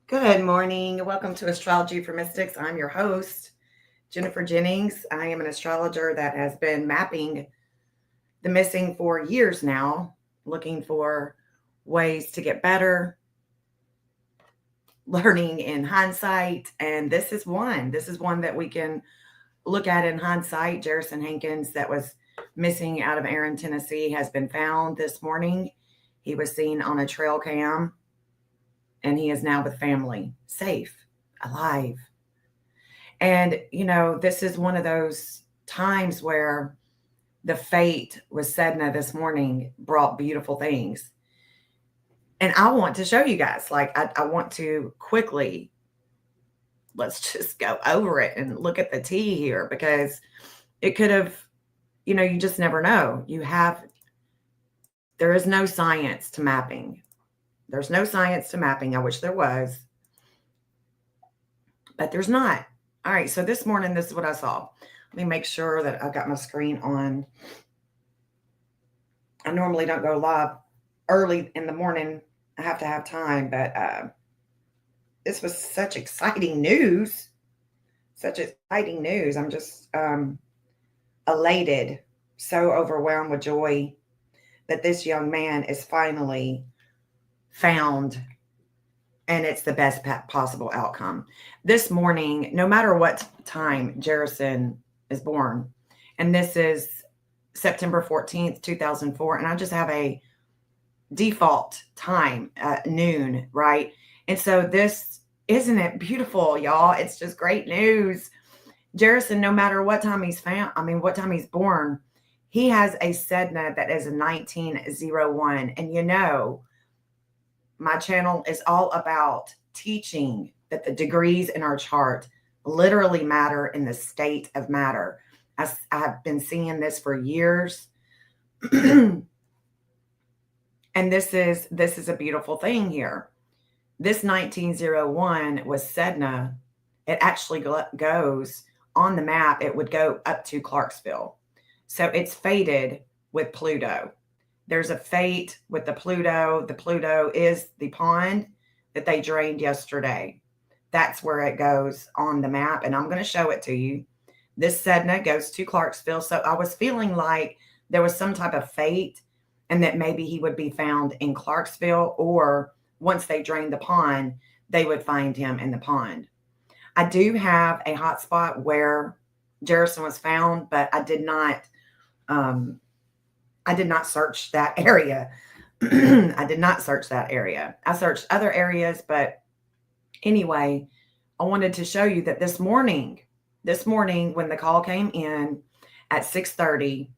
Good morning. Welcome to Astrology for Mystics. I'm your host, Jennifer Jennings. I am an astrologer that has been mapping the missing for years now, looking for ways to get better, learning in hindsight. And this is one. This is one that we can look at in hindsight. Jerison Hankins, that was missing out of Aaron, Tennessee, has been found this morning. He was seen on a trail cam and he is now with family, safe, alive. And, this is one of those times where the fate with Sedna this morning brought beautiful things. And I want to show you guys, I want to quickly, let's just go over it and look at the tea here because it could have, you just never know. There is no science to mapping. There's no science to mapping. I wish there was, but there's not. All right, so this morning, this is what I saw. Let me make sure that I've got my screen on. I normally don't go live early in the morning. I have to have time, but this was such exciting news. Such exciting news. I'm just elated, so overwhelmed with joy that this young man is finally found, and it's the best possible outcome. This morning, no matter what time Jerison is born, and this is September 14th, 2004, and I just have a default time at noon, right? And so isn't it beautiful, y'all? It's just great news. Jerison, no matter what time what time he's born, he has a Sedna that is a 1901. And my channel is all about teaching that the degrees in our chart literally matter in the state of matter. I've been seeing this for years. And this is a beautiful thing here. This 1901 was Sedna. It actually goes on the map. It would go up to Clarksville. So it's fated with Pluto. There's a fate with the Pluto. The Pluto is the pond that they drained yesterday. That's where it goes on the map. And I'm going to show it to you. This Sedna goes to Clarksville. So I was feeling like there was some type of fate and that maybe he would be found in Clarksville, or once they drained the pond, they would find him in the pond. I do have a hot spot where Jerison was found, but I did not search that area. I did not search that area. I searched other areas, but anyway, I wanted to show you that this morning when the call came in at 6:30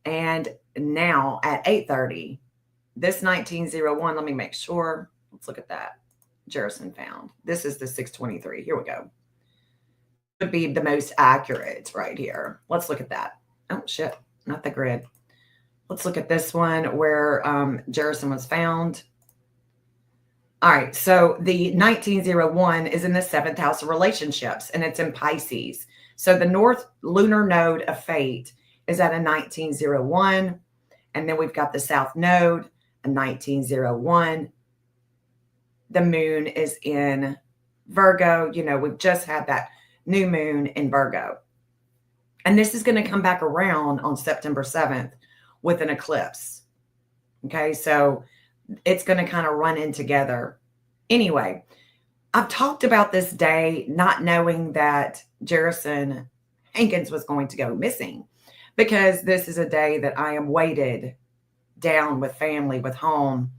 and now at 8:30, this 1901, let me make sure. Let's look at that. Jerison found. This is the 623. Here we go. Would be the most accurate right here. Let's look at that. Oh, shit. Not the grid. Let's look at this one where Jerison was found. All right. So the 1901 is in the 7th house of relationships, and it's in Pisces. So the North lunar node of fate is at a 1901. And then we've got the South node, a 1901. The moon is in Virgo. We've just had that new moon in Virgo. And this is going to come back around on September 7th with an eclipse. Okay, so it's going to kind of run in together. Anyway, I've talked about this day not knowing that Jerison Hankins was going to go missing, because this is a day that I am weighted down with family, with home,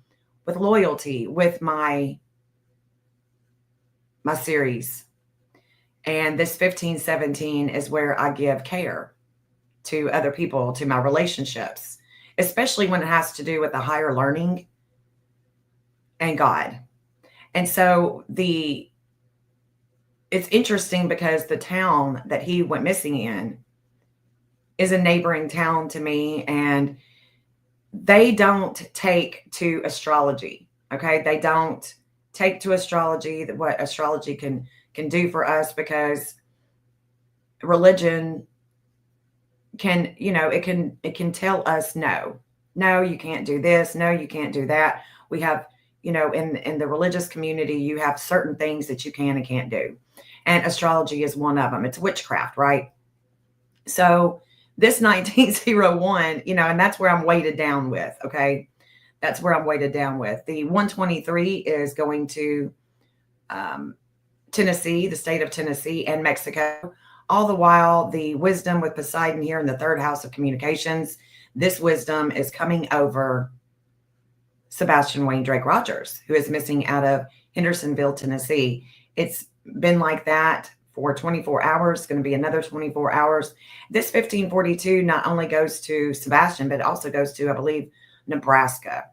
with loyalty, with my series. And this 1517 is where I give care to other people, to my relationships, especially when it has to do with the higher learning and God. And so it's interesting because the town that he went missing in is a neighboring town to me, and they don't take to astrology. Okay. They don't take to astrology, what astrology can do for us, because religion can, it can tell us, no, you can't do this. No, you can't do that. We have, in the religious community, you have certain things that you can and can't do. And astrology is one of them. It's witchcraft, right? So this 1901, and that's where I'm weighted down with. Okay. That's where I'm weighted down with. The 123 is going to Tennessee, the state of Tennessee, and Mexico. All the while, the wisdom with Poseidon here in the third house of communications, this wisdom is coming over Sebastian Wayne Drake Rogers, who is missing out of Hendersonville, Tennessee. It's been like that for 24 hours. It's going to be another 24 hours. This 1542 not only goes to Sebastian, but it also goes to, I believe, Nebraska.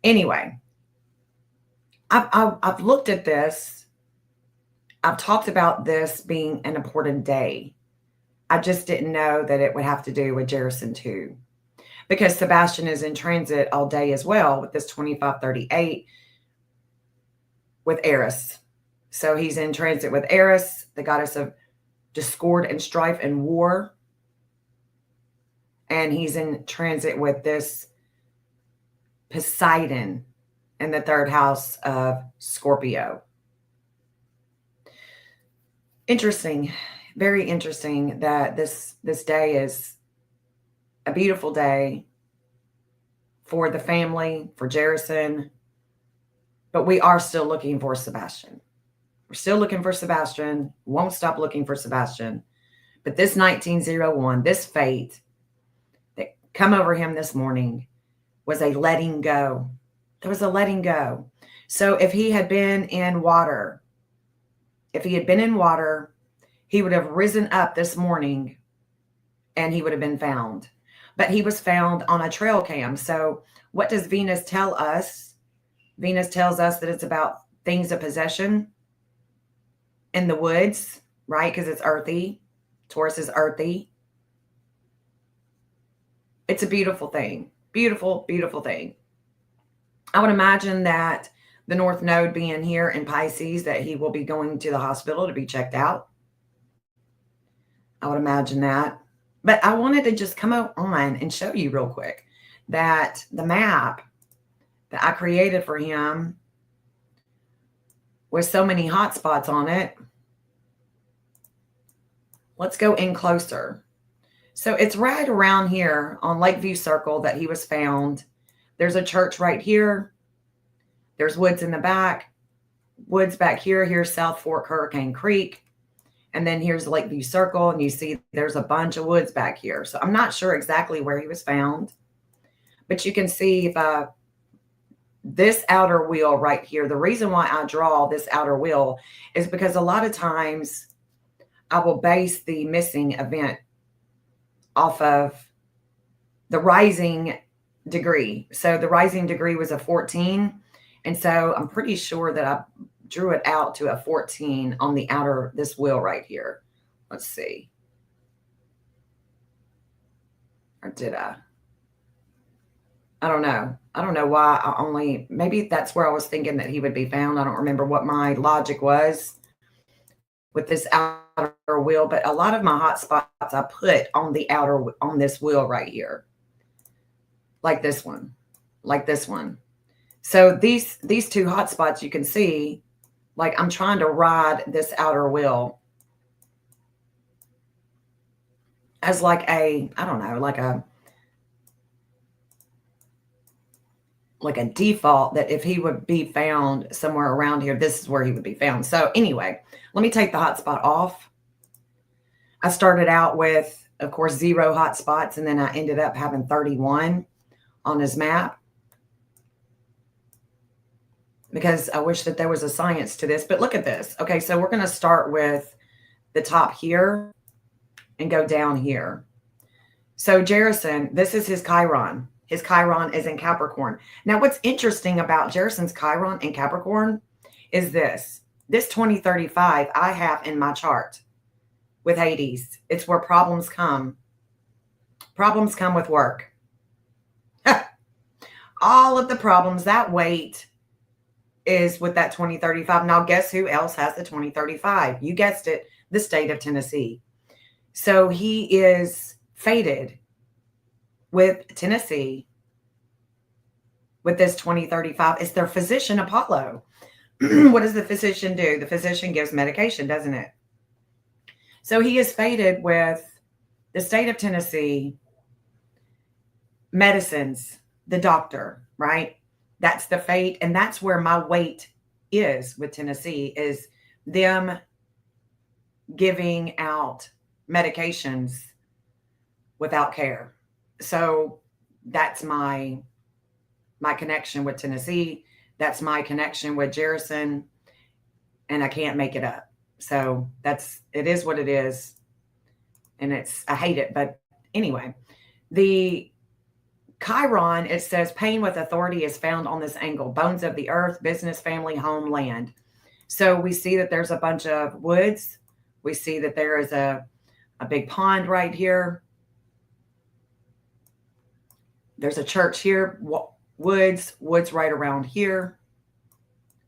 Anyway, I've looked at this. I've talked about this being an important day. I just didn't know that it would have to do with Jerison too, because Sebastian is in transit all day as well with this 2538 with Eris. So he's in transit with Eris, the goddess of discord and strife and war. And he's in transit with this Poseidon in the third house of Scorpio. Interesting, very interesting that this day is a beautiful day for the family, for Jerison, but we are still looking for Sebastian. We're still looking for Sebastian, won't stop looking for Sebastian. But this 1901, this fate that come over him this morning was a letting go. There was a letting go. So if he had been in water, he would have risen up this morning and he would have been found. But he was found on a trail cam. So what does Venus tell us? Venus tells us that it's about things of possession in the woods, right? Because it's earthy. Taurus is earthy. It's a beautiful thing. Beautiful, beautiful thing. I would imagine that the North Node being here in Pisces, that he will be going to the hospital to be checked out. I would imagine that. But I wanted to just come on and show you real quick that the map that I created for him with so many hot spots on it. Let's go in closer. So it's right around here on Lakeview Circle that he was found. There's a church right here. There's woods in the back. Woods back here. Here's South Fork Hurricane Creek. And then here's Lakeview Circle. And you see there's a bunch of woods back here. So I'm not sure exactly where he was found. But you can see this outer wheel right here. The reason why I draw this outer wheel is because a lot of times I will base the missing event off of the rising degree. So the rising degree was a 14. And so I'm pretty sure that I drew it out to a 14 on the outer, this wheel right here. Let's see. Or did I? I don't know. I don't know why maybe that's where I was thinking that he would be found. I don't remember what my logic was with this outer wheel, but a lot of my hot spots I put on the outer, on this wheel right here. Like this one. So these two hot spots, you can see, like I'm trying to ride this outer wheel as like a, I don't know, like a default that if he would be found somewhere around here, this is where he would be found. So anyway, let me take the hotspot off. I started out with, of course, 0 hotspots, and then I ended up having 31 on his map because I wish that there was a science to this. But look at this. Okay, so we're going to start with the top here and go down here. So Jerison, this is his Chiron. His Chiron is in Capricorn. Now, what's interesting about Jerison's Chiron in Capricorn is this 2035 I have in my chart with Hades. It's where problems come. Problems come with work. All of the problems, that weight is with that 2035. Now, guess who else has the 2035? You guessed it, the state of Tennessee. So he is fated with Tennessee with this 2035 is their physician, Apollo. What does the physician do? The physician gives medication, doesn't it? So he is fated with the state of Tennessee, medicines, the doctor, right? That's the fate. And that's where my weight is with Tennessee, is them giving out medications without care. So that's my connection with Tennessee. That's my connection with Jerison, and I can't make it up. So it is what it is. And I hate it. But anyway, the Chiron, it says pain with authority is found on this angle, bones of the earth, business, family, home, land. So we see that there's a bunch of woods. We see that there is a big pond right here. There's a church here, woods right around here.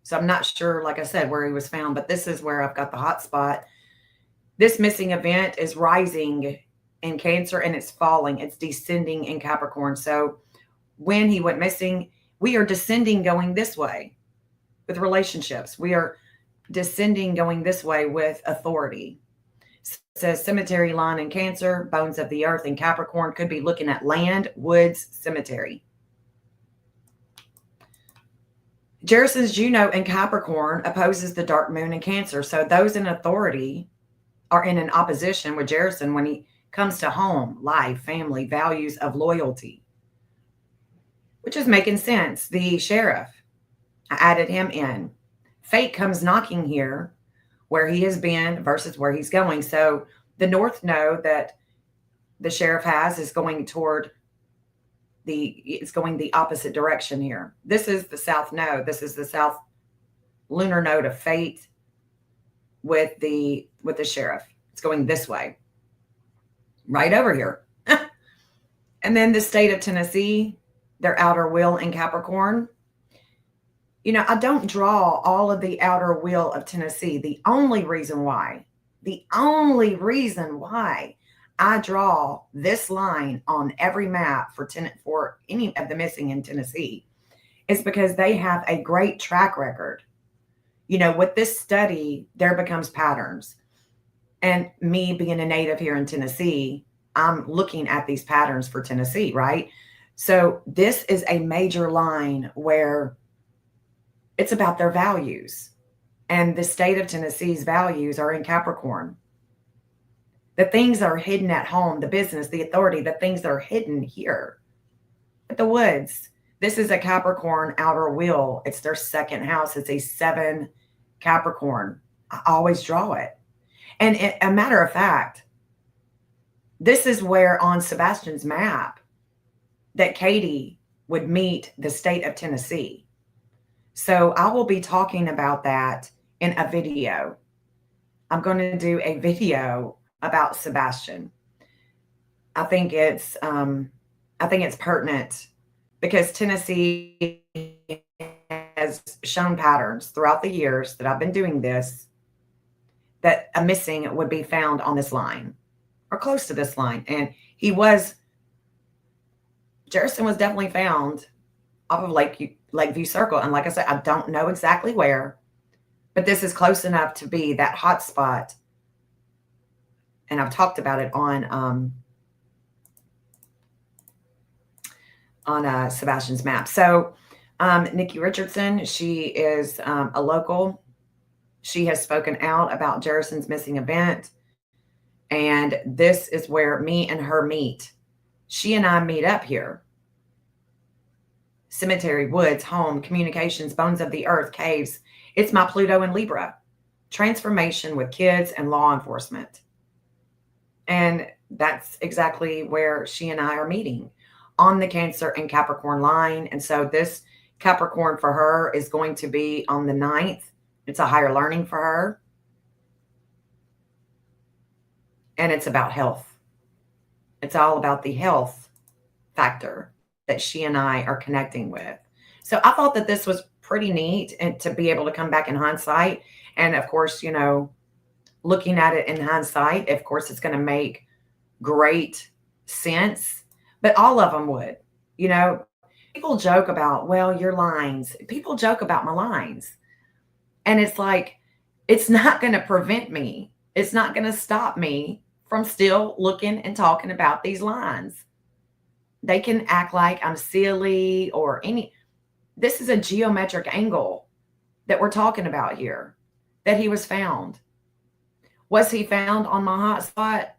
So I'm not sure, like I said, where he was found, but this is where I've got the hot spot. This missing event is rising in Cancer and it's falling. It's descending in Capricorn. So when he went missing, we are descending going this way with relationships. We are descending going this way with authority. It says cemetery line in Cancer, bones of the earth in Capricorn. Could be looking at land, woods, cemetery. Jerison's Juno in Capricorn opposes the dark moon in Cancer. So those in authority are in an opposition with Jerison when he comes to home, life, family, values of loyalty, which is making sense. The sheriff, I added him in. Fate comes knocking here where he has been versus where he's going. So the North node that the sheriff is going toward it's going the opposite direction here. This is the South node. This is the South lunar node of fate with the sheriff. It's going this way, right over here. And then the state of Tennessee, their outer wheel in Capricorn. You know, I don't draw all of the outer wheel of Tennessee. The only reason why I draw this line on every map for any of the missing in Tennessee is because they have a great track record. You know, with this study, there becomes patterns. And me being a native here in Tennessee, I'm looking at these patterns for Tennessee, right? So this is a major line where it's about their values. And the state of Tennessee's values are in Capricorn. The things that are hidden at home, the business, the authority, the things that are hidden here. But the woods, this is a Capricorn outer wheel. It's their second house. It's a 7 Capricorn. I always draw it. And a matter of fact, this is where on Sebastian's map that Katie would meet the state of Tennessee. So I will be talking about that in a video. I'm going to do a video about Sebastian. I think it's pertinent because Tennessee has shown patterns throughout the years that I've been doing this, that a missing would be found on this line or close to this line. And Jerison was definitely found off of Lakeview Circle. And like I said, I don't know exactly where, but this is close enough to be that hot spot. And I've talked about it on Sebastian's map. So Nikki Richardson, she is a local. She has spoken out about Jerison's missing event. And this is where me and her meet. She and I meet up here. Cemetery, woods, home, communications, bones of the earth, caves. It's my Pluto in Libra. Transformation with kids and law enforcement. And that's exactly where she and I are meeting, on the Cancer and Capricorn line. And so this Capricorn for her is going to be on the 9th. It's a higher learning for her. And it's about health. It's all about the health factor that she and I are connecting with. So I thought that this was pretty neat and to be able to come back in hindsight. And of course, you know, looking at it in hindsight, of course, it's going to make great sense, but all of them would, you know, people joke about, well, your lines. People joke about my lines. And it's like, it's not going to prevent me. It's not going to stop me from still looking and talking about these lines. They can act like I'm silly or any. This is a geometric angle that we're talking about here, that he was found. Was he found on my hot spot?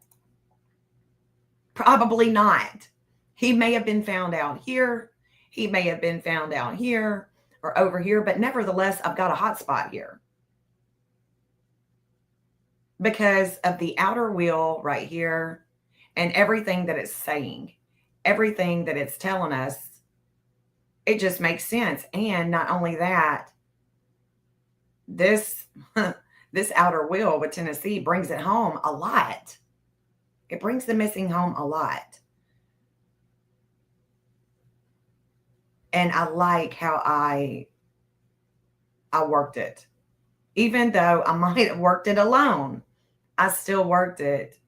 Probably not. He may have been found out here. He may have been found out here or over here, but nevertheless, I've got a hot spot here because of the outer wheel right here and everything that it's saying, everything that it's telling us. It just makes sense. And not only that, this this outer wheel with Tennessee brings it home a lot. It brings the missing home a lot. And I like how I worked it. Even though I might have worked it alone, I still worked it.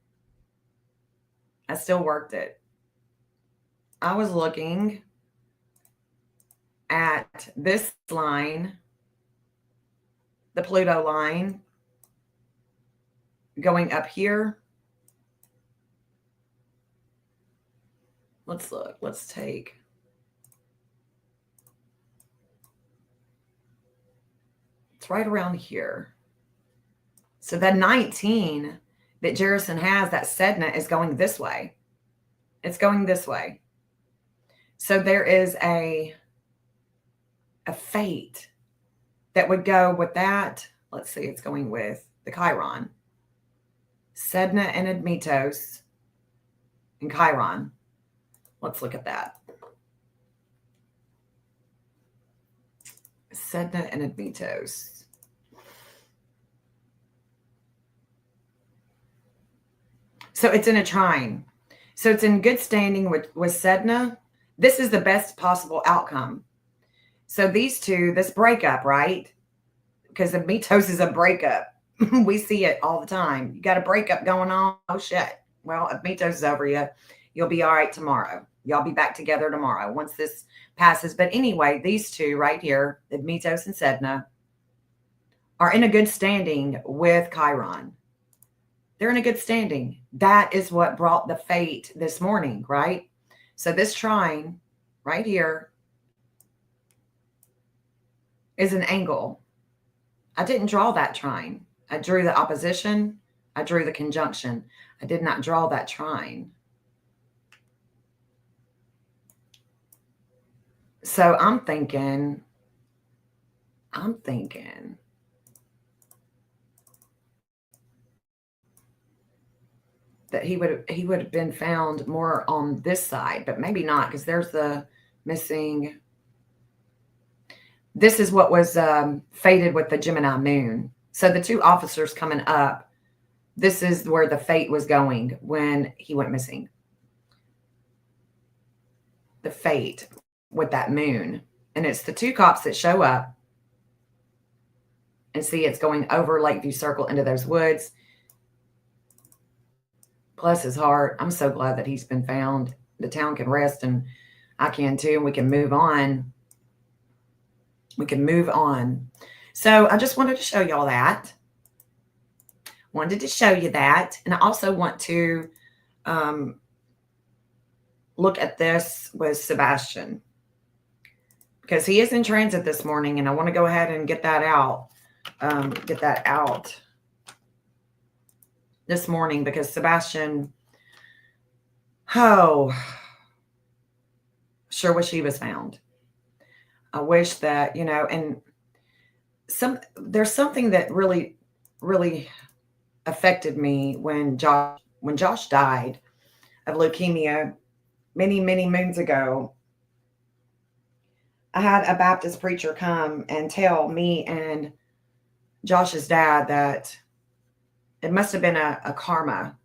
I still worked it. I was looking at this line, the Pluto line, going up here. Let's look. Let's take. It's right around here. So that 19 that Jerison has, that Sedna, is going this way. It's going this way. So there is a fate that would go with that. Let's see, it's going with the Chiron. Sedna and Admetos and Chiron. Let's look at that. Sedna and Admetos. So it's in a trine. So it's in good standing with Sedna. This is the best possible outcome. So these two, this breakup, right? Because Admetos is a breakup. We see it all the time. You got a breakup going on. Oh, shit. Well, Admetos is over you. You'll be all right tomorrow. Y'all be back together tomorrow once this passes. But anyway, these two right here, Admetos and Sedna, are in a good standing with Chiron. They're in a good standing. That is what brought the fate this morning, right? So this trine right here is an angle. I didn't draw that trine. I drew the opposition. I drew the conjunction. I did not draw that trine. So I'm thinking that he would have been found more on this side, but maybe not, because there's the missing. This is what was fated with the Gemini moon. So the two officers coming up, this is where the fate was going when he went missing. The fate with that moon. And it's the two cops that show up. And see, it's going over Lakeview Circle into those woods. Bless his heart. I'm so glad that he's been found. The town can rest, and I can too, and we can move on. We can move on. So I just wanted to show y'all that. Wanted to show you that. And I also want to look at this with Sebastian, because he is in transit this morning, and I want to go ahead and get that out. Get that out this morning, because Sebastian, sure wish he was found. I wish that, and there's something that really, really affected me when Josh died of leukemia many, many moons ago. I had a Baptist preacher come and tell me and Josh's dad that it must have been a karma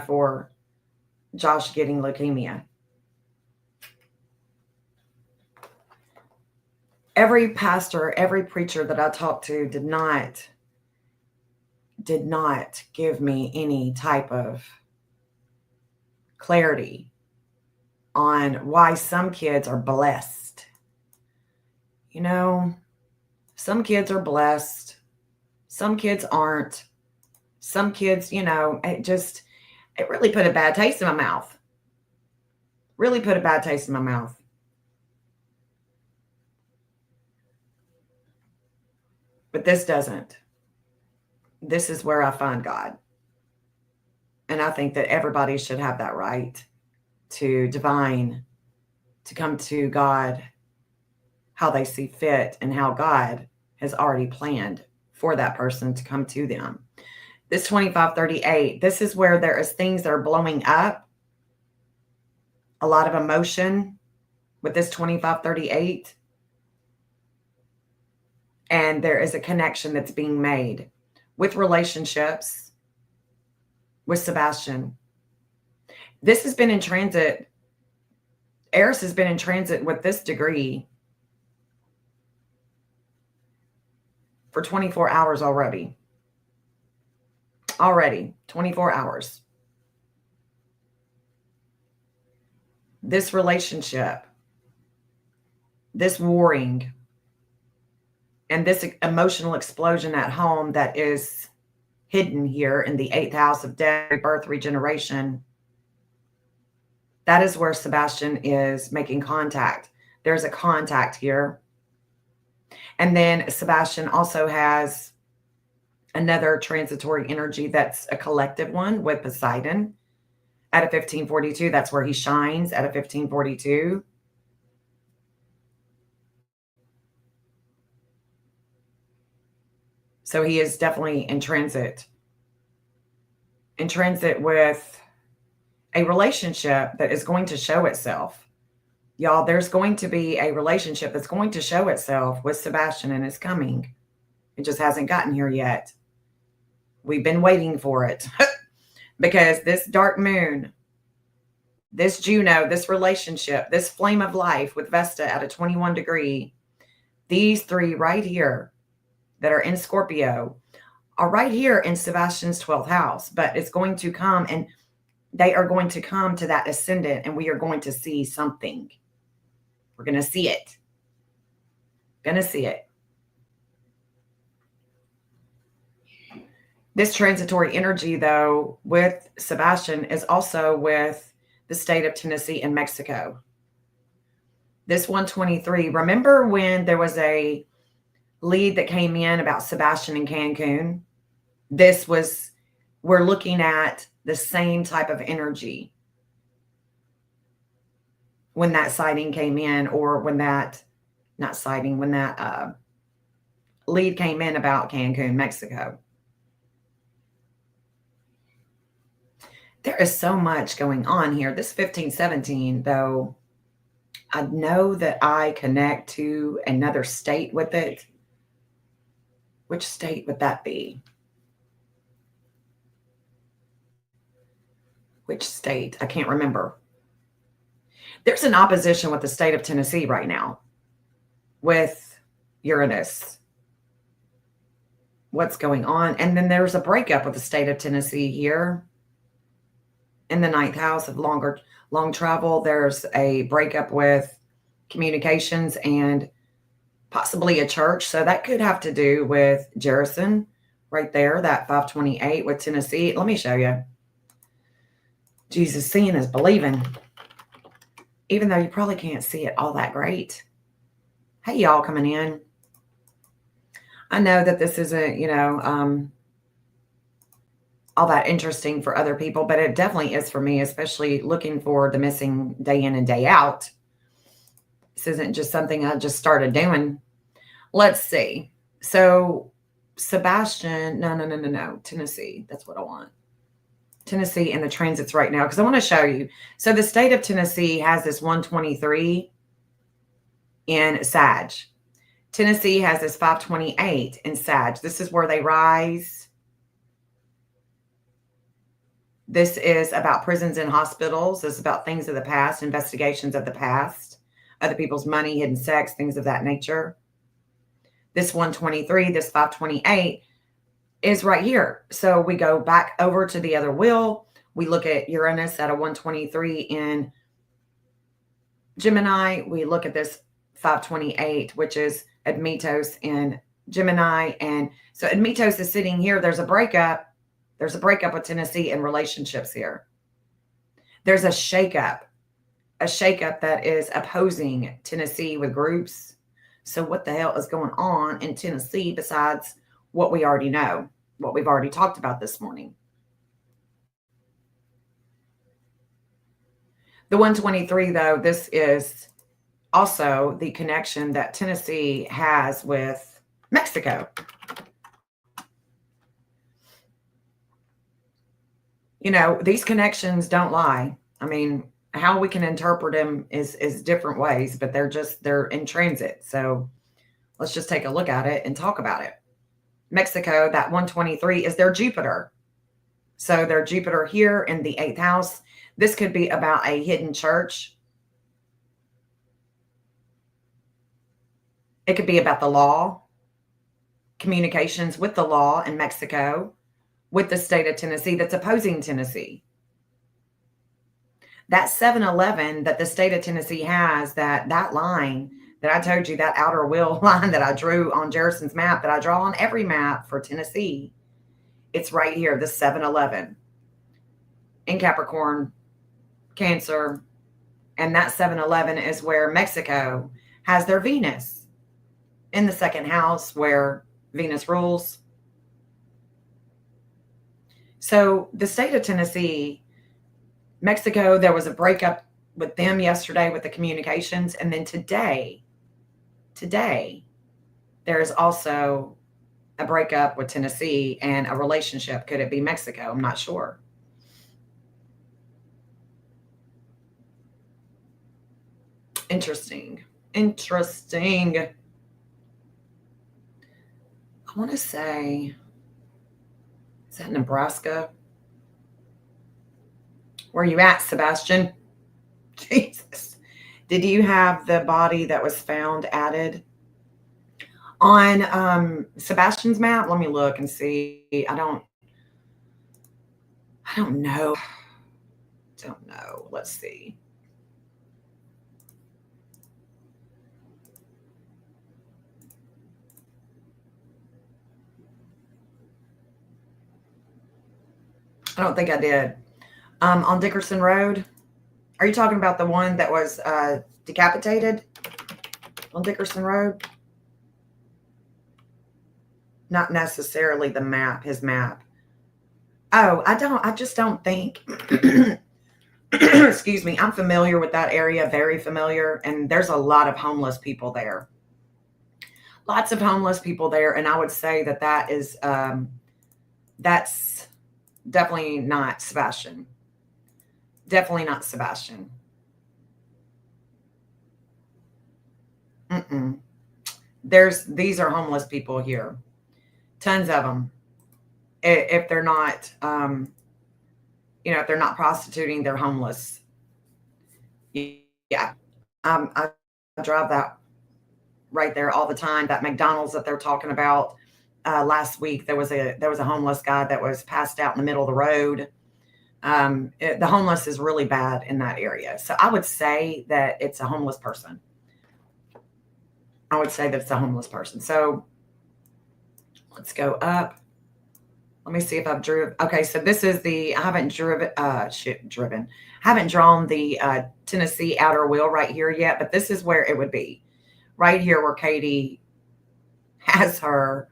for Josh getting leukemia. Every pastor, every preacher that I talked to did not give me any type of clarity on why some kids are blessed. You know, some kids are blessed. Some kids aren't. Some kids, it really put a bad taste in my mouth. Really put a bad taste in my mouth. But this doesn't. This is where I find God. And I think that everybody should have that right to divine, to come to God how they see fit and how God has already planned for that person to come to them. This 2538, this is where there is things that are blowing up. A lot of emotion with this 2538. And there is a connection that's being made with relationships with Sebastian. This has been in transit. Eris has been in transit with this degree for 24 hours already. 24 hours. This relationship, this warring, and this emotional explosion at home that is hidden here in the 8th house of death, rebirth, regeneration. That is where Sebastian is making contact. There's a contact here. And then Sebastian also has another transitory energy that's a collective one with Poseidon at a 1542. That's where he shines at a 1542. So he is definitely in transit with a relationship that is going to show itself. Y'all, there's going to be a relationship that's going to show itself with Sebastian, and it's coming. It just hasn't gotten here yet. We've been waiting for it because this dark moon, this Juno, this relationship, this flame of life with Vesta at a 21 degree, these three right here that are in Scorpio are right here in Sebastian's 12th house, but it's going to come and they are going to come to that ascendant and we are going to see something. We're going to see it. This transitory energy, though, with Sebastian is also with the state of Tennessee and Mexico. This 123, remember when there was a lead that came in about Sebastian in Cancun? We're looking at the same type of energy when that sighting came in, or when that lead came in about Cancun, Mexico. There is so much going on here. This 1517, though, I know that I connect to another state with it. Which state would that be? Which state? I can't remember. There's an opposition with the state of Tennessee right now with Uranus. What's going on? And then there's a breakup with the state of Tennessee here in the 9th house of long travel. There's a breakup with communications and possibly a church. So that could have to do with Jerison right there, that 528 with Tennessee. Let me show you. Jesus, seeing is believing. Even though you probably can't see it all that great. Hey, y'all coming in. I know that this isn't, all that interesting for other people, but it definitely is for me, especially looking for the missing day in and day out. This isn't just something I just started doing. Let's see. So Sebastian, no. Tennessee. That's what I want. Tennessee and the transits right now, because I want to show you. So the state of Tennessee has this 123 in Sag. Tennessee has this 528 in Sag. This is where they rise. This is about prisons and hospitals. This is about things of the past, investigations of the past, other people's money, hidden sex, things of that nature. This 123, this 528 is right here. So we go back over to the other wheel. We look at Uranus at a 123 in Gemini, we look at this 528, which is Admetos in Gemini. And so Admetos is sitting here. There's a breakup. There's a breakup with Tennessee in relationships here. There's a shakeup that is opposing Tennessee with groups. So what the hell is going on in Tennessee besides what we already know, what we've already talked about this morning? The 123, though, this is also the connection that Tennessee has with Mexico. You know, these connections don't lie. I mean, how we can interpret them is different ways, but they're in transit. So let's just take a look at it and talk about it. Mexico, that 123 is their Jupiter. So their Jupiter here in the 8th house. This could be about a hidden church. It could be about the law, communications with the law in Mexico, with the state of Tennessee that's opposing Tennessee. That 7-11 that the state of Tennessee has, that line that I told you, that outer wheel line that I drew on Jerison's map, that I draw on every map for Tennessee, it's right here, the 7-11 in Capricorn, Cancer. And that 7-11 is where Mexico has their Venus in the 2nd house, where Venus rules. So the state of Tennessee, Mexico, there was a breakup with them yesterday with the communications. And then today, there is also a breakup with Tennessee and a relationship. Could it be Mexico? I'm not sure. Interesting. I want to say, is that Nebraska? Where are you at, Sebastian? Jesus. Did you have the body that was found added on Sebastian's map? Let me look and see. I don't know. Let's see. I don't think I did. On Dickerson Road. Are you talking about the one that was decapitated on Dickerson Road? Not necessarily the map, his map. Oh, I just don't think, excuse me, I'm familiar with that area, very familiar. And there's a lot of homeless people there. Lots of homeless people there. And I would say that is, that's definitely not Sebastian. Definitely not Sebastian. These are homeless people here. Tons of them. If they're not, if they're not prostituting, they're homeless. Yeah. I drive that right there all the time. That McDonald's that they're talking about. Last week, there was a homeless guy that was passed out in the middle of the road. The homeless is really bad in that area. So I would say that it's a homeless person. So let's go up. Let me see if I've driven. Okay, so this is I haven't drawn the Tennessee outer wheel right here yet, but this is where it would be. Right here where Katie has her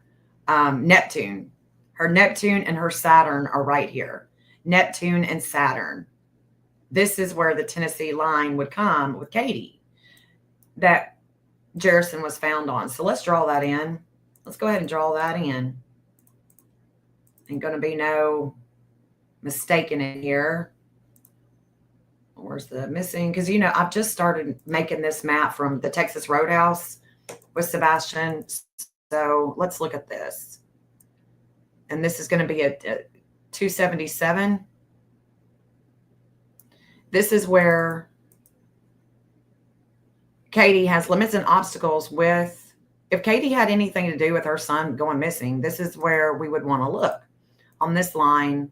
Neptune. Her Neptune and her Saturn are right here. Neptune and Saturn. This is where the Tennessee line would come with Katie that Jerison was found on. So let's draw that in. Let's go ahead and draw that in. Ain't going to be no mistaking it here. Where's the missing? Because, I've just started making this map from the Texas Roadhouse with Sebastian. So let's look at this. And this is going to be a 277. This is where Katie has limits and obstacles with, if Katie had anything to do with her son going missing, this is where we would want to look on this line.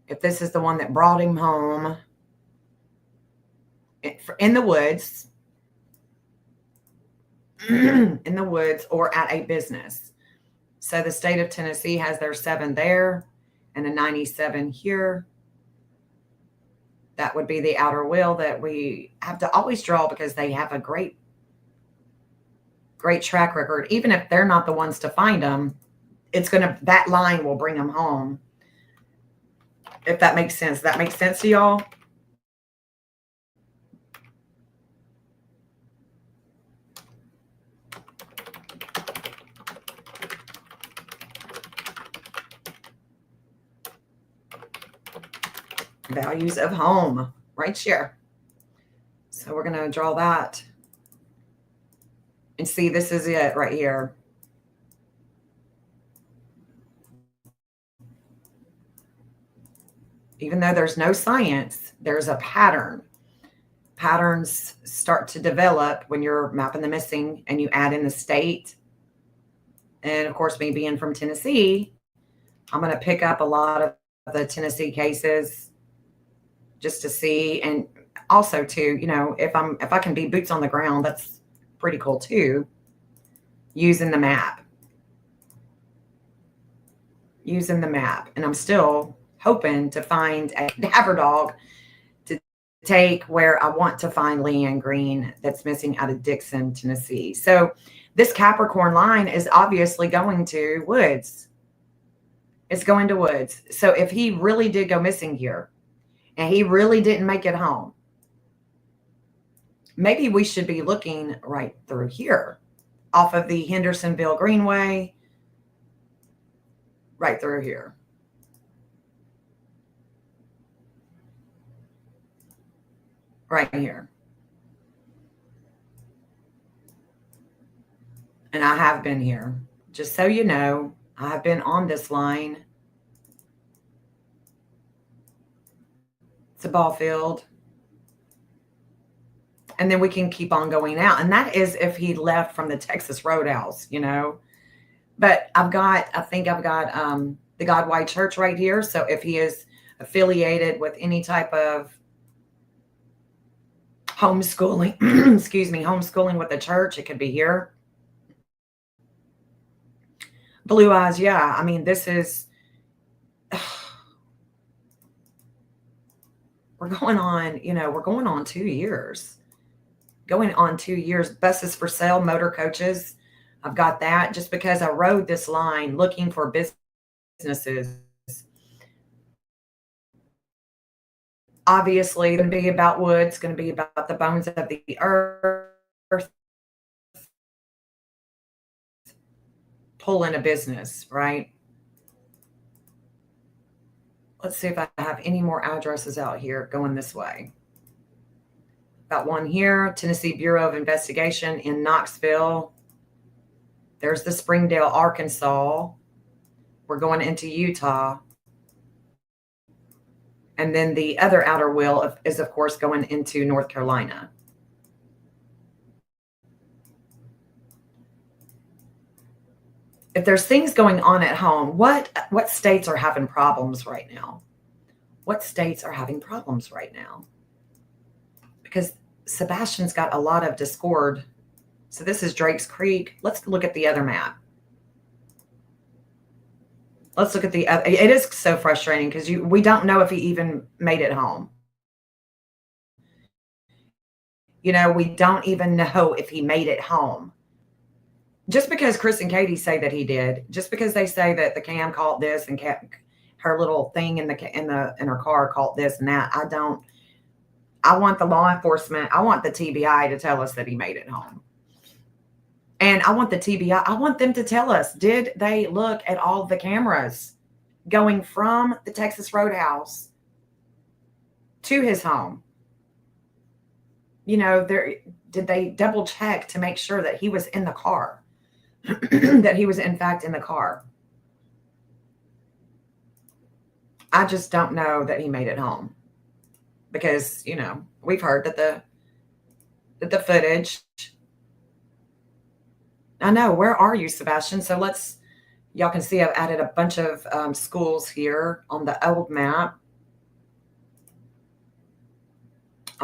If this is the one that brought him home, in the woods, in the woods, or at a business. So the state of Tennessee has their 7 there and a 97 here. That would be the outer wheel that we have to always draw because they have a great track record. Even if they're not the ones to find them, that line will bring them home. If that makes sense. That makes sense to y'all? Values of home, right here. So we're going to draw that. And see, this is it right here. Even though there's no science, there's a pattern. Patterns start to develop when you're mapping the missing and you add in the state. And of course, me being from Tennessee, I'm going to pick up a lot of the Tennessee cases just to see. And also too, you know, if I can be boots on the ground, that's pretty cool too. Using the map. And I'm still hoping to find a cadaver dog to take where I want to find Leanne Green that's missing out of Dixon, Tennessee. So this Capricorn line is obviously going to woods. It's going to woods. So if he really did go missing here and he really didn't make it home, maybe we should be looking right through here off of the Hendersonville Greenway, right through here. Right here. And I have been here. Just so you know, I have been on this line. It's a ball field. And then we can keep on going out. And that is if he left from the Texas Roadhouse, you know. But I think I've got the God White Church right here. So if he is affiliated with any type of homeschooling, homeschooling with the church, it could be here. Blue eyes, yeah. I mean, this is, we're going on 2 years. Going on 2 years. Buses for sale, motor coaches. I've got that just because I rode this line looking for businesses. Obviously, going to be about woods, going to be about the bones of the earth. Pull in a business, right? Let's see if I have any more addresses out here going this way. Got one here, Tennessee Bureau of Investigation in Knoxville. There's the Springdale, Arkansas. We're going into Utah. And then the other outer wheel is, of course, going into North Carolina. If there's things going on at home, what states are having problems right now? What states are having problems right now? Because Sebastian's got a lot of discord. So this is Drake's Creek. Let's look at the other map. Let's look at the other. It is so frustrating because we don't know if he even made it home. You know, we don't even know if he made it home. Just because Chris and Katie say that he did, just because they say that the cam caught this and her little thing in her car caught this and that, I want the law enforcement, I want the TBI to tell us that he made it home. And I want the TBI, I want them to tell us, did they look at all the cameras going from the Texas Roadhouse to his home? You know, did they double check to make sure that he was in the car? That he was in fact in the car. I just don't know that he made it home because, you know, we've heard that the footage. I know, where are you, Sebastian? So y'all can see I've added a bunch of schools here on the old map.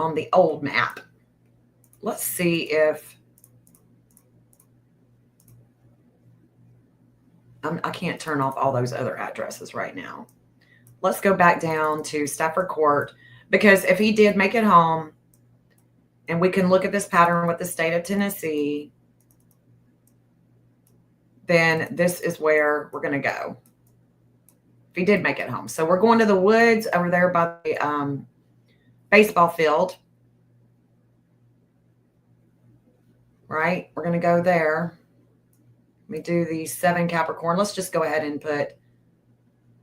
on the old map. Let's see if I can't turn off all those other addresses right now. Let's go back down to Stafford Court, because if he did make it home, and we can look at this pattern with the state of Tennessee, then this is where we're going to go. If he did make it home. So we're going to the woods over there by the baseball field. Right? We're going to go there. Let me do the 7 Capricorn. Let's just go ahead and put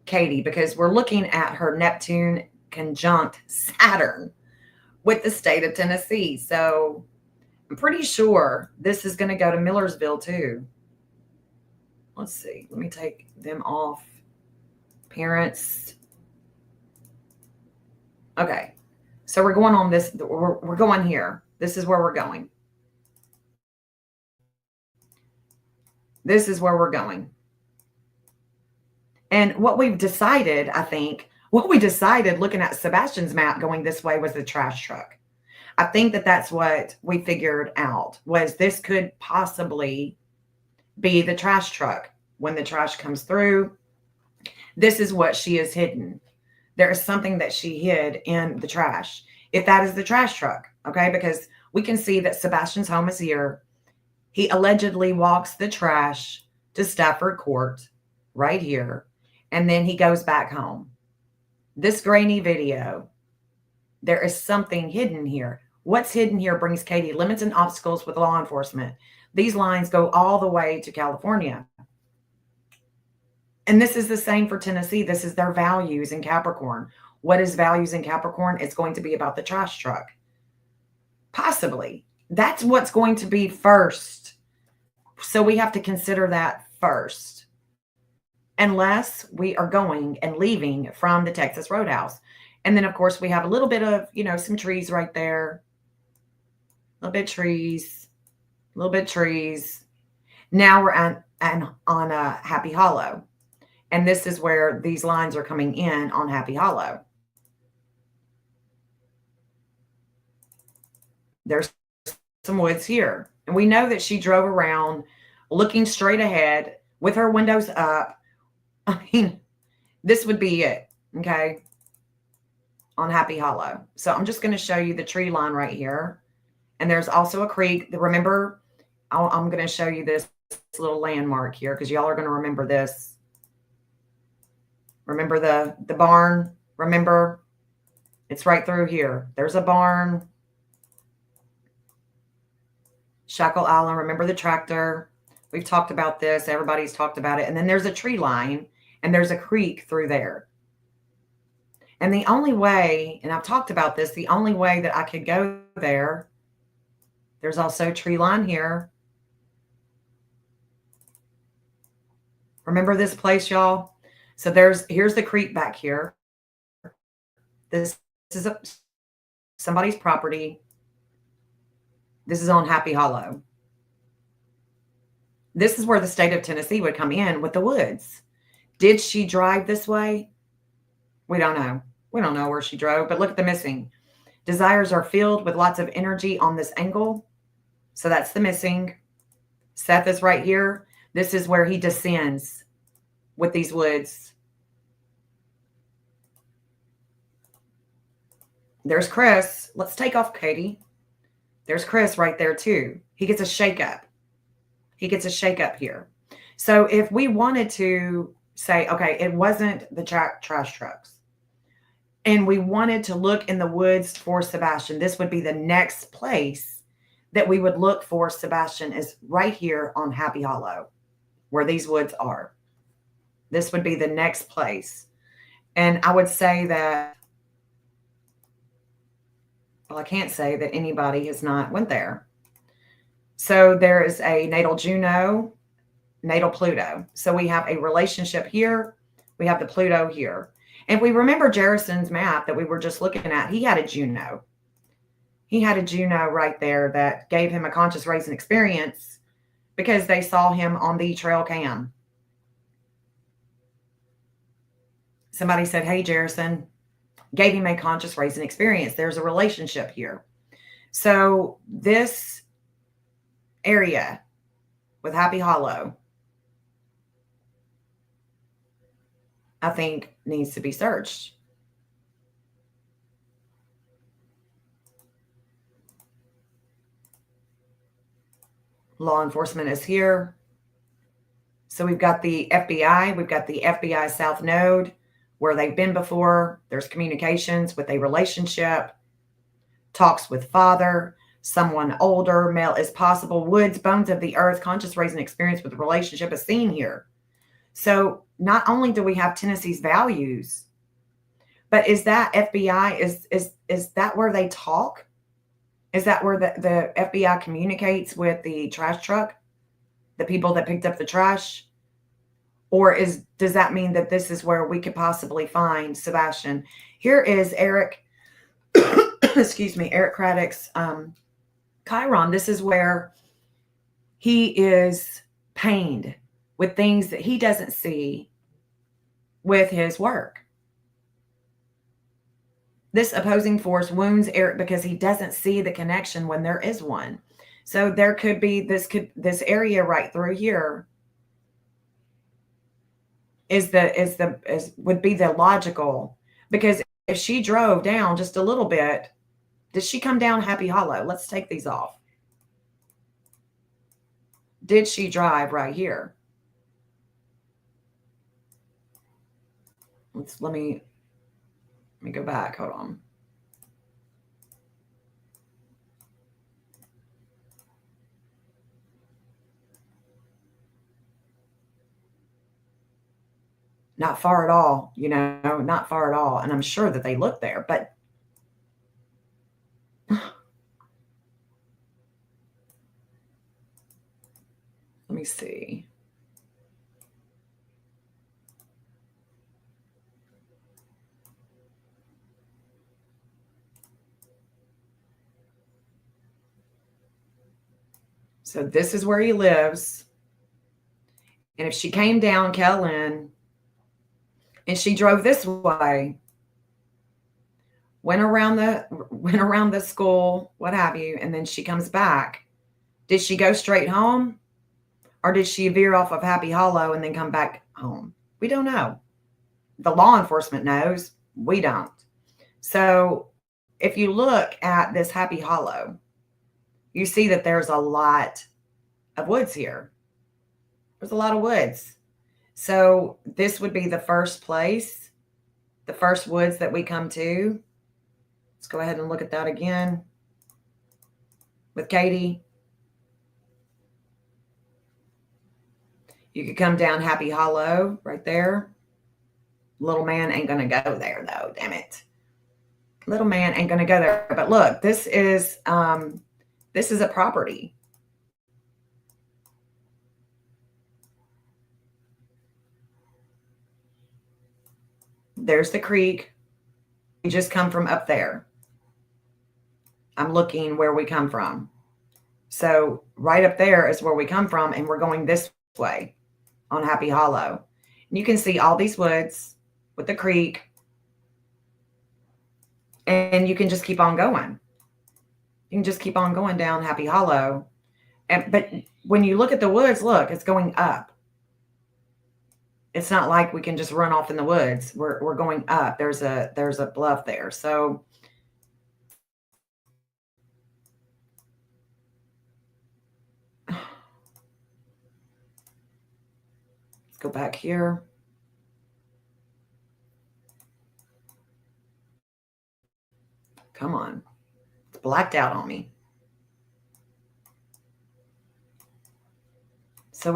Katie, because we're looking at her Neptune conjunct Saturn with the state of Tennessee. So I'm pretty sure this is going to go to Millersville too. Let's see. Let me take them off. Parents. Okay. So we're going on this. We're going here. This is where we're going. This is where we're going. And what we've decided, I think, what we decided looking at Sebastian's map going this way was the trash truck. I think that that's what we figured out, was this could possibly be the trash truck. When the trash comes through, this is what she has hidden. There is something that she hid in the trash. If that is the trash truck, okay, because we can see that Sebastian's home is here. He allegedly walks the trash to Stafford Court right here, and then he goes back home. This grainy video, there is something hidden here. What's hidden here brings Katie limits and obstacles with law enforcement. These lines go all the way to California. And this is the same for Tennessee. This is their values in Capricorn. What is values in Capricorn? It's going to be about the trash truck. Possibly. That's what's going to be first. So we have to consider that first. Unless we are going and leaving from the Texas Roadhouse. And then, of course, we have a little bit of, some trees right there. A little bit of trees. A little bit of trees. Now we're on Happy Hollow. And this is where these lines are coming in on Happy Hollow. There's some woods here. And we know that she drove around looking straight ahead with her windows up. I mean, this would be it, okay, on Happy Hollow. So I'm just going to show you the tree line right here. And there's also a creek. Remember, I'm going to show you this little landmark here because y'all are going to remember this. Remember the barn? Remember, it's right through here. There's a barn. Shackle Island. Remember the tractor? We've talked about this. Everybody's talked about it. And then there's a tree line and there's a creek through there. And the only way, and I've talked about this, the only way that I could go there, there's also a tree line here. Remember this place, y'all? So here's the creek back here. This is somebody's property. This is on Happy Hollow. This is where the state of Tennessee would come in with the woods. Did she drive this way? We don't know. We don't know where she drove, but look at the missing. Desires are filled with lots of energy on this angle. So that's the missing. Seth is right here. This is where he descends with these woods. There's Chris. Let's take off Katie. There's Chris right there too. He gets a shakeup. He gets a shakeup here. So if we wanted to say, okay, it wasn't the trash trucks, and we wanted to look in the woods for Sebastian, this would be the next place that we would look for Sebastian, is right here on Happy Hollow, where these woods are. This would be the next place. And I would say that, well, I can't say that anybody has not went there. So there is a natal Juno, natal Pluto. So we have a relationship here. We have the Pluto here. And if we remember Jerison's map that we were just looking at, he had a Juno. He had a Juno right there that gave him a conscious raising experience because they saw him on the trail cam. Somebody said, hey, Jerison, gave him a conscious raising experience. There's a relationship here. So this area with Happy Hollow, I think, needs to be searched. Law enforcement is here. So we've got the FBI. We've got the FBI South Node where they've been before. There's communications with a relationship, talks with father, someone older, male is possible. Woods, bones of the earth, conscious raising experience with the relationship is seen here. So not only do we have Tennessee's values, but is that FBI, is that where they talk? Is that where the FBI communicates with the trash truck, the people that picked up the trash? Or does that mean that this is where we could possibly find Sebastian? Here is Eric, excuse me, Eric Craddock's Chiron. This is where he is pained with things that he doesn't see with his work. This opposing force wounds Eric because he doesn't see the connection when there is one. So there could be this area right through here would be the logical, because if she drove down just a little bit, did she come down Happy Hollow? Let's take these off. Did she drive right here? Let me go back. Hold on. Not far at all, not far at all. And I'm sure that they look there, but let me see. So this is where he lives. And if she came down Kellen and she drove this way, went around the school, what have you, and then she comes back, did she go straight home? Or did she veer off of Happy Hollow and then come back home? We don't know. The law enforcement knows. We don't. So if you look at this Happy Hollow, you see that there's a lot of woods here. There's a lot of woods. So this would be the first place, the first woods that we come to. Let's go ahead and look at that again with Katie. You could come down Happy Hollow right there. Little man ain't going to go there, though. Damn it. Little man ain't going to go there. But look, this is a property. There's the creek. We just come from up there. I'm looking where we come from. So right up there is where we come from, and we're going this way on Happy Hollow. And you can see all these woods with the creek, and you can just keep on going. You can just keep on going down Happy Hollow. But when you look at the woods, look, it's going up. It's not like we can just run off in the woods. We're going up. There's a bluff there. So let's go back here. Come on. It's blacked out on me. So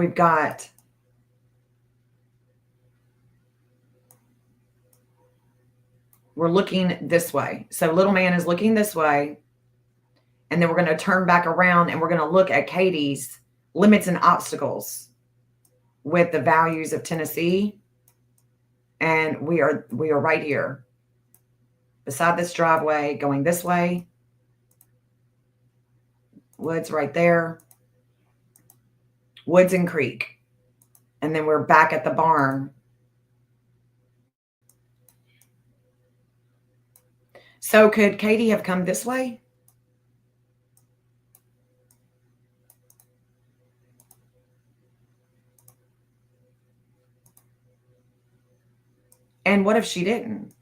we're looking this way. So little man is looking this way. And then we're going to turn back around and we're going to look at Katie's limits and obstacles with the values of Tennessee. And we are right here beside this driveway going this way. Woods right there. Woods and creek. And then we're back at the barn. So could Katie have come this way? And what if she didn't?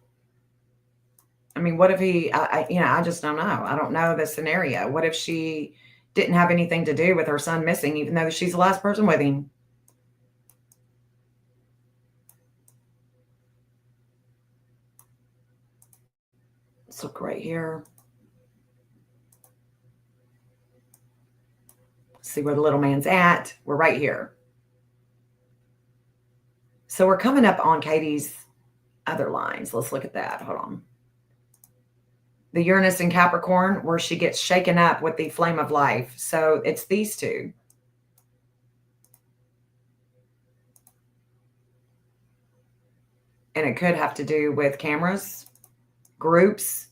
I mean, what if he, I just don't know. I don't know the scenario. What if she didn't have anything to do with her son missing, even though she's the last person with him? Let's look right here. See where the little man's at. We're right here. So we're coming up on Katie's other lines. Let's look at that. Hold on. The Uranus in Capricorn, where she gets shaken up with the flame of life. So it's these two. And it could have to do with cameras, groups.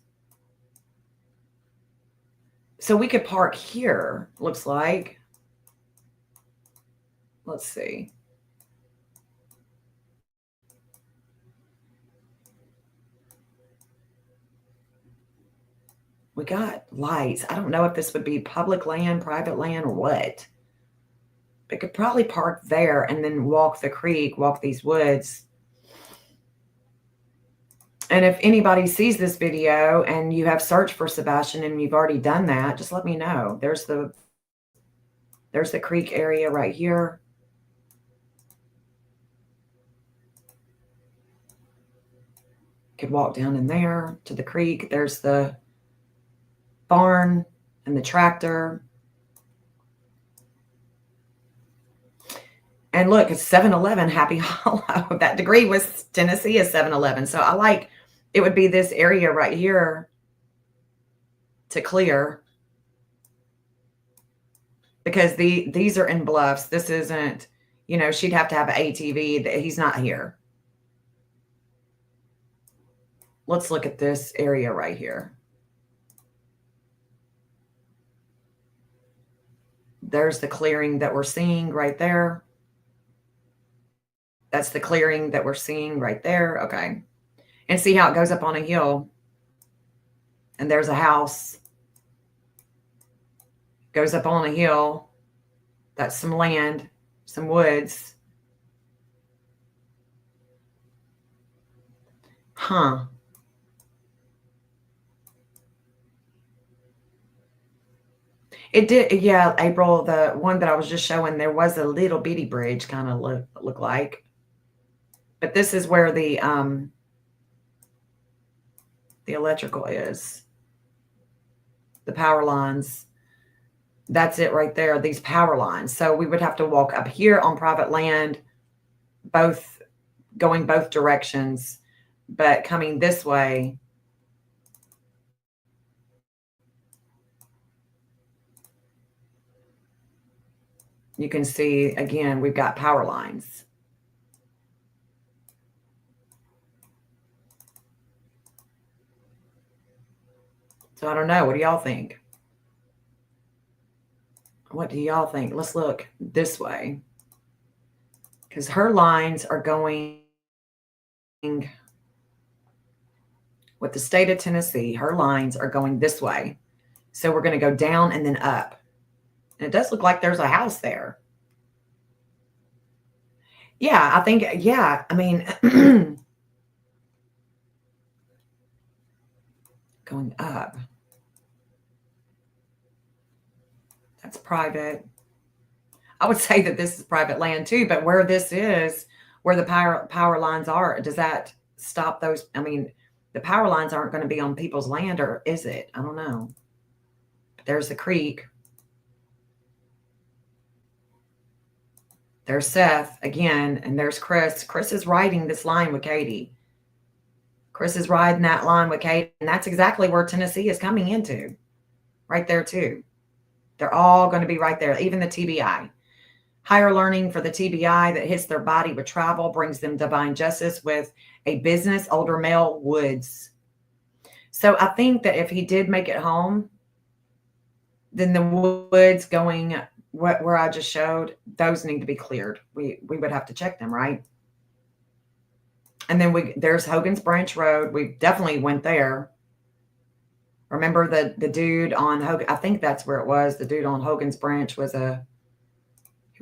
So we could park here, looks like. Let's see. We got lights. I don't know if this would be public land, private land, or what. We could probably park there and then walk the creek, walk these woods. And if anybody sees this video and you have searched for Sebastian and you've already done that, just let me know. There's the creek area right here. Could walk down in there to the creek. There's the barn and the tractor. And look, it's 7-Eleven, Happy Hollow. That degree was Tennessee is 7-Eleven. So I like, it would be this area right here to clear. Because these are in Bluffs. This isn't, she'd have to have an ATV. He's not here. Let's look at this area right here. There's the clearing that we're seeing right there. That's the clearing that we're seeing right there. Okay. And see how it goes up on a hill. And there's a house. Goes up on a hill. That's some land, some woods. Huh. It did, yeah, April, the one that I was just showing, there was a little bitty bridge kind of look like. But this is where the electrical is. The power lines. That's it right there, these power lines. So we would have to walk up here on private land, going both directions, but coming this way. You can see, again, we've got power lines. So I don't know. What do y'all think? What do y'all think? Let's look this way. Because her lines are going with the state of Tennessee. Her lines are going this way. So we're going to go down and then up. And it does look like there's a house there. Yeah, I think, yeah. I mean, going up. That's private. I would say that this is private land too, but where this is, where the power lines are, does that stop those? I mean, the power lines aren't going to be on people's land, or is it? I don't know. There's the creek. There's Seth again, and there's Chris. Chris is riding this line with Katie. Chris is riding that line with Katie, and that's exactly where Tennessee is coming into. Right there too. They're all going to be right there, even the TBI. Higher learning for the TBI that hits their body with travel, brings them divine justice with a business, older male, woods. So I think that if he did make it home, then the woods going where I just showed, those need to be cleared. We would have to check them, right? And then there's Hogan's Branch Road. We definitely went there. Remember the dude on Hogan? I think that's where it was. The dude on Hogan's Branch he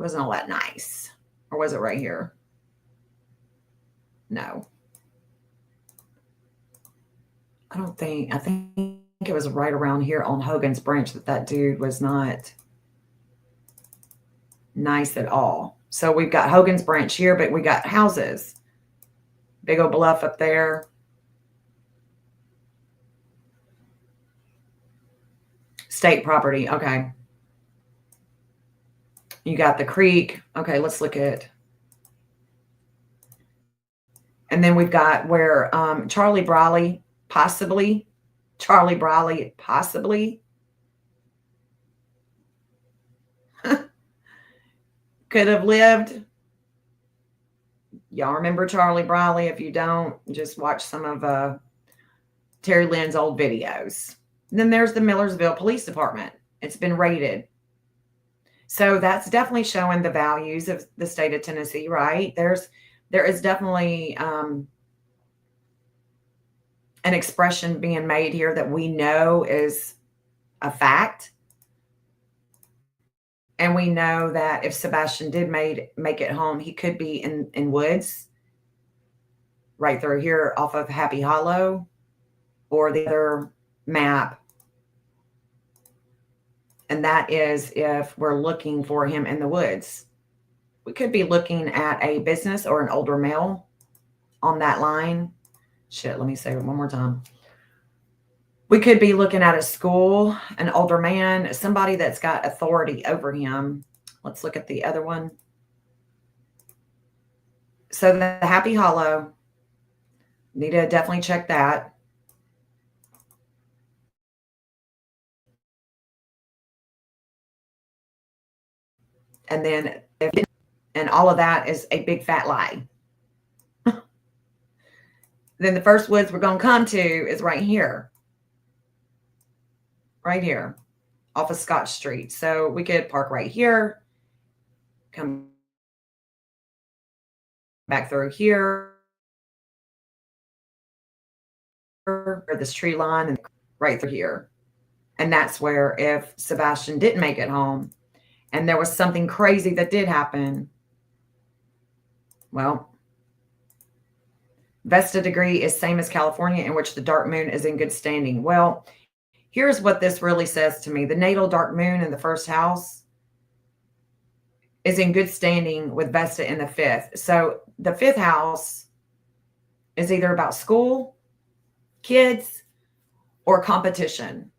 wasn't all that nice. Or was it right here? No. I think it was right around here on Hogan's Branch that dude was not nice at all. So we've got Hogan's Branch here, but we got houses. Big old bluff up there. State property. Okay. You got the creek. Okay, let's look at. And then we've got where Charlie Briley possibly could have lived. Y'all remember Charlie Briley? If you don't, just watch some of Terry Lynn's old videos. And then there's the Millersville Police Department. It's been raided. So that's definitely showing the values of the state of Tennessee, right? There is definitely an expression being made here that we know is a fact. And we know that if Sebastian did make it home, he could be in woods right through here off of Happy Hollow, or the other map. And that is if we're looking for him in the woods. We could be looking at a business or an older male on that line. Shit, let me say it one more time. We could be looking at a school, an older man, somebody that's got authority over him. Let's look at the other one. So the Happy Hollow, need to definitely check that. And then, and all of that is a big fat lie. Then the first woods we're going to come to is right here. Right here off of Scotch Street. So we could park right here, come back through here, or this tree line, and right through here. And that's where if Sebastian didn't make it home and there was something crazy that did happen, well, Vesta degree is same as California, in which the dark moon is in good standing. Well, here's what this really says to me. The natal dark moon in the first house is in good standing with Vesta in the fifth. So the fifth house is either about school, kids, or competition.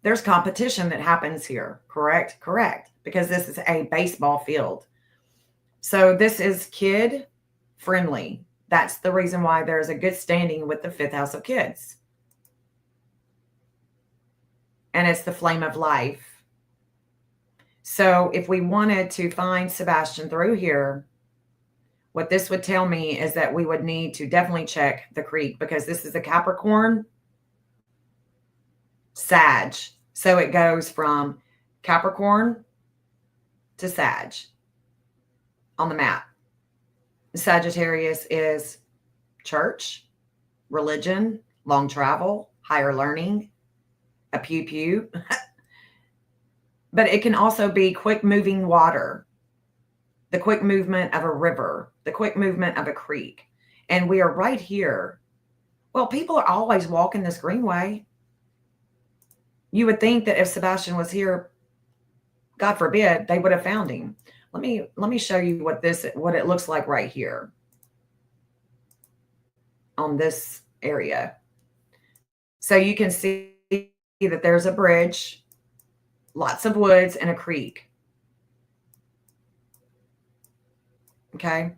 There's competition that happens here. Correct? Correct. Because this is a baseball field. So this is kid friendly. That's the reason why there's a good standing with the fifth house of kids. And it's the flame of life. So if we wanted to find Sebastian through here, what this would tell me is that we would need to definitely check the creek, because this is a Capricorn Sag. So it goes from Capricorn to Sag on the map. Sagittarius is church, religion, long travel, higher learning, a pew pew. But it can also be quick moving water, the quick movement of a river, the quick movement of a creek. And we are right here. Well, people are always walking this greenway. You would think that if Sebastian was here, God forbid, they would have found him. Let me show you what it looks like right here on this area. So you can see that there's a bridge, lots of woods, and a creek. Okay.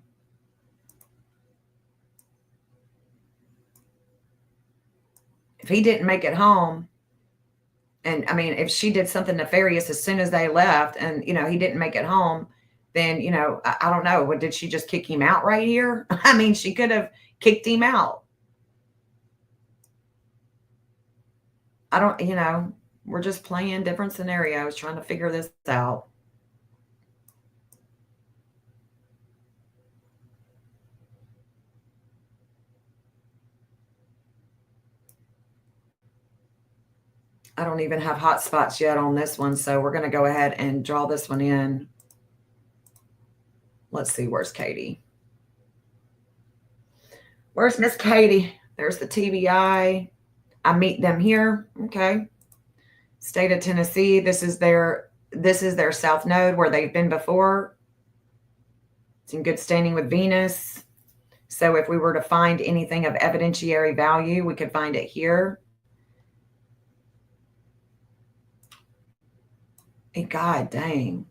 If he didn't make it home, and I mean, if she did something nefarious as soon as they left and, he didn't make it home, then, I don't know. Did she just kick him out right here? I mean, she could have kicked him out. I don't, we're just playing different scenarios, trying to figure this out. I don't even have hot spots yet on this one, so we're going to go ahead and draw this one in. Let's see, where's Katie? Where's Miss Katie? There's the TBI. I meet them here. Okay. State of Tennessee. This is their south node where they've been before. It's in good standing with Venus. So if we were to find anything of evidentiary value, we could find it here. And God dang.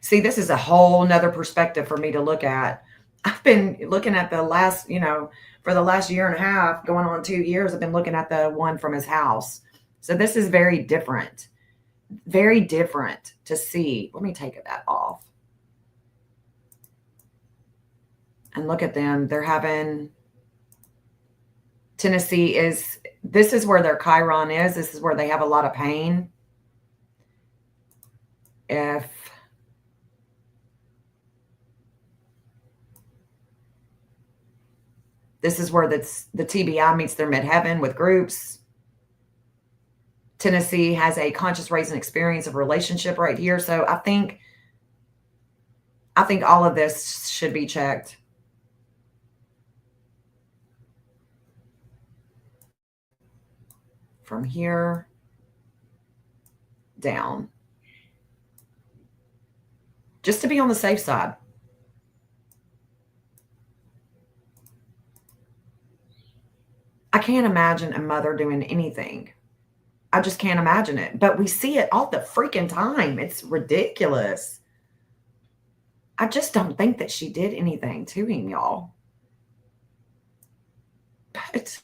See, this is a whole nother perspective for me to look at. I've been looking at the last, for the last year and a half, going on 2 years, I've been looking at the one from his house. So this is very different to see. Let me take that off. And look at them. They're having, Tennessee this is where their Chiron is. This is where they have a lot of pain. If this is where the TBI meets their midheaven with groups. Tennessee has a conscious raising experience of relationship right here. So I think all of this should be checked. From here down. Just to be on the safe side. I can't imagine a mother doing anything. I just can't imagine it. But we see it all the freaking time. It's ridiculous. I just don't think that she did anything to him, y'all. But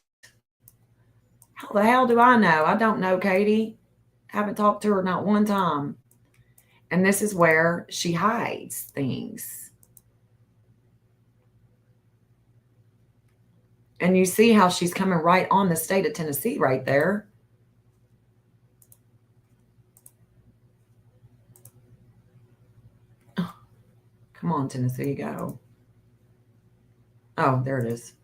how the hell do I know? I don't know, Katie. Haven't talked to her not one time. And this is where she hides things. And you see how she's coming right on the state of Tennessee right there. Oh, come on, Tennessee, go. Oh, there it is.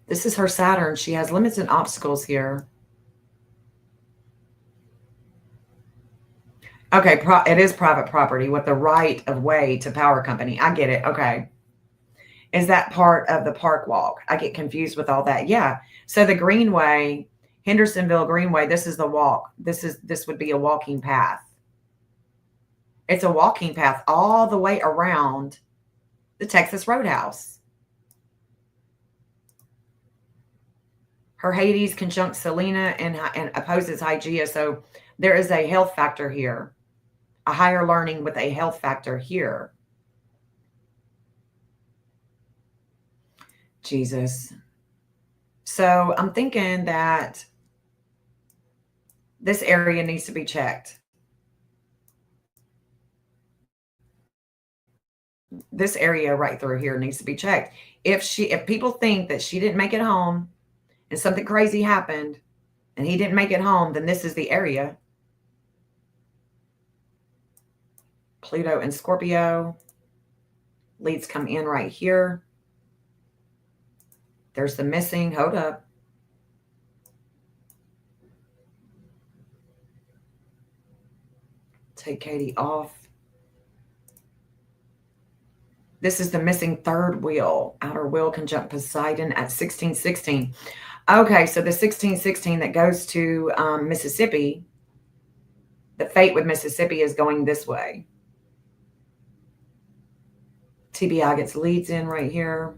This is her Saturn. She has limits and obstacles here. Okay, it is private property with the right of way to power company. I get it. Okay. Is that part of the park walk? I get confused with all that. Yeah. So the Greenway, Hendersonville Greenway, this is the walk. This would be a walking path. It's a walking path all the way around the Texas Roadhouse. Her Hades conjunct Selena and opposes Hygeia. So there is a health factor here, a higher learning with a health factor here. Jesus. So I'm thinking that this area needs to be checked. This area right through here needs to be checked. If people think that she didn't make it home and something crazy happened and he didn't make it home, then this is the area. Pluto and Scorpio. Leads come in right here. There's the missing. Hold up. Take Katie off. This is the missing third wheel. Outer wheel conjunct Poseidon at 1616. Okay, so the 1616 that goes to Mississippi, the fate with Mississippi is going this way. TBI gets leads in right here.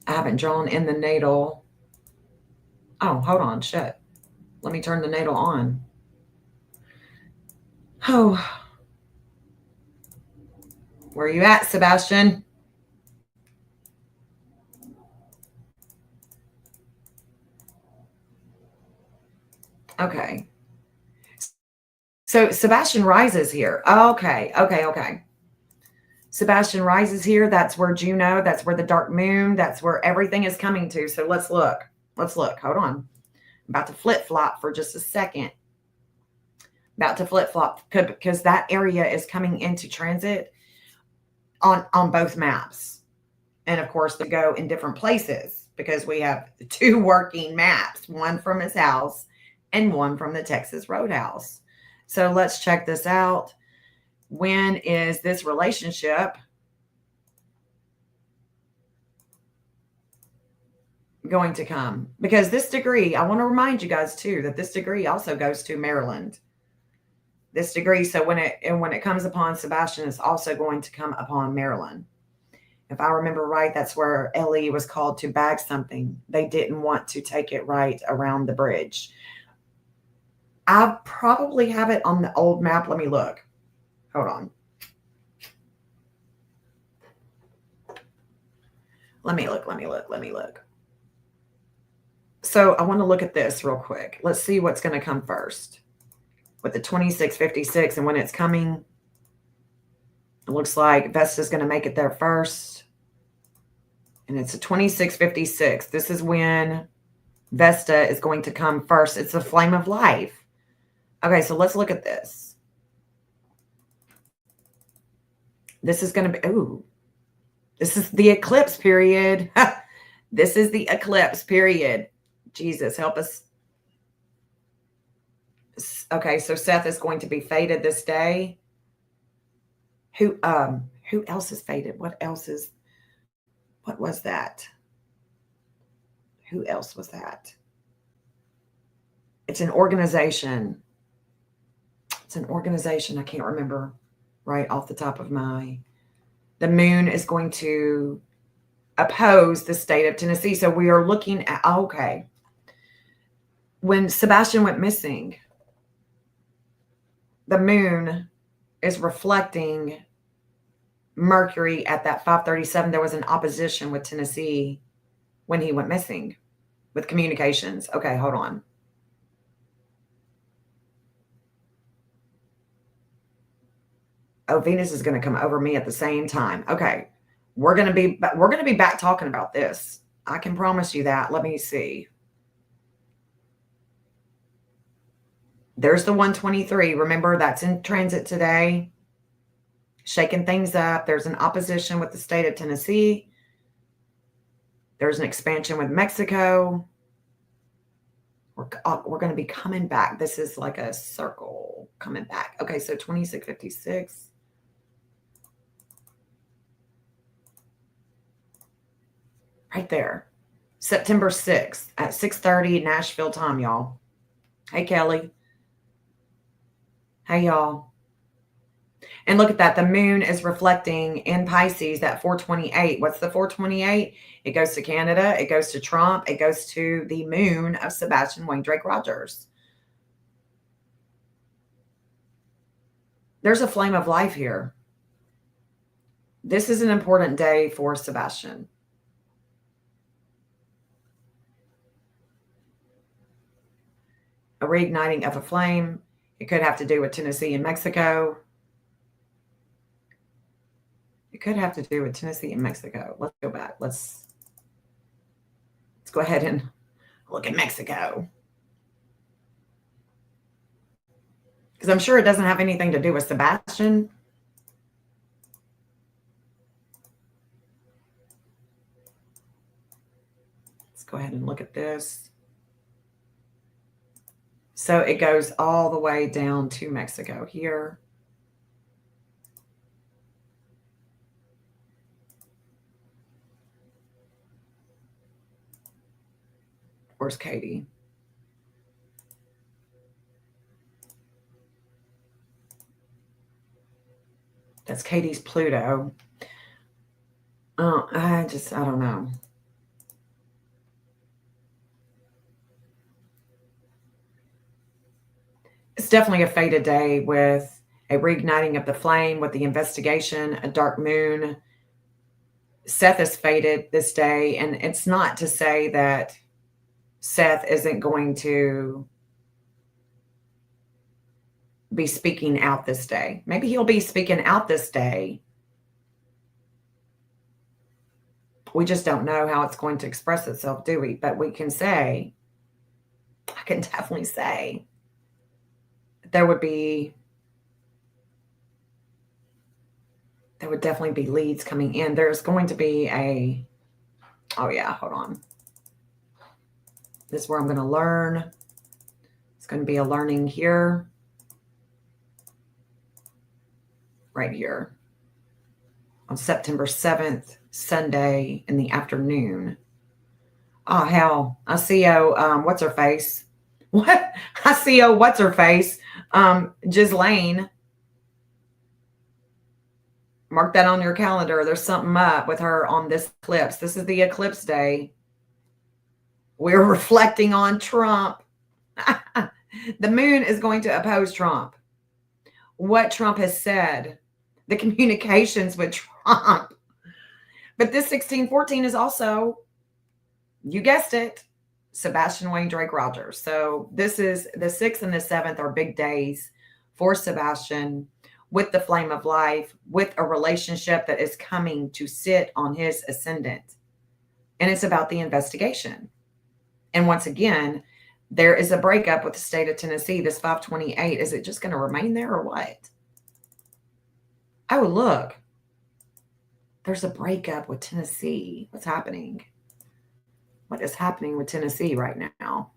I haven't drawn in the natal. Oh, hold on. Shit. Let me turn the natal on. Oh. Where are you at, Sebastian? Okay. So Sebastian rises here. Okay. Sebastian rises here. That's where Juno, that's where the dark moon, that's where everything is coming to. So let's look. Hold on. I'm about to flip-flop for just a second. About to flip-flop because that area is coming into transit on both maps. And of course, they go in different places because we have 2 working maps, one from his house and one from the Texas Roadhouse. So let's check this out. When is this relationship going to come? Because this degree, I want to remind you guys too, that this degree also goes to Maryland. This degree, so when it comes upon Sebastian, it's also going to come upon Maryland. If I remember right, that's where Ellie was called to bag something. They didn't want to take it right around the bridge. I probably have it on the old map. Let me look. Hold on. Let me look. So I want to look at this real quick. Let's see what's going to come first with the 2656. And when it's coming, it looks like Vesta's going to make it there first. And it's a 2656. This is when Vesta is going to come first. It's a flame of life. Okay, so let's look at this. This is going to be, ooh, this is the eclipse period. This is the eclipse period. Jesus, help us. Okay, so Seth is going to be fated this day. Who else is fated? What was that? Who else was that? It's an organization. It's an organization. I can't remember right off the top of my. The moon is going to oppose the state of Tennessee. So we are looking at, okay. When Sebastian went missing, the moon is reflecting Mercury at that 537. There was an opposition with Tennessee when he went missing with communications. Okay, hold on. Oh, Venus is going to come over me at the same time. Okay. We're going to be back talking about this. I can promise you that. Let me see. There's the 123. Remember, that's in transit today. Shaking things up. There's an opposition with the state of Tennessee. There's an expansion with Mexico. We're going to be coming back. This is like a circle coming back. Okay, so 2656. Right there. September 6th at 6:30 Nashville time, y'all. Hey, Kelly. Hey, y'all. And look at that. The moon is reflecting in Pisces at 428. What's the 428? It goes to Canada. It goes to Trump. It goes to the moon of Sebastian Wayne Drake Rogers. There's a flame of life here. This is an important day for Sebastian. A reigniting of a flame. It could have to do with Tennessee and Mexico. It could have to do with Tennessee and Mexico. Let's go back. Let's go ahead and look at Mexico. Because I'm sure it doesn't have anything to do with Sebastian. Let's go ahead and look at this. So it goes all the way down to Mexico here. Where's Katie? That's Katie's Pluto. I don't know. It's definitely a fated day with a reigniting of the flame, with the investigation, a dark moon. Seth is fated this day, and it's not to say that Seth isn't going to be speaking out this day. Maybe he'll be speaking out this day. We just don't know how it's going to express itself, do we? But we can say, I can definitely say, there would be there would definitely be leads coming in. There's going to be a, oh yeah, hold on. This is where I'm going to learn. It's going to be a learning here. Right here. On September 7th, Sunday in the afternoon. Oh, hell. I see, what's her face? What? I see, what's her face? Ghislaine. Mark that on your calendar. There's something up with her on this eclipse. This is the eclipse day. We're reflecting on Trump. The moon is going to oppose Trump. What Trump has said, the communications with Trump. But this 1614 is also, you guessed it, Sebastian Wayne Drake Rogers. So this is the 6th and the 7th are big days for Sebastian with the flame of life, with a relationship that is coming to sit on his ascendant. And it's about the investigation. And once again, there is a breakup with the state of Tennessee, this 528. Is it just going to remain there or what? Oh, look. There's a breakup with Tennessee. What's happening? What is happening with Tennessee right now?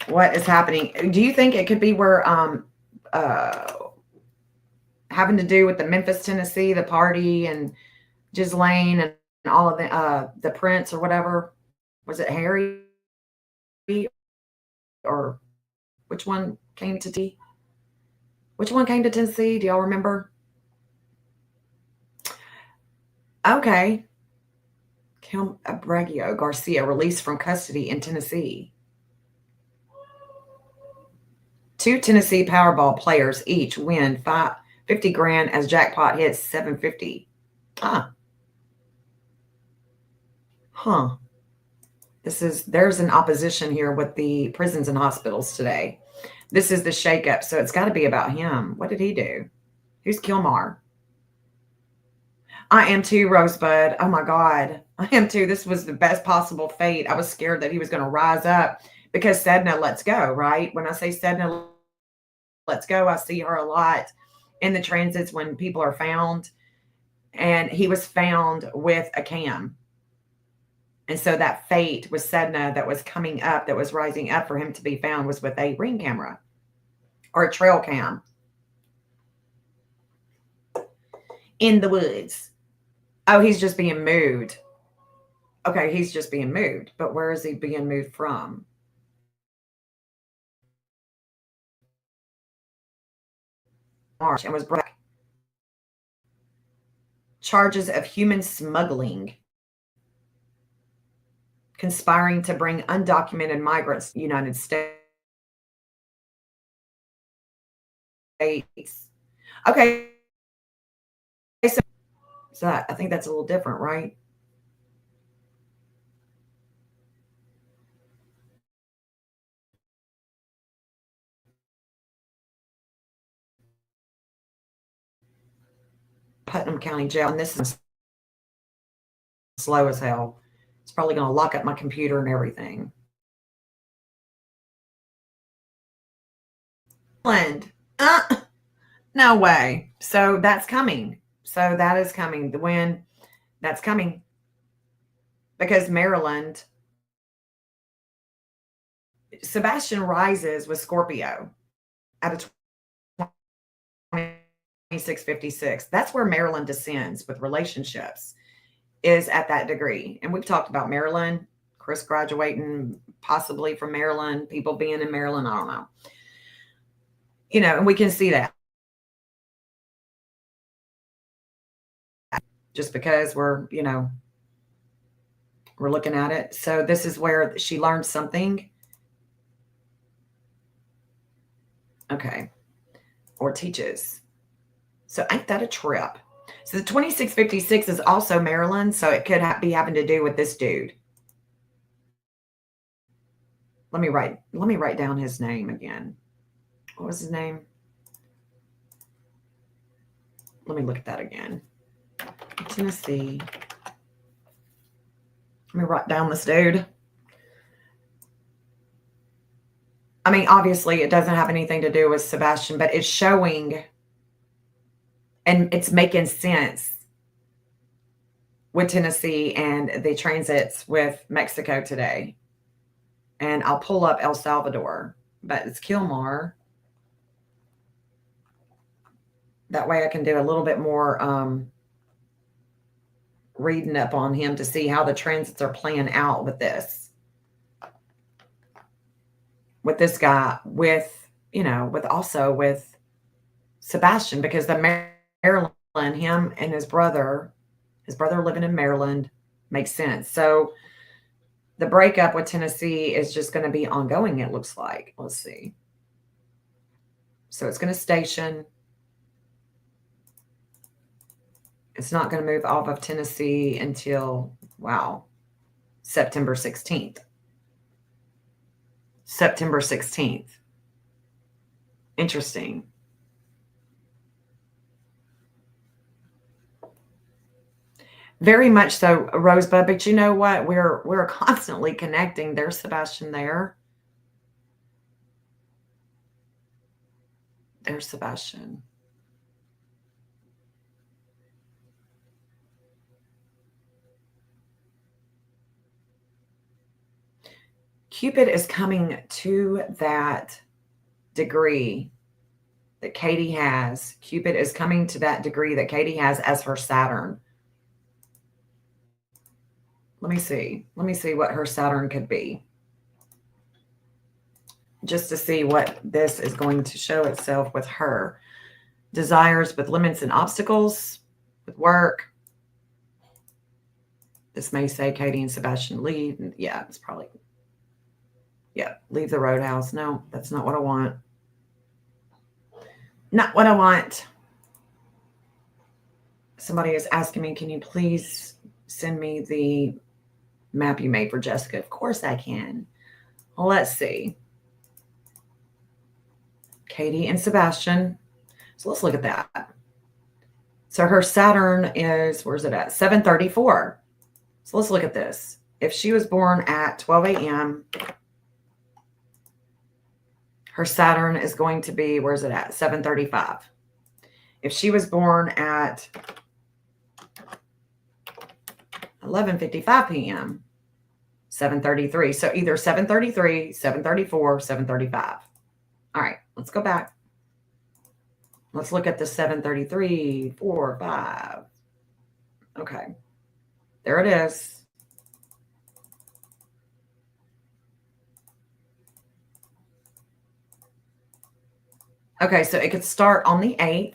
What is happening? Do you think it could be where having to do with the Memphis, Tennessee, the party and Ghislaine and all of the prince or whatever? Was it Harry? Or which one came to Tennessee? Which one came to Tennessee? Do y'all remember? Okay. Kim Abrego Garcia released from custody in Tennessee. 2 Tennessee Powerball players each win 50 grand as jackpot hits 750. Huh. There's an opposition here with the prisons and hospitals today. This is the shakeup, so it's got to be about him. What did he do? Who's Kilmar? I am too, Rosebud. Oh my God. I am too. This was the best possible fate. I was scared that he was going to rise up because Sedna lets go, right? When I say Sedna lets go, I see her a lot in the transits when people are found. And he was found with a cam. And so that fate with Sedna that was coming up, that was rising up for him to be found, was with a ring camera or a trail cam in the woods. Oh, he's just being moved. Okay, he's just being moved. But where is he being moved from? March and was brought back. Charges of human smuggling. Conspiring to bring undocumented migrants to the United States. Okay. So I think that's a little different, right? Putnam County Jail, and this is slow as hell. It's probably going to lock up my computer and everything. No way. So that's coming. So that is coming. The win, that's coming. Because Maryland, Sebastian rises with Scorpio at a 2656. That's where Maryland descends with relationships, is at that degree. And we've talked about Maryland, Chris graduating possibly from Maryland, people being in Maryland. I don't know. You know, and we can see that. Just because we're, you know, we're looking at it. So this is where she learned something. Okay. Or teaches. So ain't that a trip? So the 2656 is also Maryland. So it could be having to do with this dude. Let me write down his name again. What was his name? Let me look at that again. Tennessee. Let me write down this dude. I mean, obviously, it doesn't have anything to do with Sebastian, but it's showing And it's making sense with Tennessee and the transits with Mexico today. And I'll pull up El Salvador, but it's Kilmar. That way I can do a little bit more reading up on him to see how the transits are playing out with this. With this guy, with, you know, with Sebastian, because the Maryland, him and his brother living in Maryland makes sense. So the breakup with Tennessee is just going to be ongoing, it looks like. Let's see. So it's going to station. It's not going to move off of Tennessee until, wow, September 16th. September 16th. Interesting. Very much so, Rosebud. But you know what? We're constantly connecting. There's Sebastian there. There's Sebastian. Cupid is coming to that degree that Katie has. Cupid is coming to that degree that Katie has as her Saturn. Let me see. Let me see what her Saturn could be. Just to see what this is going to show itself with her. Desires with limits and obstacles, with work. This may say Katie and Sebastian leave. Yeah, it's probably, yeah, leave the roadhouse. No, that's not what I want. Not what I want. Somebody is asking me, can you please send me the map you made for Jessica? Of course I can. Well, let's see. Katie and Sebastian. So let's look at that. So her Saturn is, where's it at? 734. So let's look at this. If she was born at 12 a.m., her Saturn is going to be, where's it at? 735. If she was born at 11:55 p.m., 733. So either 733, 734, 735. All right, let's go back. Let's look at the 733, 4, 5. Okay, there it is. Okay, so it could start on the 8th.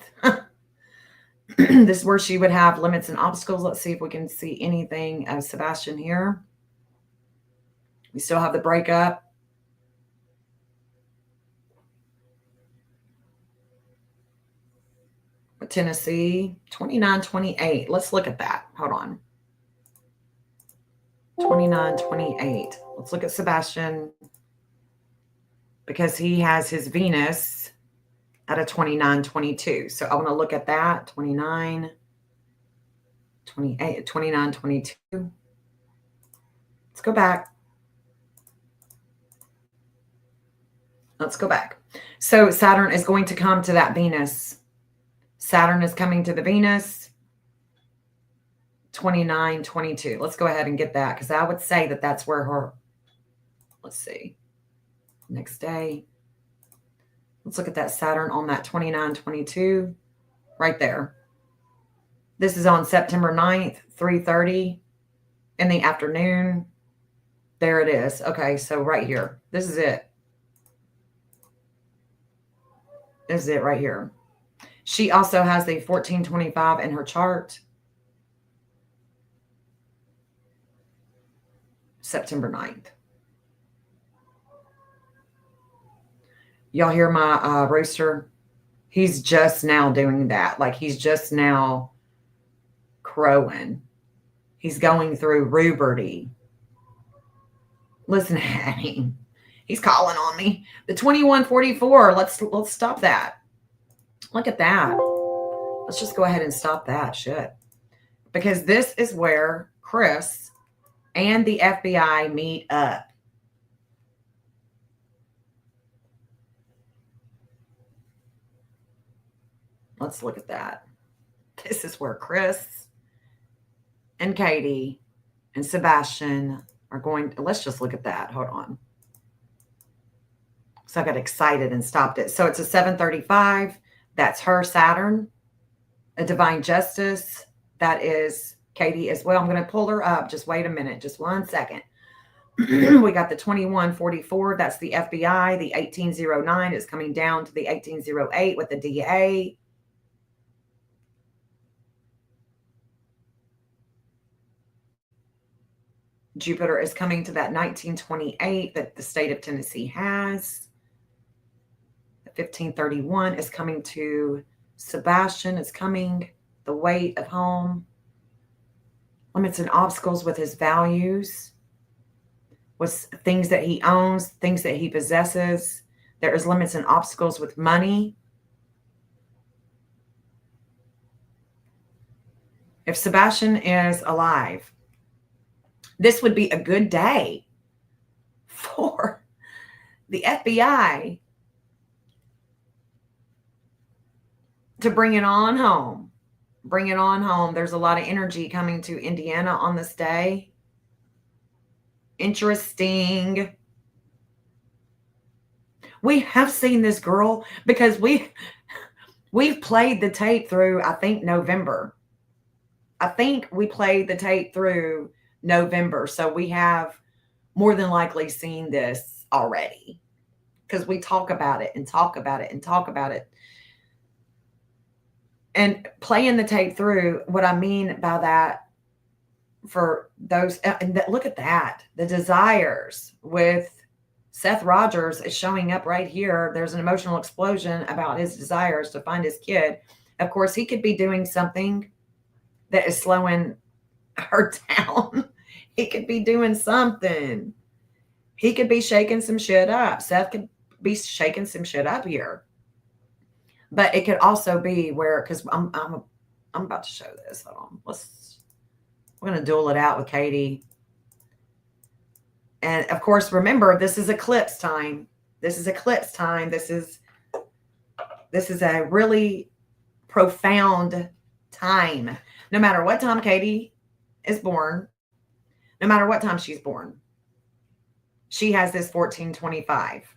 This is where she would have limits and obstacles. Let's see if we can see anything of Sebastian here. We still have the breakup. With Tennessee, 29, 28. Let's look at that. Hold on. 29, 28. Let's look at Sebastian because he has his Venus at a 29, 22. So I want to look at that. 29, 28, 29, 22. Let's go back. Let's go back. So Saturn is going to come to that Venus. Saturn is coming to the Venus. 29, 22. Let's go ahead and get that because I would say that that's where her, let's see, next day. Let's look at that Saturn on that 29, 22 right there. This is on September 9th, 3:30 in the afternoon. There it is. Okay, so right here. This is it. This is it right here. She also has the 1425 in her chart. September 9th. Y'all hear my rooster? He's just now doing that. Like he's just now crowing. He's going through puberty. Listen at him. He's calling on me. The 2144. Let's stop that. Look at that. Let's just go ahead and stop that shit. Because this is where Chris and the FBI meet up. Let's look at that. This is where Chris and Katie and Sebastian are going. Let's just look at that. Hold on. So I got excited and stopped it. So it's a 735. That's her Saturn. A divine justice. That is Katie as well. I'm going to pull her up. Just wait a minute. Just 1 second. We got the 2144. That's the FBI. The 1809 is coming down to the 1808 with the DA. Jupiter is coming to that 1928 that the state of Tennessee has. The 1531 is coming to Sebastian. Is coming the weight of home. Limits and obstacles with his values. With things that he owns, things that he possesses. There is limits and obstacles with money. If Sebastian is alive, this would be a good day for the FBI to bring it on home. Bring it on home. There's a lot of energy coming to Indiana on this day. Interesting. We have seen this girl because we've played the tape through, I think, November. I think we played the tape through November. So we have more than likely seen this already because we talk about it and talk about it and talk about it. And playing the tape through, what I mean by that, for those, and look at that, the desires with Seth Rogers is showing up right here. There's an emotional explosion about his desires to find his kid. Of course, he could be doing something that is slowing her down. He could be doing something. He could be shaking some shit up. Seth could be shaking some shit up here. But it could also be where, because I'm about to show this. Hold on. We're going to duel it out with Katie. And of course, remember, this is eclipse time. This is eclipse time. This is a really profound time. No matter what time Katie is born, no matter what time she's born, she has this 1425.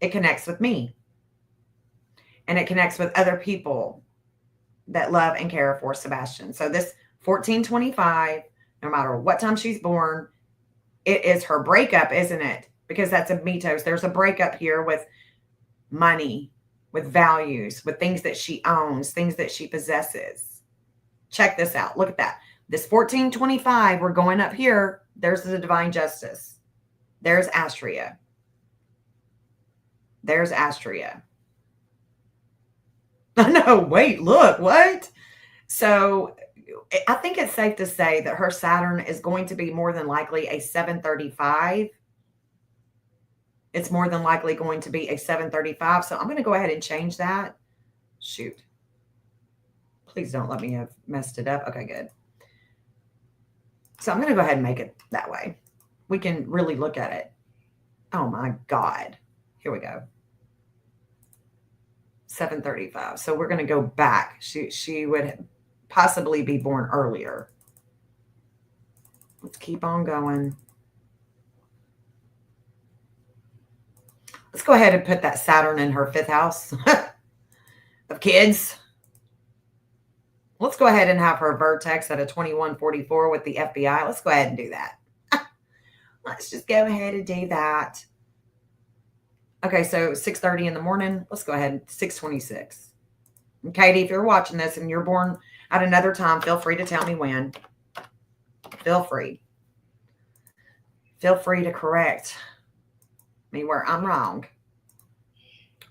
It connects with me. And it connects with other people that love and care for Sebastian. So this 1425, no matter what time she's born, it is her breakup, isn't it? Because that's a mitos. There's a breakup here with money, with values, with things that she owns, things that she possesses. Check this out. Look at that. This 1425, we're going up here. There's the divine justice. There's Astria. There's Astria. No, wait, look, what? So I think it's safe to say that her Saturn is going to be more than likely a 735. It's more than likely going to be a 735. So I'm going to go ahead and change that. Shoot. Please don't let me have messed it up. Okay, good. So I'm going to go ahead and make it that way. We can really look at it. Oh my God. Here we go. 735. So we're going to go back. She would possibly be born earlier. Let's keep on going. Let's go ahead and put that Saturn in her 5th house of kids. Let's go ahead and have her vertex at a 2144 with the FBI. Let's go ahead and do that. Let's just go ahead and do that. Okay, so 6:30 in the morning. Let's go ahead. 6:26. And Katie, if you're watching this and you're born at another time, feel free to tell me when. Feel free. Feel free to correct me where I'm wrong.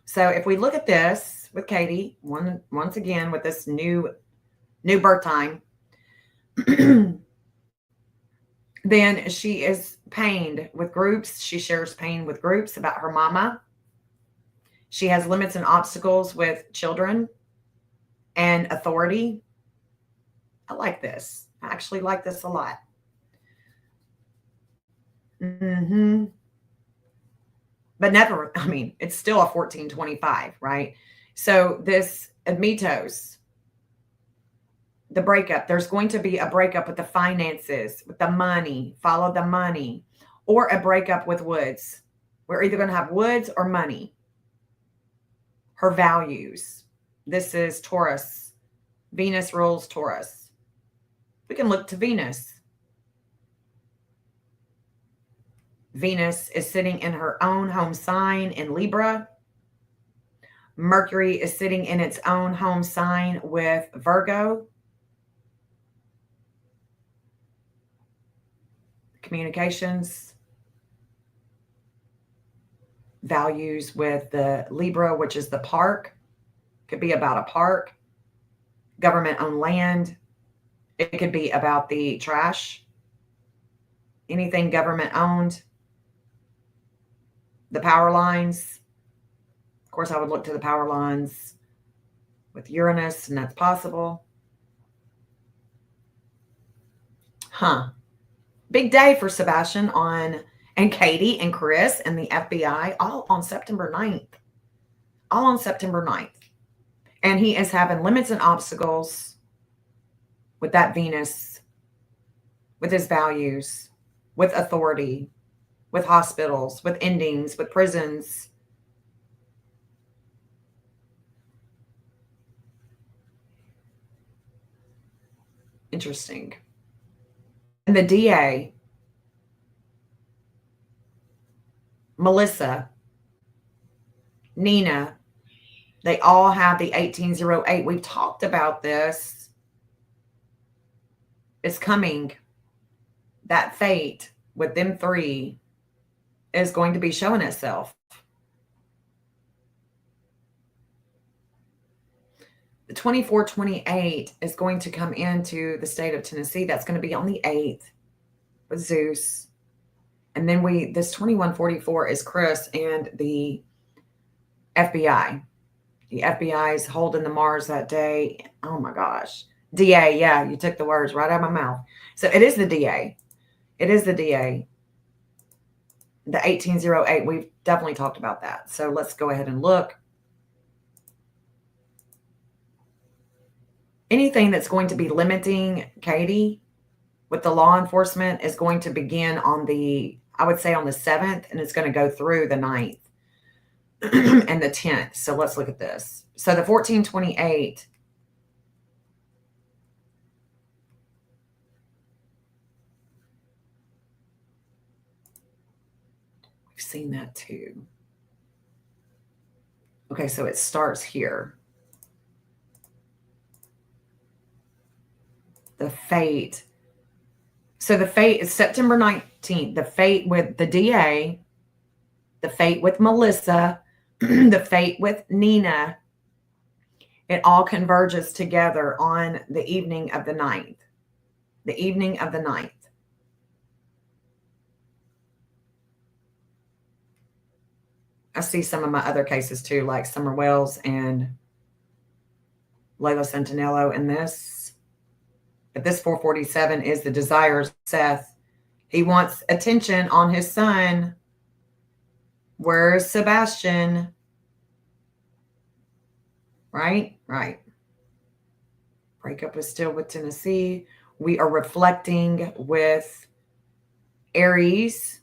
So if we look at this with Katie, once again with this new birth time, then she is pained with groups. She shares pain with groups about her mama. She has limits and obstacles with children and authority. I like this. I actually like this a lot. But never, I mean, it's still a 1425, right? So this Admitos, the breakup. There's going to be a breakup with the finances, with the money, follow the money, or a breakup with Woods. We're either going to have Woods or money. Her values. This is Taurus. Venus rules Taurus. We can look to Venus. Venus is sitting in her own home sign in Libra. Mercury is sitting in its own home sign with Virgo. Communications. Values with the Libra, which is the park. Could be about a park. Government-owned land. It could be about the trash. Anything government-owned. The power lines. Of course, I would look to the power lines with Uranus, and that's possible. Big day for Sebastian and Katie and Chris and the FBI, all on September 9th. All on September 9th. And he is having limits and obstacles with that Venus, with his values, with authority, with hospitals, with endings, with prisons. Interesting. And the DA, Melissa, Nina, they all have the 1808. We've talked about this. It's coming. That fate with them three is going to be showing itself. The 2428 is going to come into the state of Tennessee. That's going to be on the 8th with Zeus. And then this 2144 is Chris and the FBI. The FBI is holding the Mars that day. Oh my gosh. DA, yeah, you took the words right out of my mouth. So it is the DA. It is the DA. The 1808, we've definitely talked about that. So let's go ahead and look. Anything that's going to be limiting Katie with the law enforcement is going to begin on I would say on the 7th, and it's going to go through the 9th and the 10th. So let's look at this. So the 1428, we've seen that too. Okay, so it starts here. The fate. So the fate is September 19th. The fate with the DA, the fate with Melissa, the fate with Nina. It all converges together on the evening of the 9th. The evening of the 9th. I see some of my other cases too, like Summer Wells and Layla Centinelo in this. But this 447 is the desires of Seth. He wants attention on his son. Where's Sebastian? Right? Right. Breakup is still with Tennessee. We are reflecting with Aries.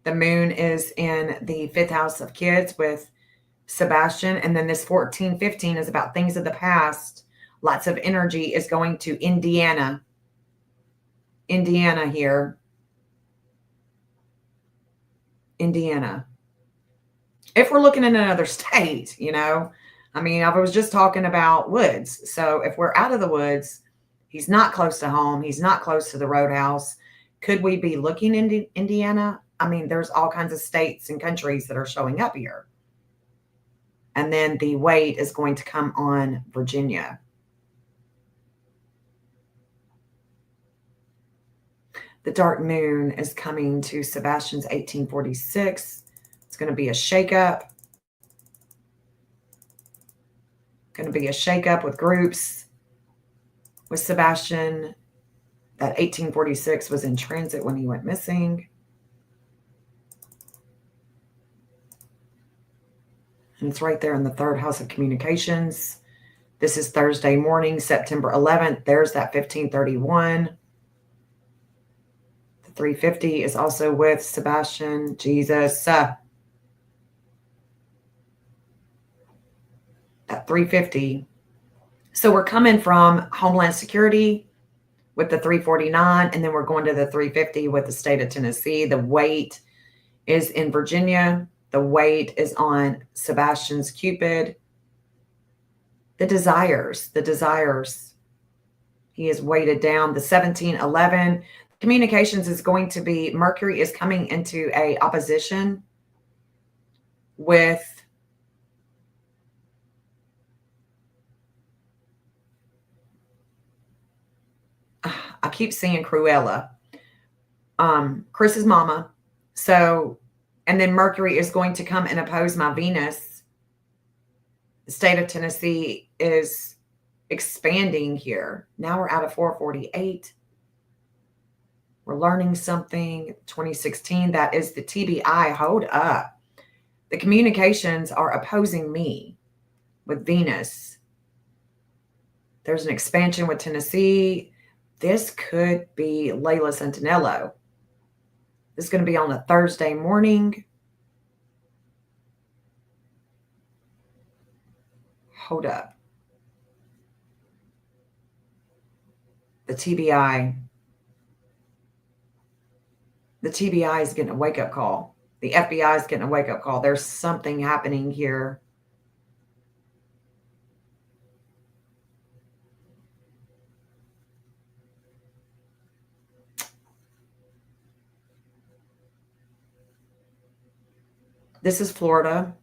The moon is in the 5th house of kids with Sebastian. And then this 1415 is about things of the past. Lots of energy is going to Indiana. Indiana here. Indiana. If we're looking in another state, I mean, I was just talking about Woods. So if we're out of the woods, he's not close to home. He's not close to the roadhouse. Could we be looking in Indiana? I mean, there's all kinds of states and countries that are showing up here. And then the weight is going to come on Virginia. The dark moon is coming to Sebastian's 1846. It's going to be a shakeup. Going to be a shakeup with groups. With Sebastian, that 1846 was in transit when he went missing. And it's right there in the 3rd house of communications. This is Thursday morning, September 11th. There's that 1531. The 350 is also with Sebastian, Jesus. That 350. So we're coming from Homeland Security with the 349, and then we're going to the 350 with the state of Tennessee. The weight is in Virginia. The weight is on Sebastian's Cupid. The desires. He is weighted down. The 1711. Communications is going to be, Mercury is coming into a opposition with I keep seeing Cruella, Chris's mama. So, and then Mercury is going to come and oppose my Venus. The state of Tennessee is expanding here. Now we're out of 448. We're learning something. 2016, that is the TBI. Hold up. The communications are opposing me with Venus. There's an expansion with Tennessee. This could be Layla Centinello. This is going to be on a Thursday morning. Hold up. The TBI. The TBI is getting a wake-up call. The FBI is getting a wake-up call. There's something happening here. This is Florida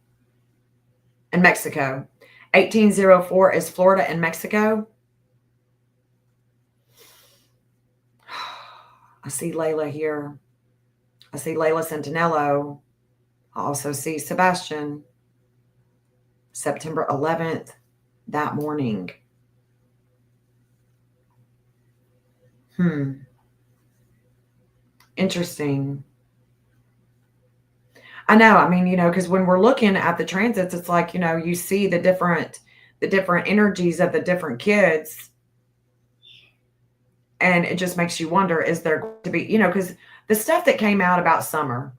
and Mexico. 1804 is Florida and Mexico. I see Layla here. I see Layla Centinello. I also see Sebastian. September 11th, that morning. Interesting. I know. I mean, because when we're looking at the transits, it's like, you see the different energies of the different kids. And it just makes you wonder, is there going to be, because the stuff that came out about summer,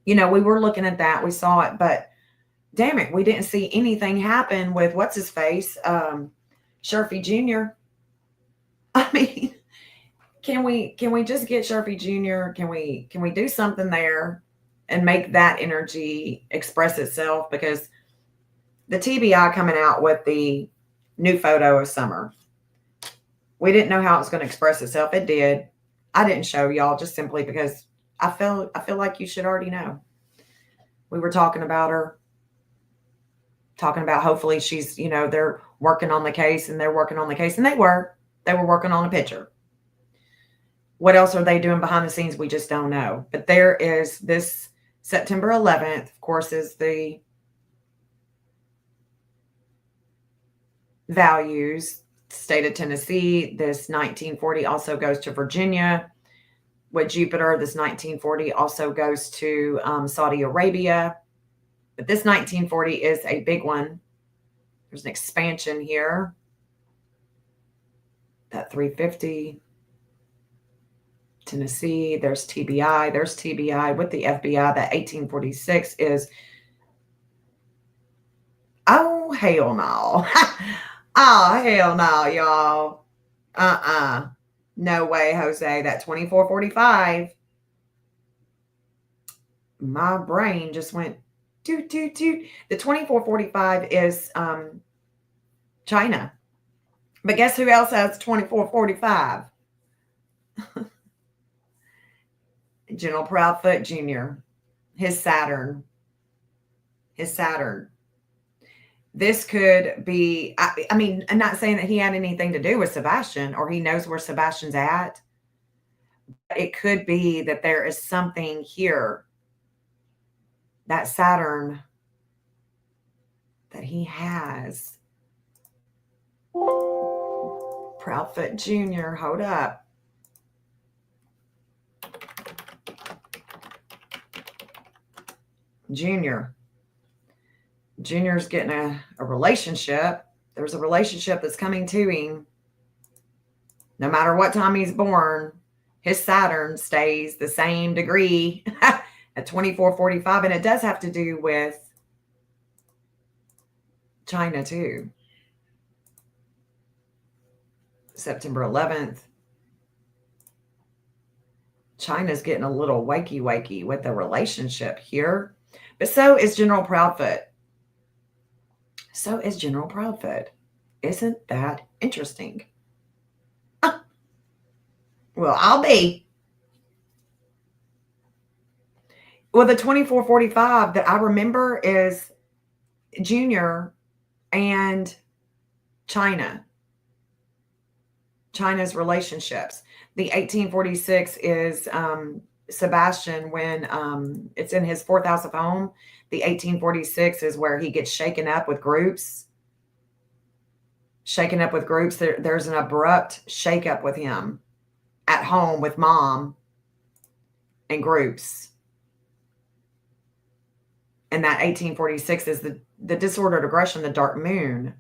we were looking at that, we saw it, but damn it, we didn't see anything happen with what's his face, Sharpie Jr. I mean, can we just get Sharpie Jr.? Can we do something there and make that energy express itself? Because the TBI coming out with the new photo of summer, we didn't know how it was going to express itself. It did. I didn't show y'all just simply because I feel like you should already know. We were talking about her, talking about hopefully she's, they're working on the case, and they're working on the case, and they were working on a picture. What else are they doing behind the scenes? We just don't know. But there is this September 11th, of course, is the values. State of Tennessee. This 1940 also goes to Virginia. With Jupiter, this 1940 also goes to Saudi Arabia. But this 1940 is a big one. There's an expansion here. That 350. Tennessee. There's TBI. There's TBI with the FBI. That 1846 is, oh, hell no. Oh, hell no, y'all. No way, Jose. That 2445. My brain just went toot, toot, toot. The 2445 is China. But guess who else has 2445? General Proudfoot Jr. His Saturn. This could be, I mean, I'm not saying that he had anything to do with Sebastian or he knows where Sebastian's at. But it could be that there is something here, that Saturn, that he has. Proudfoot Jr., hold up. Junior's getting a relationship. There's a relationship that's coming to him. No matter what time he's born, his Saturn stays the same degree at 2445. And it does have to do with China too. September 11th. China's getting a little wakey with the relationship here. But so is General Proudfoot. So is General Proudfoot. Isn't that interesting? Well, I'll be. Well, the 2445 that I remember is Junior and China. China's relationships. The 1846 is Sebastian when it's in his fourth house of home. The 1846 is where he gets shaken up with groups. Shaken up with groups. There's an abrupt shakeup with him at home with mom and groups. And that 1846 is the disordered aggression, the dark moon.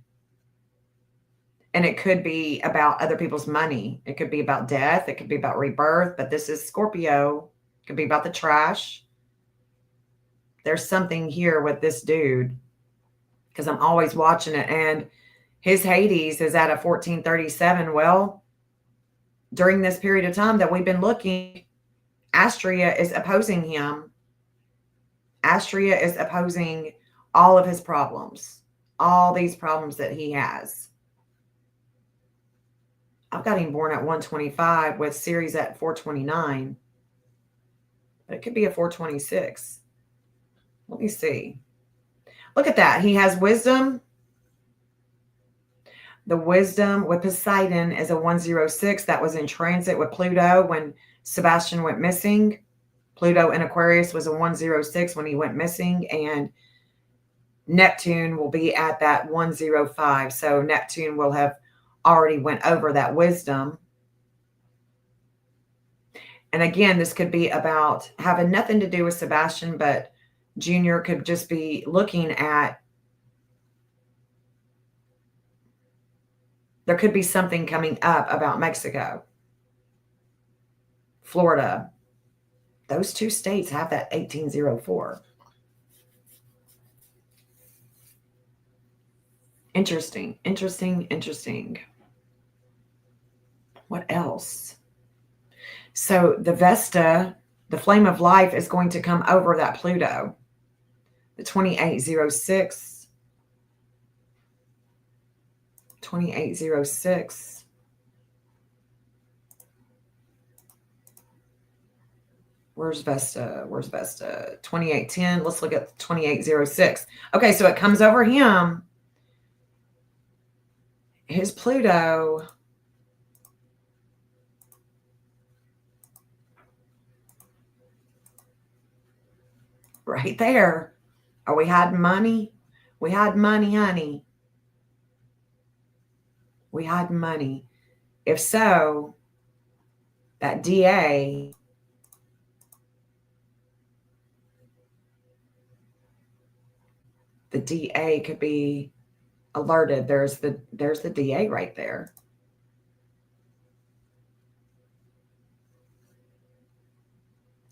And it could be about other people's money. It could be about death. It could be about rebirth. But this is Scorpio. It could be about the trash. There's something here with this dude. Because I'm always watching it. And his Hades is at a 1437. Well, during this period of time that we've been looking, Astrea is opposing him. Astrea is opposing all of his problems. All these problems that he has. I've got him born at 125 with Ceres at 429. But it could be a 426. Let me see. Look at that. He has wisdom. The wisdom with Poseidon is a 106. That was in transit with Pluto when Sebastian went missing. Pluto in Aquarius was a 106 when he went missing. And Neptune will be at that 105. So Neptune will have already went over that wisdom. And again, this could be about having nothing to do with Sebastian, but Junior could just be looking at, there could be something coming up about Mexico, Florida. Those two states have that 1804. Interesting, interesting, interesting. What else? So the Vesta, the flame of life, is going to come over that Pluto. The 2806. 2806. Where's Vesta? Where's Vesta? 2810. Let's look at 2806. Okay, so it comes over him. His Pluto right there. Are we hiding money? We hide money, honey. We hide money. If so, that DA the DA could be alerted. There's the DA right there.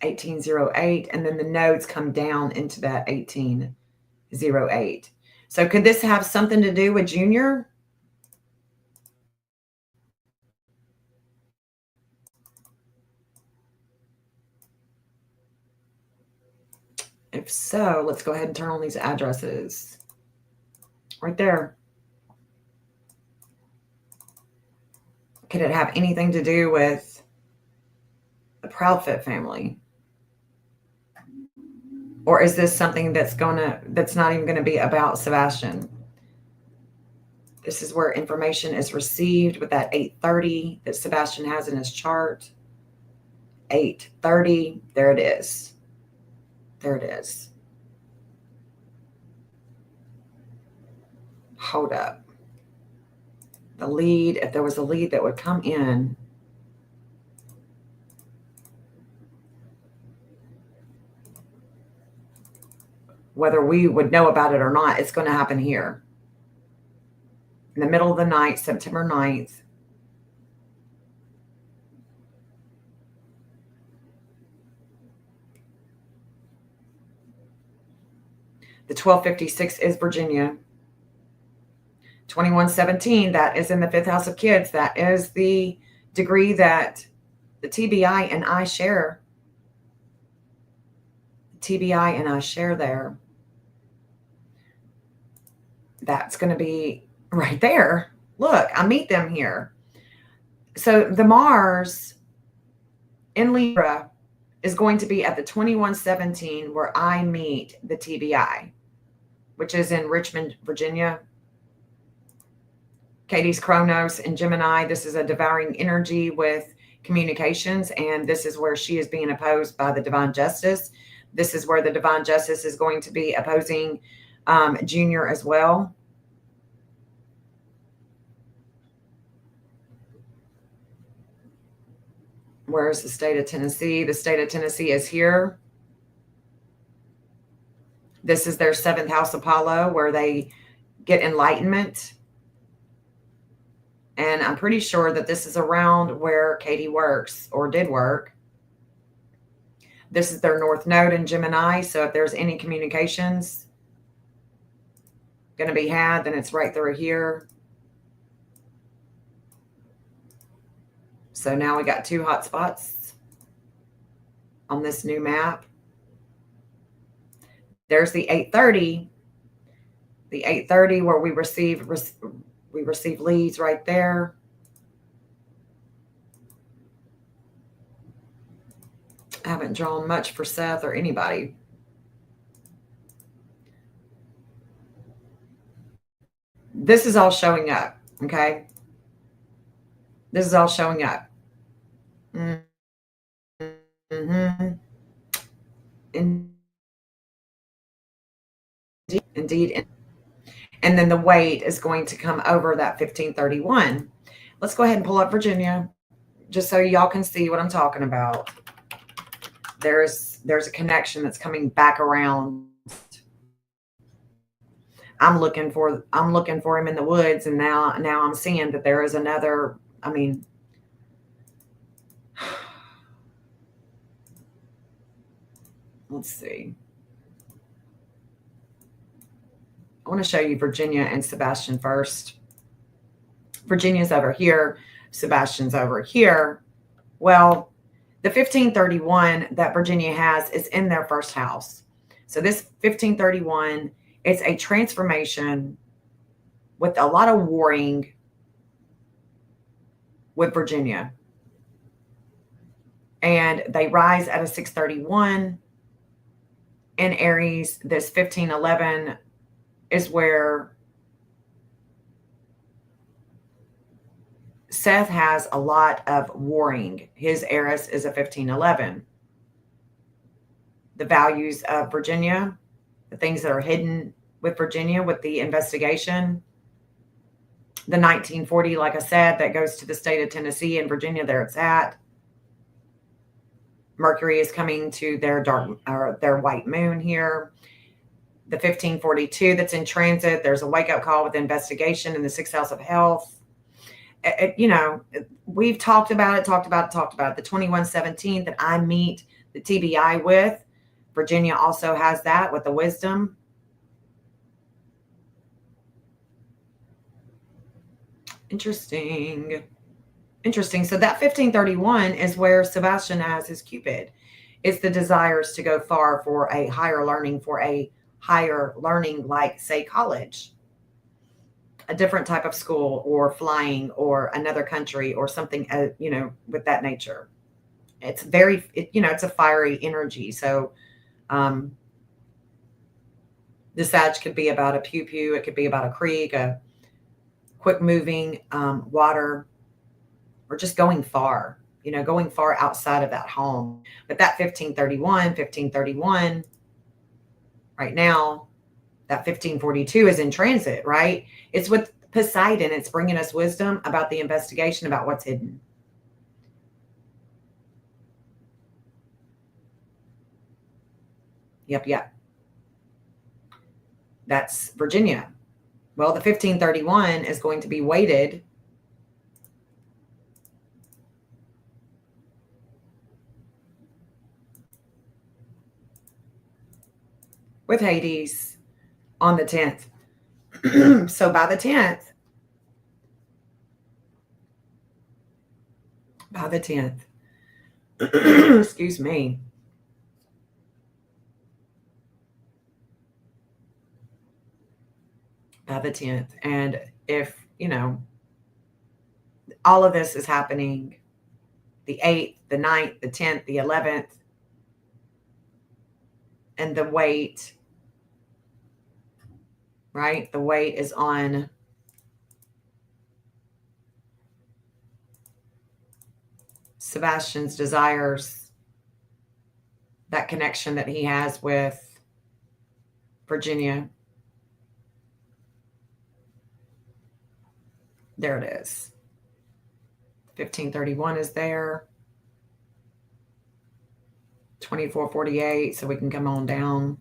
$18.08, and then the nodes come down into that $18.08. So could this have something to do with Junior? If so, let's go ahead and turn on these addresses. Right there. Could it have anything to do with the Proudfoot family? Or is this something that's not even going to be about Sebastian? This is where information is received with that 830 that Sebastian has in his chart. 830. There it is. There it is. Hold up. The lead, if there was a lead that would come in, whether we would know about it or not, it's going to happen here. in the middle of the night, September 9th. The 1256 is Virginia. 2117, that is in the 5th house of kids. That is the degree that the TBI and I share. TBI and I share there. That's going to be right there. Look, I meet them here. So the Mars in Libra is going to be at the 2117 where I meet the TBI, which is in Richmond, Virginia. Katie's Chronos in Gemini. This is a devouring energy with communications, and this is where she is being opposed by the Divine Justice. This is where the Divine Justice is going to be opposing Junior as well. Where's the state of Tennessee? The state of Tennessee is here. This is their 7th house Apollo, where they get enlightenment. And I'm pretty sure that this is around where Katie works or did work. This is their North Node in Gemini. So if there's any communications going to be had, then it's right through here. So now we got 2 hot spots on this new map. There's the 830. The 830 where we receive leads right there. I haven't drawn much for Seth or anybody. This is all showing up, okay? This is all showing up. Indeed. And then the weight is going to come over that 1531. Let's go ahead and pull up Virginia, just so y'all can see what I'm talking about. There's a connection that's coming back around. I'm looking for him in the woods, and now I'm seeing that there is another. I mean, let's see. I want to show you Virginia and Sebastian first. Virginia's over here. Sebastian's over here. Well, the 1531 that Virginia has is in their 1st house. So this 1531, it's a transformation with a lot of warring with Virginia. And they rise at a 631 in Aries. This 1511 is where Seth has a lot of warring. His Eris is a 1511. The values of Virginia, the things that are hidden with Virginia with the investigation. The 1940, like I said, that goes to the state of Tennessee and Virginia, there it's at. Mercury is coming to their their white moon here. The 1542 that's in transit, there's a wake-up call with investigation in the 6th house of health. You know, we've talked about it. The 2117 that I meet the TBI with. Virginia also has that with the wisdom. Interesting. So that 1531 is where Sebastian has his Cupid. It's the desires to go far for a higher learning, like, say, college, a different type of school, or flying, or another country, or something, you know, with that nature. It's it's a fiery energy. So the Sag could be about a pew. It could be about a creek, a quick moving water, or just going far, going far outside of that home. But that 1531 right now, that 1542 is in transit, right? It's with Poseidon. It's bringing us wisdom about the investigation, about what's hidden. Yep. That's Virginia. Well, the 1531 is going to be weighted with Hades on the 10th. So by the 10th, excuse me, by the 10th. And if, all of this is happening the 8th, the 9th, the 10th, the 11th, and the weight, right? The weight is on Sebastian's desires, that connection that he has with Virginia. There it is. 1531 is there. 2448, so we can come on down.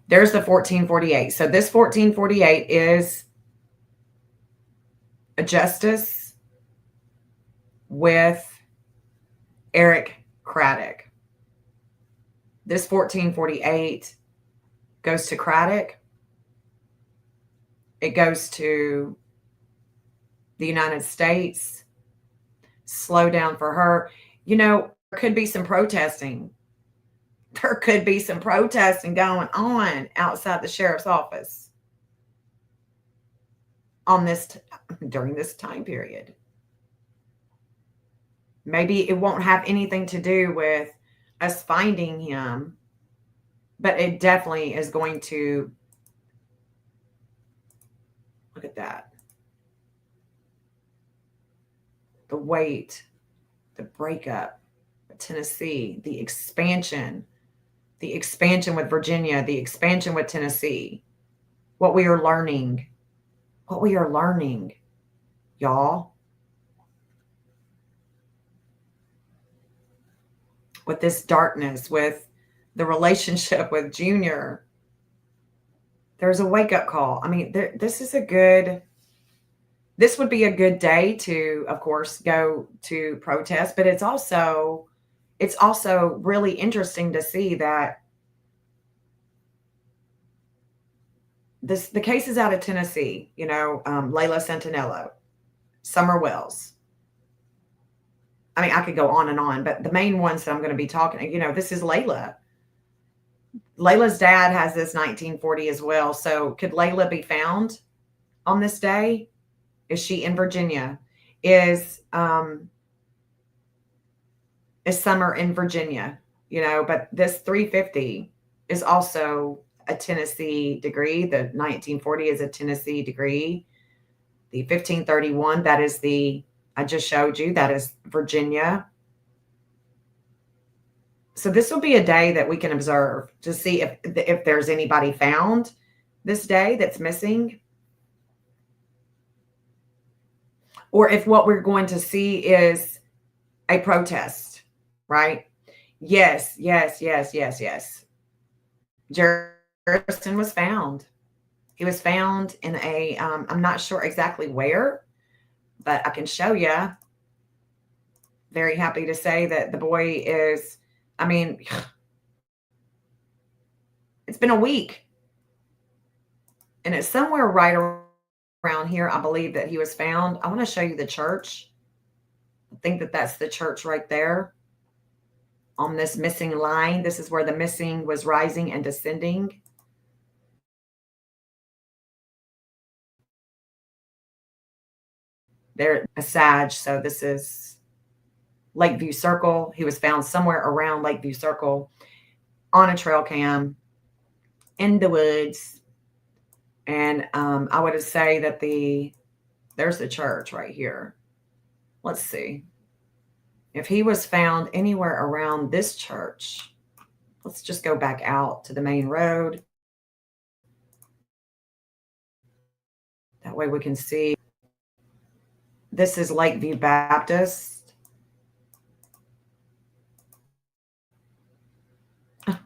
There's the 1448. So this 1448 is a justice with Eric Craddock. This 1448 goes to Craddock. It goes to the United States. Slow down for her. There could be some protesting. There could be some protesting going on outside the sheriff's office on during this time period. Maybe it won't have anything to do with us finding him, but it definitely is going to. Look at that. The weight, the breakup, Tennessee, the expansion with Virginia, the expansion with Tennessee, what we are learning, y'all, with this darkness, with the relationship with Junior. There's a wake-up call. I mean, this would be a good day to, of course, go to protest, but it's also really interesting to see that the case is out of Tennessee, Layla Santinello, Summer Wells. I mean, I could go on and on, but the main ones that I'm going to be talking, this is Layla. Layla's dad has this 1940 as well. So could Layla be found on this day? Is she in Virginia? Is Summer in Virginia? But this 350 is also a Tennessee degree. The 1940 is a Tennessee degree. The 1531, that is I just showed you, that is Virginia. So this will be a day that we can observe to see if there's anybody found this day that's missing, or if what we're going to see is a protest, right? Yes. Jerison was found. He was found in I'm not sure exactly where, but I can show you. Very happy to say that the boy is, it's been a week. And it's somewhere right around here, I believe, that he was found. I want to show you the church. I think that's the church right there on this missing line. This is where the missing was rising and descending. There, a Sag. So this is Lakeview Circle. He was found somewhere around Lakeview Circle on a trail cam in the woods. And I would say that there's the church right here. Let's see. If he was found anywhere around this church, let's just go back out to the main road. That way we can see. This is Lakeview Baptist.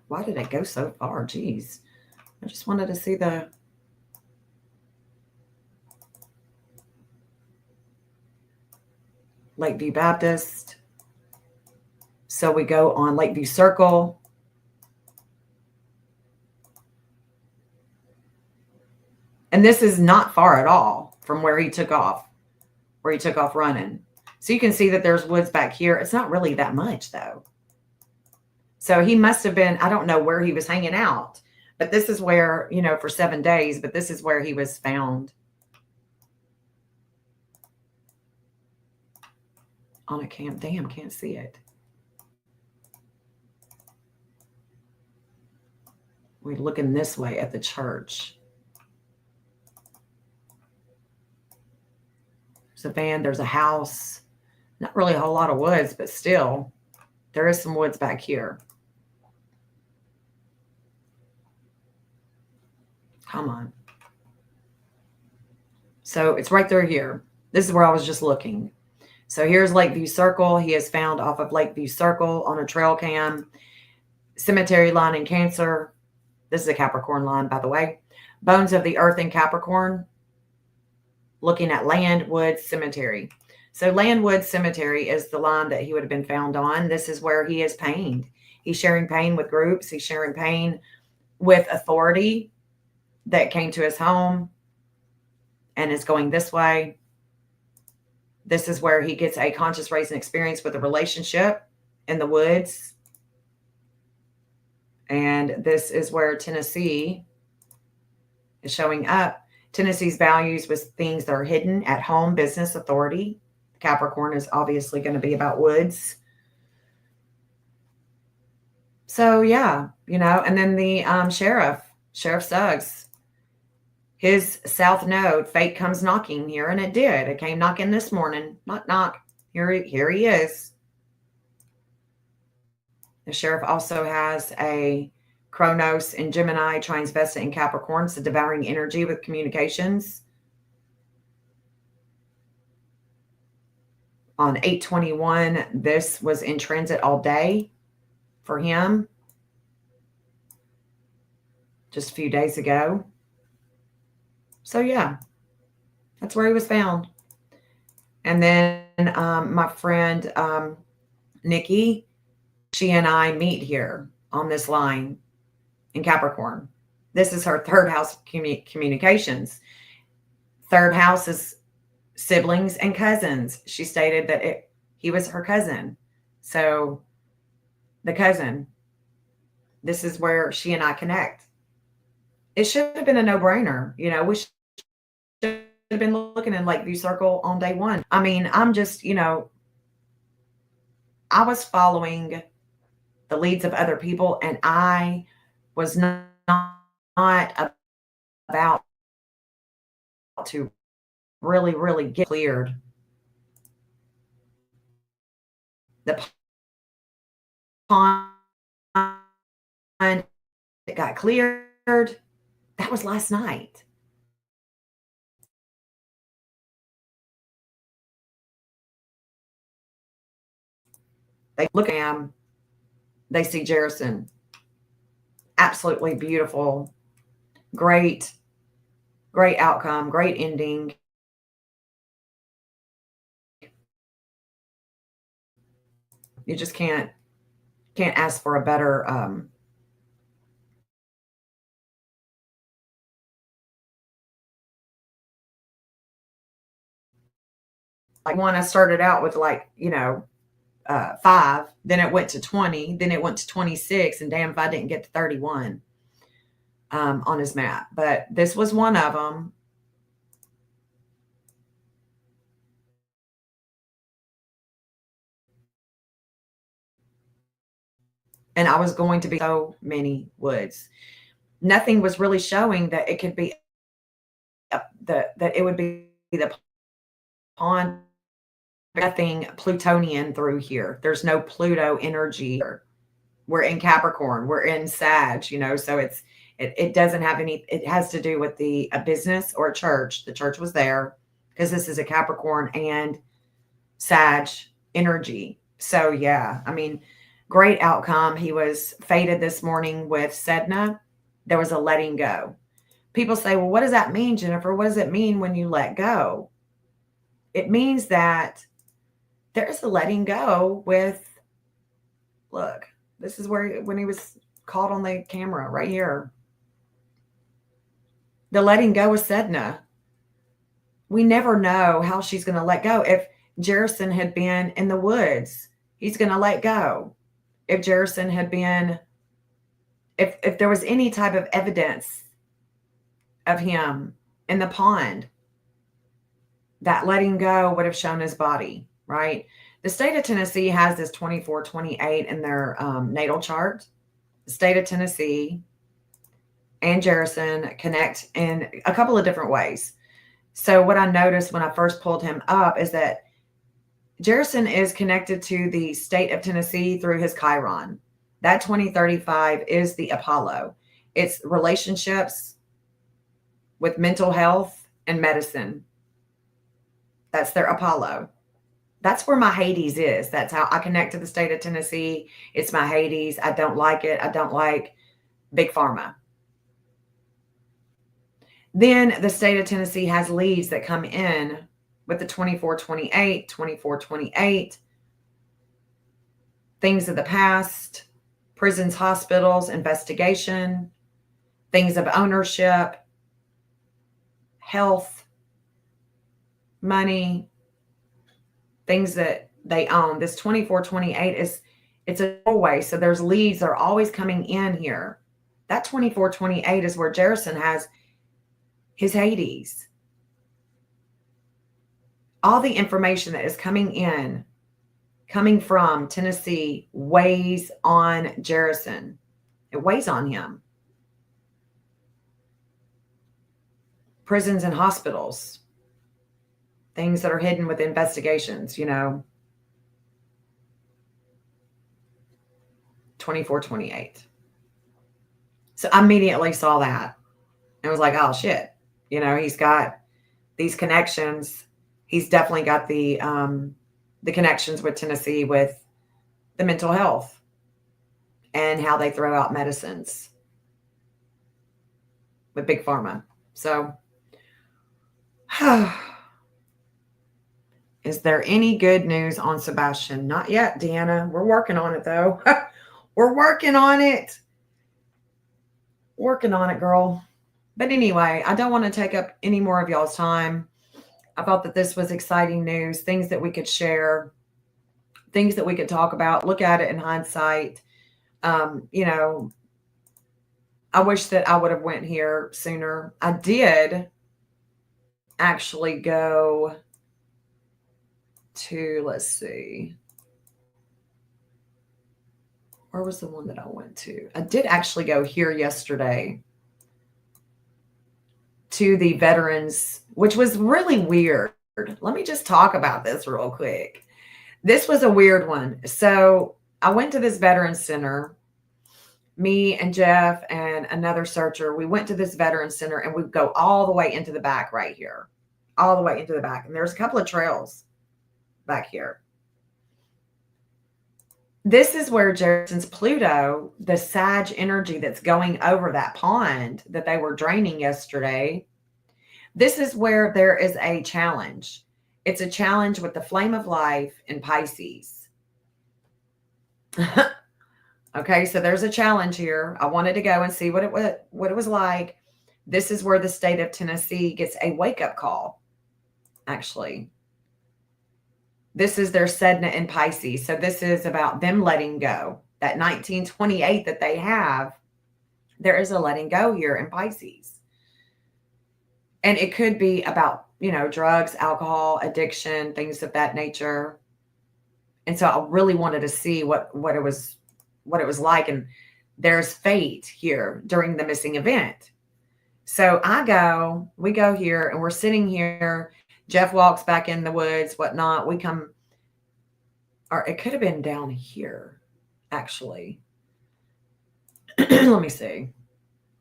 Why did it go so far? Geez. I just wanted to see Lakeview Baptist. So we go on Lakeview Circle. And this is not far at all from where he took off running. So you can see that there's woods back here. It's not really that much though. So he must have been, I don't know where he was hanging out, but this is where, you know, for 7 days, but this is where he was found. On a camp. Damn, can't see it. We're looking this way at the church. There's a van, there's a house. Not really a whole lot of woods, but still, there is some woods back here. Come on. So it's right there here. This is where I was just looking. So here's Lakeview Circle. He is found off of Lakeview Circle on a trail cam. Cemetery line in Cancer. This is a Capricorn line, by the way. Bones of the earth in Capricorn. Looking at Landwood Cemetery. So Landwood Cemetery is the line that he would have been found on. This is where he is pained. He's sharing pain with groups. He's sharing pain with authority that came to his home and is going this way. This is where he gets a conscious raising experience with a relationship in the woods. And this is where Tennessee is showing up. Tennessee's values was things that are hidden at home, business, authority. Capricorn is obviously going to be about woods. So yeah, you know, and then the Sheriff Suggs, his south node, fate comes knocking here, and it did. It came knocking this morning. Knock, knock. Here he is. The Sheriff also has a Kronos in Gemini, trines Vesta in Capricorn, so devouring energy with communications. On 8/21, this was in transit all day for him. Just a few days ago. So yeah, that's where he was found. And then my friend Nikki, she and I meet here on this line in Capricorn. This is her third house communications. Third house is siblings and cousins. She stated that he was her cousin. So the cousin, this is where she and I connect. It should have been a no-brainer. You know, we should have been looking in Lakeview Circle on day one. I mean, I'm just, you know, I was following the leads of other people, and I was not about to really get cleared. The pond that got cleared, that was last night. They look at him, they see Jerison. Absolutely beautiful. Great outcome, great ending. You just can't ask for a better like one. I started out with, like, you know, 5, then it went to 20, then it went to 26, and damn if I didn't get to 31 on his map. But this was one of them. And I was going to be so many woods. Nothing was really showing that it could be that it would be the pond. Nothing Plutonian through here. There's no Pluto energy. We're in Capricorn. We're in Sag, you know, so it doesn't have any, it has to do with a business or a church. The church was there because this is a Capricorn and Sag energy. So yeah, I mean, great outcome. He was fated this morning with Sedna. There was a letting go. People say, well, what does that mean, Jennifer? What does it mean when you let go? It means that there is a letting go with, look, this is where, when he was caught on the camera right here. The letting go with Sedna. We never know how she's going to let go. If Jerison had been in the woods, he's going to let go. If Jerison had been, if there was any type of evidence of him in the pond, that letting go would have shown his body, right? The state of Tennessee has this 24-28 in their natal chart. The state of Tennessee and Jerison connect in a couple of different ways. So what I noticed when I first pulled him up is that Jerison is connected to the state of Tennessee through his Chiron. That 2035 is the Apollo. It's relationships with mental health and medicine. That's their Apollo. That's where my Hades is. That's how I connect to the state of Tennessee. It's my Hades. I don't like it. I don't like Big Pharma. Then the state of Tennessee has leads that come in with the 24-28, 24-28, things of the past, prisons, hospitals, investigation, things of ownership, health, money, things that they own. This 24-28 it's a doorway. So there's leads that are always coming in here. That 24-28 is where Jerison has his Hades. All the information that is coming in, coming from Tennessee, weighs on Jerison. It weighs on him. Prisons and hospitals, things that are hidden with investigations, 24-28. So I immediately saw that and was like, oh shit. He's got these connections. He's definitely got the connections with Tennessee, with the mental health and how they throw out medicines with Big Pharma. So, is there any good news on Sebastian? Not yet, Deanna. We're working on it, though. We're working on it. Working on it, girl. But anyway, I don't want to take up any more of y'all's time. I thought that this was exciting news, things that we could share, things that we could talk about, look at it in hindsight. I wish that I would have went here sooner. I did actually go to, let's see, where was the one that I went to? I did actually go here yesterday to the veterans, which was really weird. Let me just talk about this real quick. This was a weird one. So I went to this veterans center, me and Jeff and another searcher. We went to this veterans center and we go all the way into the back right here, all the way into the back. And there's a couple of trails back here. This is where Jerison's Pluto, the Sag energy that's going over that pond that they were draining yesterday, this is where there is a challenge. It's a challenge with the flame of life in Pisces. Okay, so there's a challenge here. I wanted to go and see what it was like. This is where the state of Tennessee gets a wake-up call, actually. This is their Sedna in Pisces. So this is about them letting go. That 1928 that they have, there is a letting go here in Pisces. And it could be about, drugs, alcohol, addiction, things of that nature. And so I really wanted to see what it was like. And there's fate here during the missing event. So we go here and we're sitting here. Jeff walks back in the woods, whatnot. We come, or it could have been down here, actually. Let me see.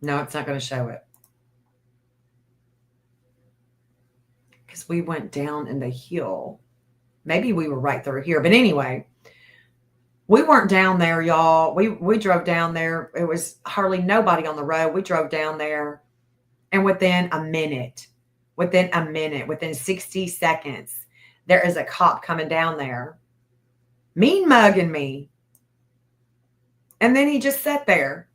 No, it's not going to show it. Because we went down in the hill. Maybe we were right through here. But anyway, we weren't down there, y'all. We drove down there. It was hardly nobody on the road. We drove down there. And within 60 seconds, there is a cop coming down there. mean mugging me. And then he just sat there.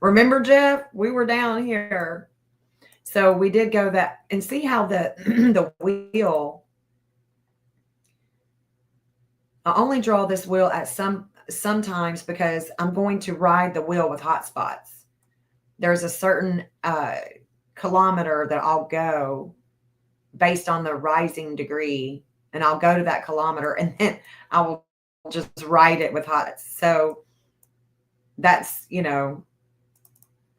Remember, Jeff? We were down here. So we did go that and see how the the wheel. I only draw this wheel at sometimes because I'm going to ride the wheel with hot spots. There's a certain kilometer that I'll go based on the rising degree, and I'll go to that kilometer and then I will just ride it with hot. So that's,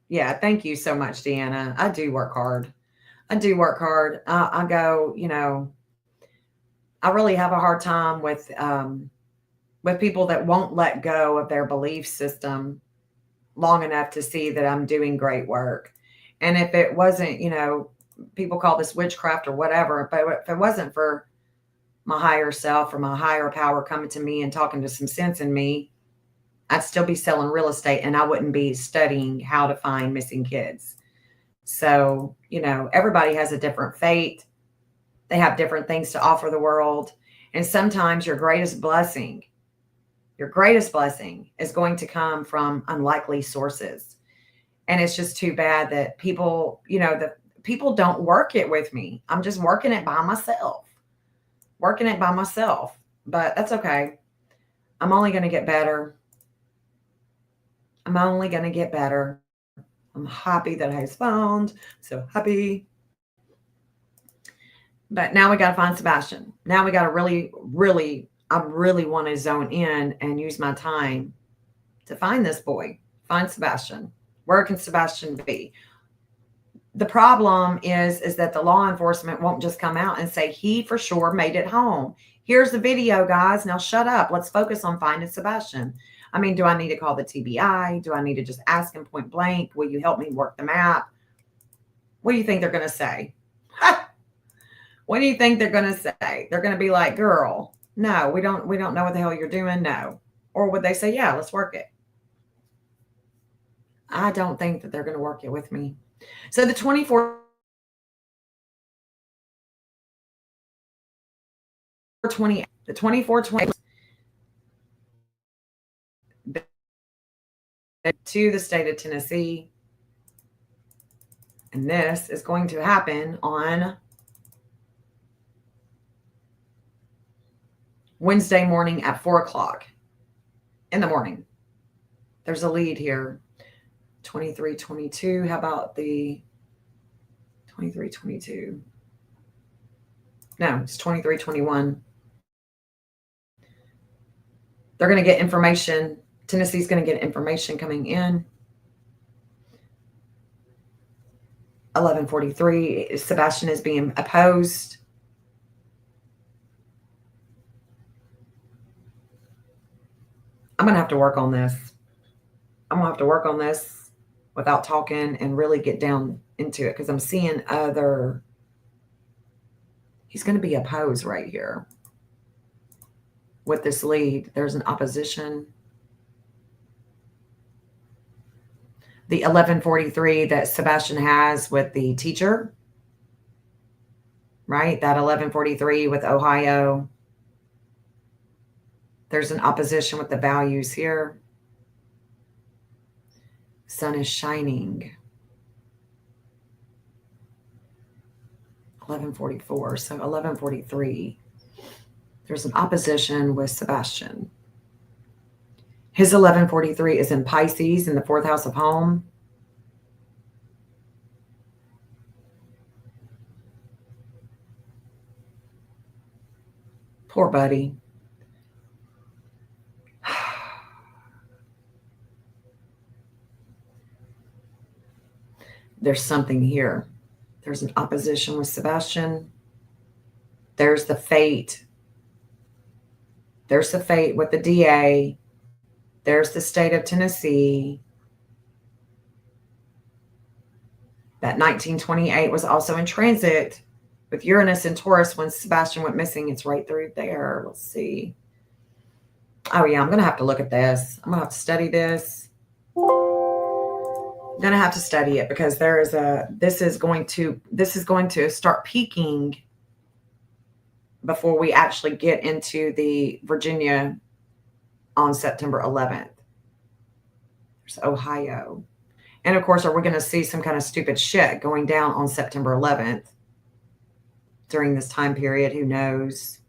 yeah, thank you so much, Deanna. I do work hard. I go, I really have a hard time with people that won't let go of their belief system long enough to see that I'm doing great work. And if it wasn't, people call this witchcraft or whatever, but if it wasn't for my higher self or my higher power coming to me and talking to some sense in me, I'd still be selling real estate and I wouldn't be studying how to find missing kids. So, everybody has a different fate. They have different things to offer the world. And sometimes your greatest blessing is going to come from unlikely sources. And it's just too bad that people, the people don't work it with me. I'm just working it by myself. But that's okay. I'm only going to get better. I'm happy that I found. So happy. But now we got to find Sebastian. Now we got to really want to zone in and use my time to find this boy, find Sebastian. Where can Sebastian be? The problem is that the law enforcement won't just come out and say he for sure made it home. Here's the video, guys. Now shut up. Let's focus on finding Sebastian. I mean, do I need to call the TBI? Do I need to just ask him point blank? Will you help me work the map? What do you think they're going to say? What do you think they're going to say? They're going to be like, girl, no, we don't know what the hell you're doing. No. Or would they say, yeah, let's work it? I don't think that they're going to work it with me. So the 2420 to the state of Tennessee. And this is going to happen on Wednesday morning at 4:00 in the morning. There's a lead here. 2322. How about the 2322? No, it's 2321. They're going to get information. Tennessee's going to get information coming in. 1143. Sebastian is being opposed. I'm going to have to work on this. Without talking and really get down into it because I'm seeing he's going to be opposed right here with this lead. There's an opposition. The 1143 that Sebastian has with the teacher, right? That 1143 with Ohio. There's an opposition with the values here. Sun is shining. 1144. So 1143. There's an opposition with Sebastian. His 1143 is in Pisces in the 4th house of home. Poor buddy. There's something here. There's an opposition with Sebastian. There's the fate. There's the fate with the DA. There's the state of Tennessee. That 1928 was also in transit with Uranus and Taurus when Sebastian went missing. It's right through there. Let's see. Oh yeah, I'm going to have to look at this. I'm going to have to study this. I'm going to have to study it because this is going to start peaking before we actually get into the Virginia on September 11th. There's Ohio. And of course, are we going to see some kind of stupid shit going down on September 11th during this time period? Who knows?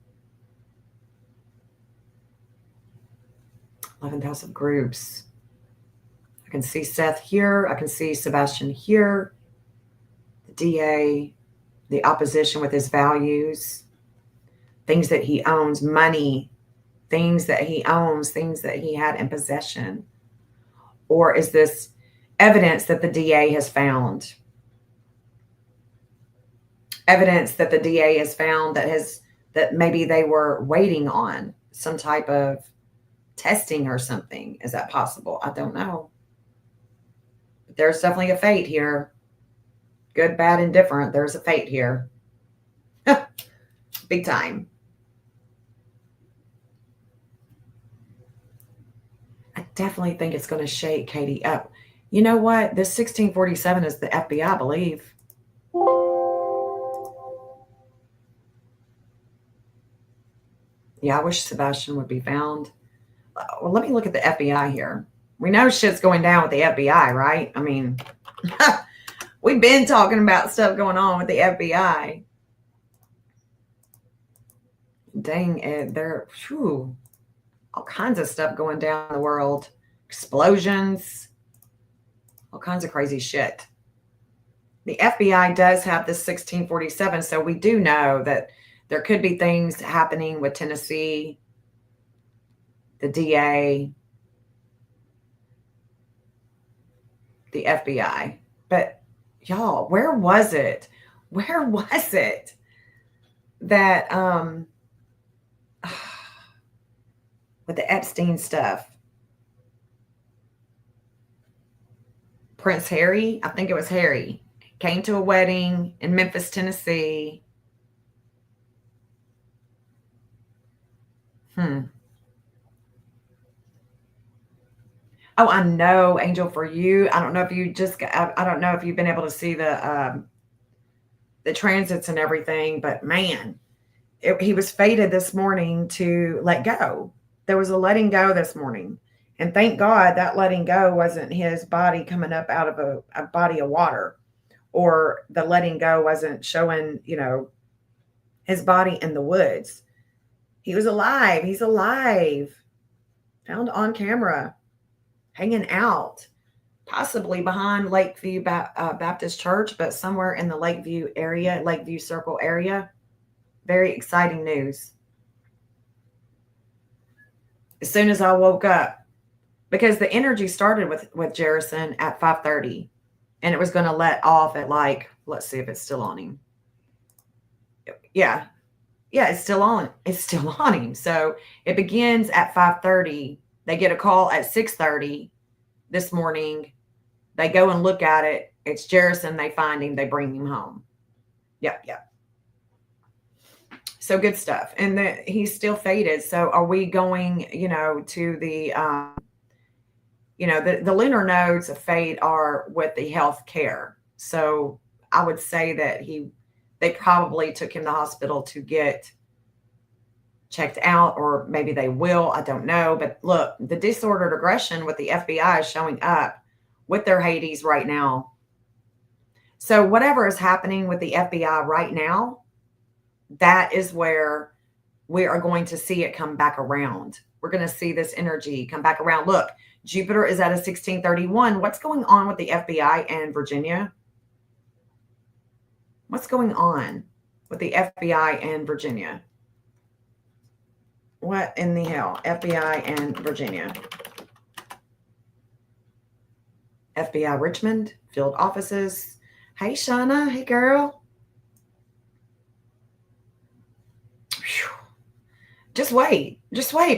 11th house of groups. I can see Seth here. I can see Sebastian here. The DA, the opposition with his values, things that he owns, money, things that he owns, things that he had in possession. Or is this evidence that the DA has found? Evidence that the DA has found that maybe they were waiting on some type of testing or something. Is that possible? I don't know. But there's definitely a fate here. Good, bad, and different. There's a fate here. Big time. I definitely think it's going to shake Katie up. You know what? This 1647 is the FBI, I believe. Yeah, I wish Sebastian would be found. Well, let me look at the FBI here. We know shit's going down with the FBI, right? I mean, we've been talking about stuff going on with the FBI. Dang it. There, all kinds of stuff going down in the world. Explosions. All kinds of crazy shit. The FBI does have this 1647, so we do know that there could be things happening with Tennessee, the DA, the FBI. But y'all, where was it? Where was it that with the Epstein stuff? Prince Harry, I think it was Harry, came to a wedding in Memphis, Tennessee. Oh, I know, Angel, for you. I don't know if you just I don't know if you've been able to see the transits and everything, but man, he was fated this morning to let go. There was a letting go this morning. And thank God that letting go wasn't his body coming up out of a body of water, or the letting go wasn't showing, his body in the woods. He was alive. He's alive. Found on camera, hanging out, possibly behind Lakeview Baptist Church, but somewhere in the Lakeview area, Lakeview Circle area. Very exciting news. As soon as I woke up, because the energy started with Jerison at 5:30, and it was going to let off at let's see if it's still on him. Yeah, it's still on. It's still on him. So it begins at 5:30. They get a call at 6:30 this morning. They go and look at it. It's Jerison. They find him. They bring him home. Yep. So good stuff. And he's still fated. So are we going, to the, the lunar nodes of fate are with the health care. So I would say that they probably took him to the hospital to get checked out, or maybe they will. I don't know. But look, the disordered aggression with the FBI is showing up with their Hades right now. So whatever is happening with the FBI right now, that is where we are going to see it come back around. We're going to see this energy come back around. Look, Jupiter is at a 1631. What's going on with the FBI and Virginia? What's going on with the FBI and Virginia? What in the hell? FBI and Virginia. FBI Richmond, field offices. Hey, Shauna. Hey, girl. Just wait,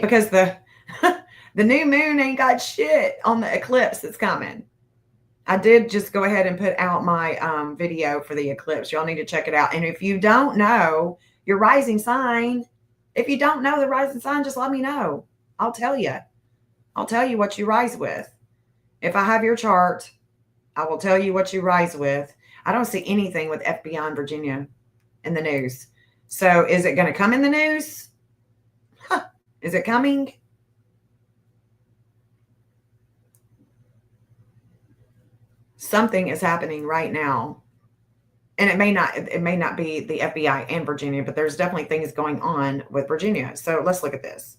because the new moon ain't got shit on the eclipse that's coming. I did just go ahead and put out my video for the eclipse. Y'all need to check it out. And if you don't know your rising sign, if you don't know the rising sign, just let me know. I'll tell you. I'll tell you what you rise with. If I have your chart, I will tell you what you rise with. I don't see anything with FBI in Virginia in the news. So is it going to come in the news? Huh. Is it coming? Something is happening right now. And it may not be the FBI and Virginia, but there's definitely things going on with Virginia. So let's look at this.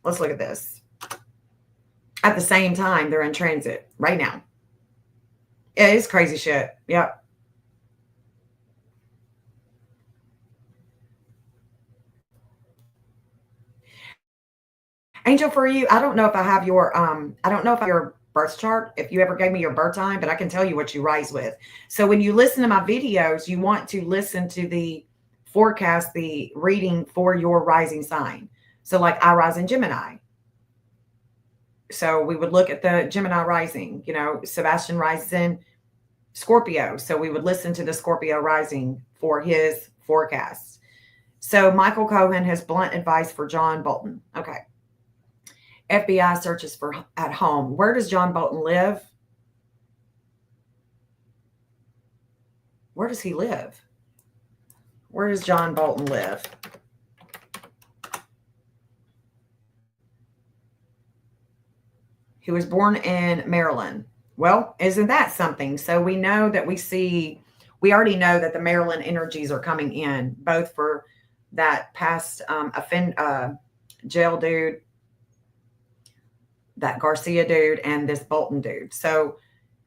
Let's look at this. At the same time, they're in transit right now. It is crazy shit. Yep. Angel, for you, I don't know if I have your I don't know if I have your birth chart, if you ever gave me your birth time, but I can tell you what you rise with. So when you listen to my videos, you want to listen to the forecast, the reading for your rising sign. So like I rise in Gemini. So we would look at the Gemini rising, Sebastian rises in Scorpio. So we would listen to the Scorpio rising for his forecast. So Michael Cohen has blunt advice for John Bolton. Okay. FBI searches for at home. Where does John Bolton live? Where does he live? Where does John Bolton live? He was born in Maryland. Well, isn't that something? So we know that we already know that the Maryland energies are coming in, both for that past jail dude, that Garcia dude, and this Bolton dude. So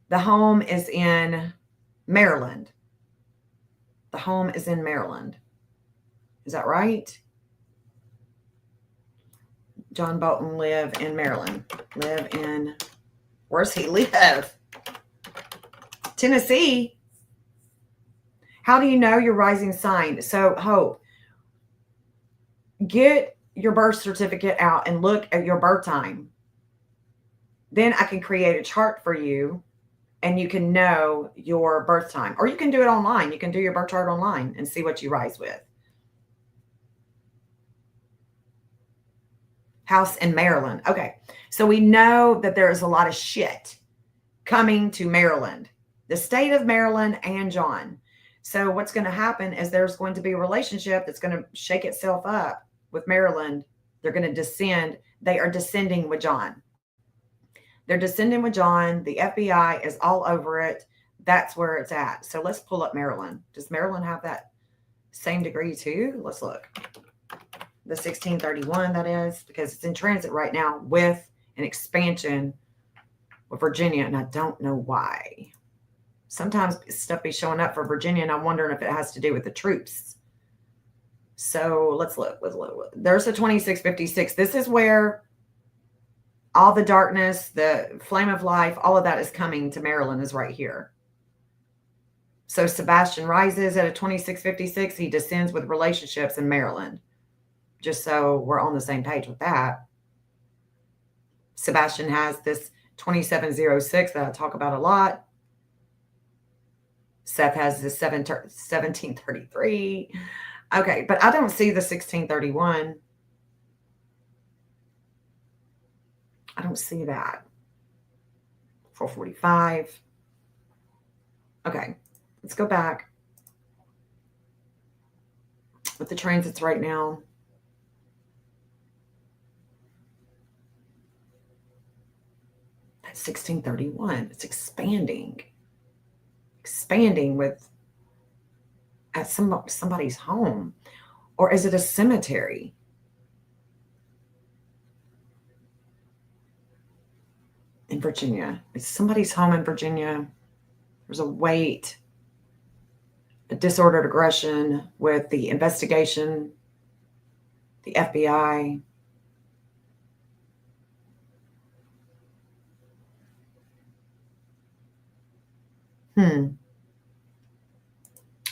the home is in Maryland. The home is in Maryland. Is that right? John Bolton live in Maryland. Where's he live? Tennessee. How do you know your rising sign? So Hope, get your birth certificate out and look at your birth time. Then I can create a chart for you and you can know your birth time. Or you can do it online. You can do your birth chart online and see what you rise with. House in Maryland. Okay. So we know that there is a lot of shit coming to Maryland, the state of Maryland and John. So what's going to happen is there's going to be a relationship that's going to shake itself up with Maryland. They're going to descend. They are descending with John. They're descending with John. The FBI is all over it. That's where it's at. So let's pull up Maryland. Does Maryland have that same degree too? Let's look. The 1631, that is, because it's in transit right now with an expansion with Virginia, and I don't know why. Sometimes stuff be showing up for Virginia, and I'm wondering if it has to do with the troops. So let's look. There's a 2656. This is where all the darkness, the flame of life, all of that is coming to Maryland, is right here. So Sebastian rises at a 2656. He descends with relationships in Maryland. Just so we're on the same page with that. Sebastian has this 2706 that I talk about a lot. Seth has this 1733. Okay, but I don't see the 1631. I don't see that. 445. Okay, let's go back with the transits right now. That's 1631. It's expanding with at somebody's home. Or is it a cemetery? In Virginia. It's somebody's home in Virginia. There's a weight, a disordered aggression with the investigation, the FBI.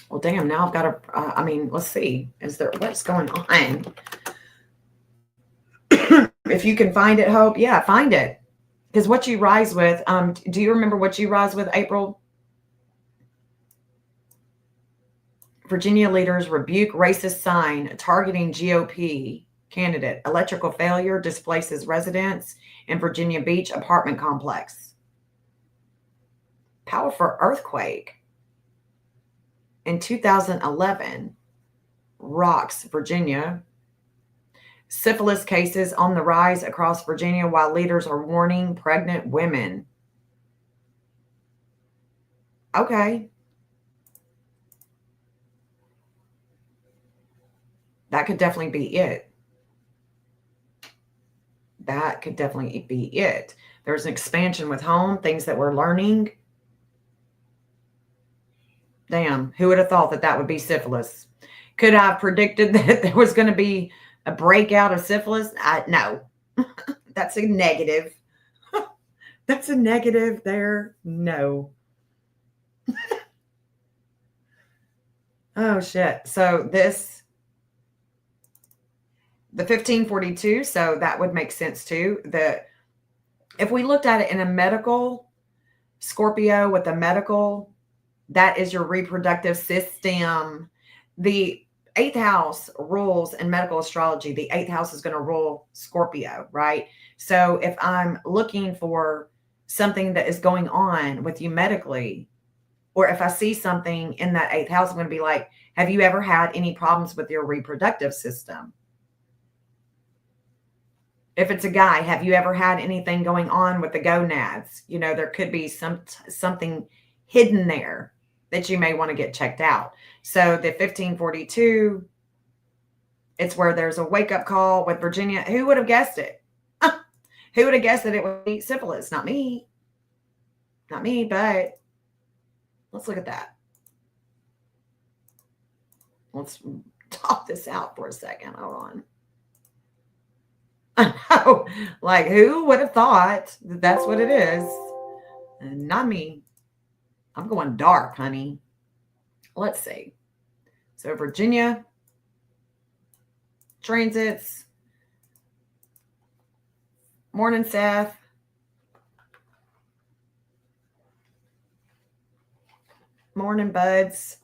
Well, damn, now I've got to, let's see. What's going on? If you can find it, Hope, yeah, find it. Because what you rise with, do you remember what you rise with, April? Virginia leaders rebuke racist sign targeting GOP candidate. Electrical failure displaces residents in Virginia Beach apartment complex. Powerful earthquake in 2011 rocks Virginia. Syphilis cases on the rise across Virginia while leaders are warning pregnant women. Okay. That could definitely be it. That could definitely be it. There's an expansion with home, things that we're learning. Damn, who would have thought that that would be syphilis? Could I have predicted that there was going to be a breakout of syphilis? No. That's a negative. That's a negative there. No. Oh, shit. So this, the 1542, so that would make sense too. If we looked at it in a medical, Scorpio with a medical, that is your reproductive system. The 8th house rules in medical astrology. The 8th house is going to rule Scorpio, right? So if I'm looking for something that is going on with you medically, or if I see something in that 8th house, I'm going to be like, have you ever had any problems with your reproductive system? If it's a guy, have you ever had anything going on with the gonads? You know, there could be something hidden there that you may want to get checked out. So the 1542, it's where there's a wake-up call with Virginia. Who would have guessed it? Who would have guessed that it would be syphilis? Not me. Not me, but let's look at that. Let's talk this out for a second. Hold on. I know. Like, who would have thought that that's what it is? Not me. I'm going dark, honey. Let's see. So Virginia transits. Morning, Seth. Morning, buds.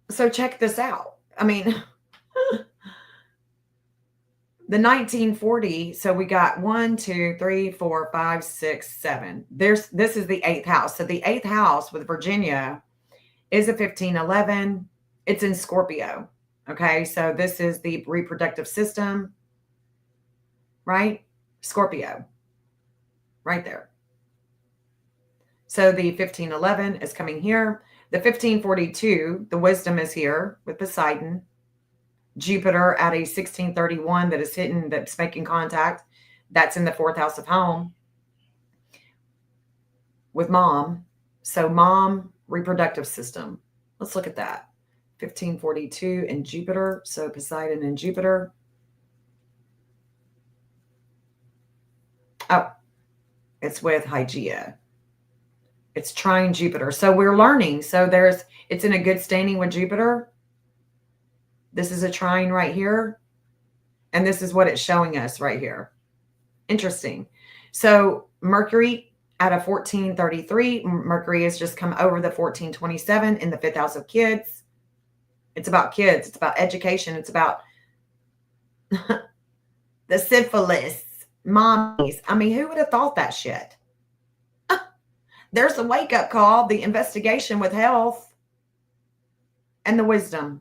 So check this out. I mean, the 1940, so we got 1, 2, 3, 4, 5, 6, 7. This is the 8th house. So the 8th house with Virginia is a 1511. It's in Scorpio. Okay, so this is the reproductive system, right? Scorpio, right there. So the 1511 is coming here. The 1542, the wisdom is here with Poseidon. Jupiter at a 1631 that is hitting, that's making contact. That's in the 4th house of home with mom. So mom, reproductive system. Let's look at that. 1542 and Jupiter. So Poseidon and Jupiter. Oh, it's with Hygeia. It's trine Jupiter. So we're learning. So it's in a good standing with Jupiter. This is a trine right here. And this is what it's showing us right here. Interesting. So Mercury at a 1433. Mercury has just come over the 1427 in the 5th house of kids. It's about kids. It's about education. It's about the syphilis, mommies. I mean, who would have thought that shit? There's the wake-up call, the investigation with health, and the wisdom.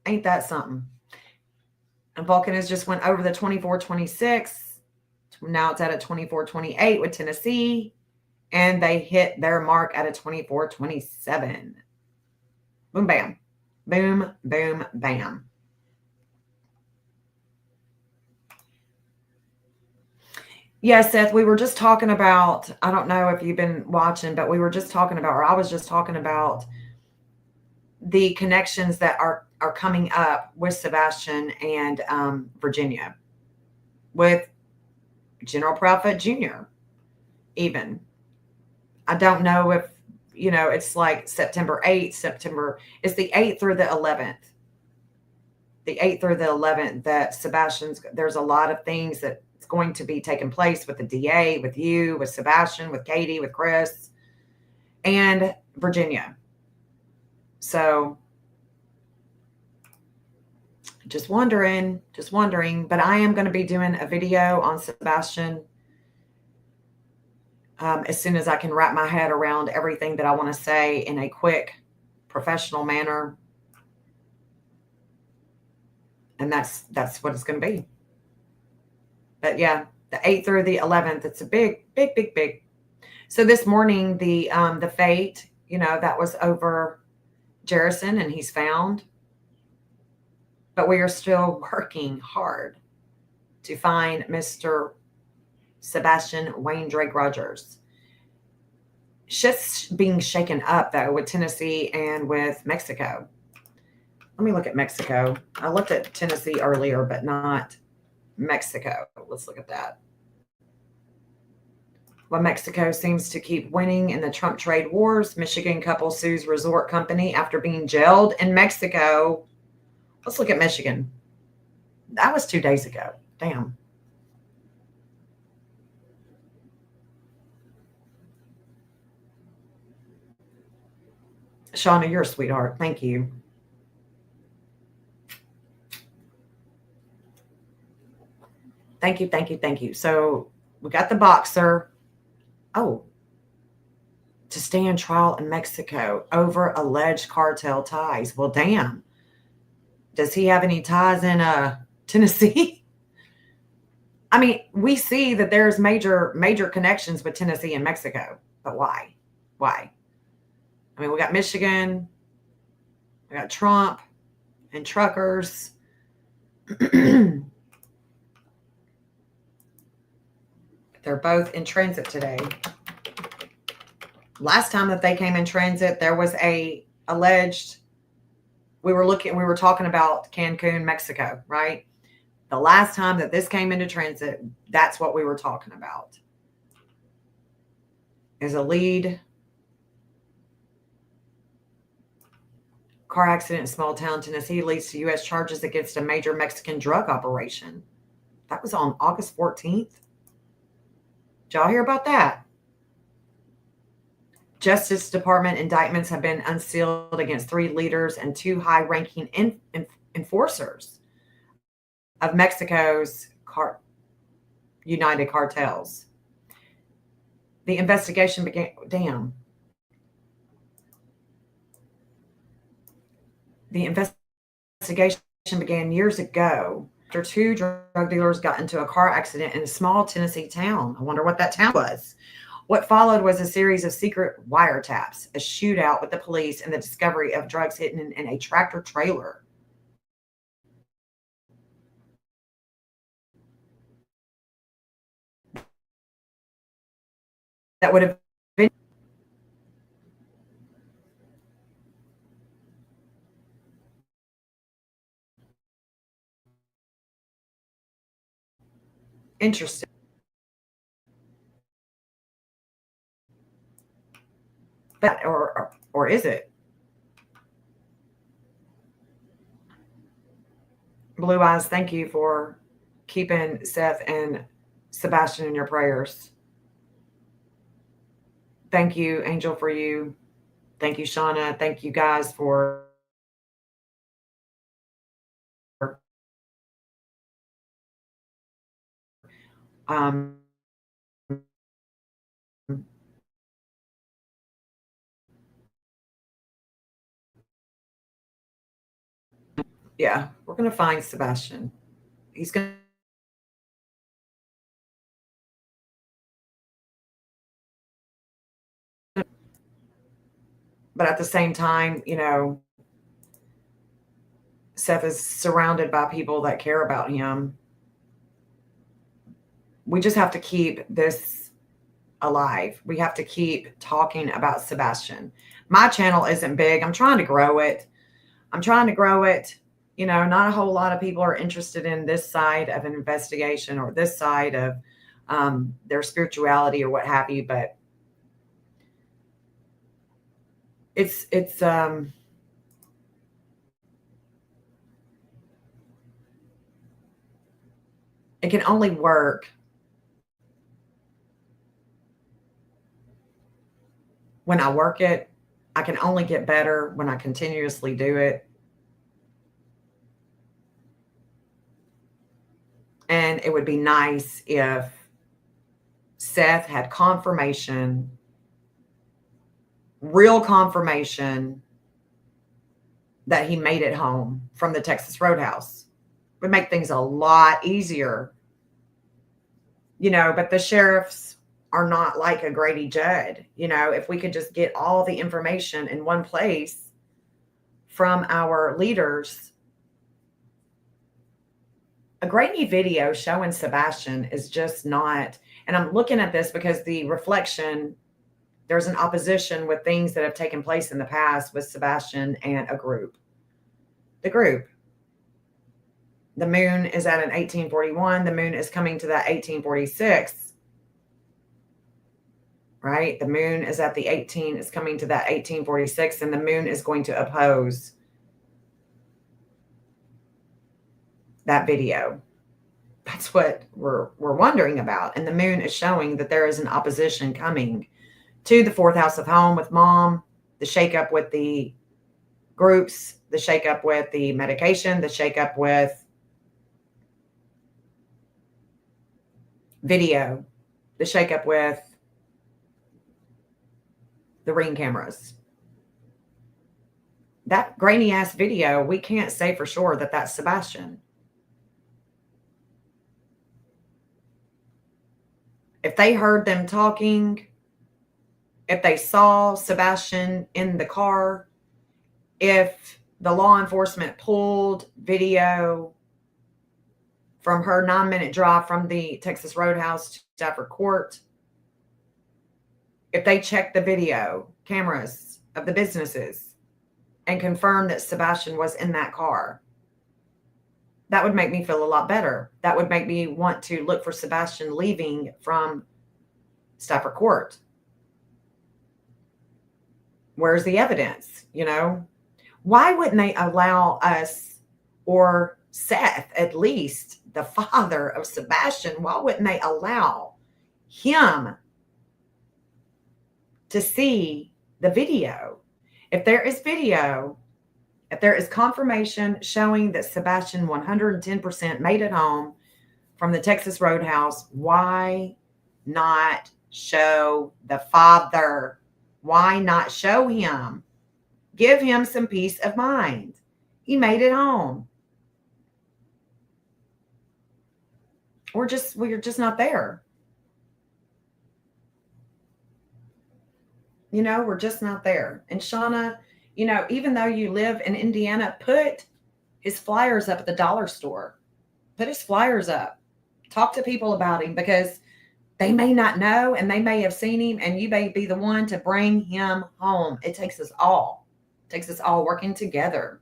Ain't that something? And Vulcan has just went over the 2426. Now it's at a 2428 with Tennessee. And they hit their mark at a 2427. Boom, bam. Boom, boom, bam. Yeah, Seth, we were just talking about, I don't know if you've been watching, but we were just talking about, or I was just talking about the connections that are coming up with Sebastian and Virginia, with General Prophet Jr. even. I don't know if, it's like September 8th, it's the 8th through the 11th. The 8th through the 11th that there's a lot of things that it's going to be taking place with the DA, with you, with Sebastian, with Katie, with Chris, and Virginia. So just wondering, but I am going to be doing a video on Sebastian as soon as I can wrap my head around everything that I want to say in a quick, professional manner. And that's what it's going to be. But yeah, the 8th through the 11th, it's a big, big, big, big. So this morning, the fate, that was over Jerison, and he's found. But we are still working hard to find Mr. Sebastian Wayne Drake Rogers. Shit's being shaken up, though, with Tennessee and with Mexico. Let me look at Mexico. I looked at Tennessee earlier, but not Mexico. Let's look at that. Well, Mexico seems to keep winning in the Trump trade wars. Michigan couple sues resort company after being jailed in Mexico. Let's look at Michigan. That was 2 days ago. Damn. Shauna, you're a sweetheart. Thank you. Thank you, thank you, thank you. So we got the boxer. Oh, to stand trial in Mexico over alleged cartel ties. Well, damn. Does he have any ties in Tennessee? I mean, we see that there's major connections with Tennessee and Mexico, but why? Why? I mean, we got Michigan, we got Trump and truckers. They're both in transit today. Last time that they came in transit, there was a alleged, we were talking about Cancun, Mexico, right? The last time that this came into transit, that's what we were talking about. Is a lead car accident in small town Tennessee leads to U.S. charges against a major Mexican drug operation. That was on August 14th. Did y'all hear about that? Justice Department indictments have been unsealed against 3 leaders and 2 high-ranking enforcers of Mexico's United Cartels. The investigation began. Damn. The investigation began years ago after 2 drug dealers got into a car accident in a small Tennessee town. I wonder what that town was. What followed was a series of secret wiretaps, a shootout with the police, and the discovery of drugs hidden in a tractor trailer. That would have been interesting. But or is it? Blue Eyes, thank you for keeping Seth and Sebastian in your prayers. Thank you, Angel, for you. Thank you, Shauna. Thank you guys for um, yeah, we're gonna find Sebastian. He's gonna, but at the same time, Seth is surrounded by people that care about him. We just have to keep this alive. We have to keep talking about Sebastian. My channel isn't big. I'm trying to grow it. Not a whole lot of people are interested in this side of an investigation or this side of their spirituality or what have you, but it's it can only work when I work it. I can only get better when I continuously do it. And it would be nice if Seth had confirmation, real confirmation, that he made it home from the Texas Roadhouse. Would make things a lot easier, but the sheriffs are not like a Grady Judd. If we could just get all the information in one place from our leaders. A grainy video showing Sebastian is just not, and I'm looking at this because the reflection, there's an opposition with things that have taken place in the past with Sebastian and a group. The group. The moon is at an 1841. The moon is coming to that 1846. Right? The moon is at the 18, is coming to that 1846, and the moon is going to oppose that video. That's what we're wondering about. And the moon is showing that there is an opposition coming to the fourth house of home with mom, the shakeup with the groups, the shakeup with the medication, the shakeup with video, the shakeup with the Ring cameras. That grainy ass video, we can't say for sure that that's Sebastian. If they heard them talking, if they saw Sebastian in the car, if the law enforcement pulled video from her 9-minute drive from the Texas Roadhouse to Stafford Court, if they checked the video cameras of the businesses and confirmed that Sebastian was in that car, that would make me feel a lot better. That would make me want to look for Sebastian leaving from Stafford Court. Where's the evidence? Why wouldn't they allow us, or Seth, at least the father of Sebastian, why wouldn't they allow him to see the video? If there is video, if there is confirmation showing that Sebastian 110% made it home from the Texas Roadhouse, why not show the father? Why not show him? Give him some peace of mind. He made it home. We're just not there. We're just not there. And Shauna, even though you live in Indiana, put his flyers up at the dollar store. Put his flyers up. Talk to people about him, because they may not know and they may have seen him, and you may be the one to bring him home. It takes us all. It takes us all working together.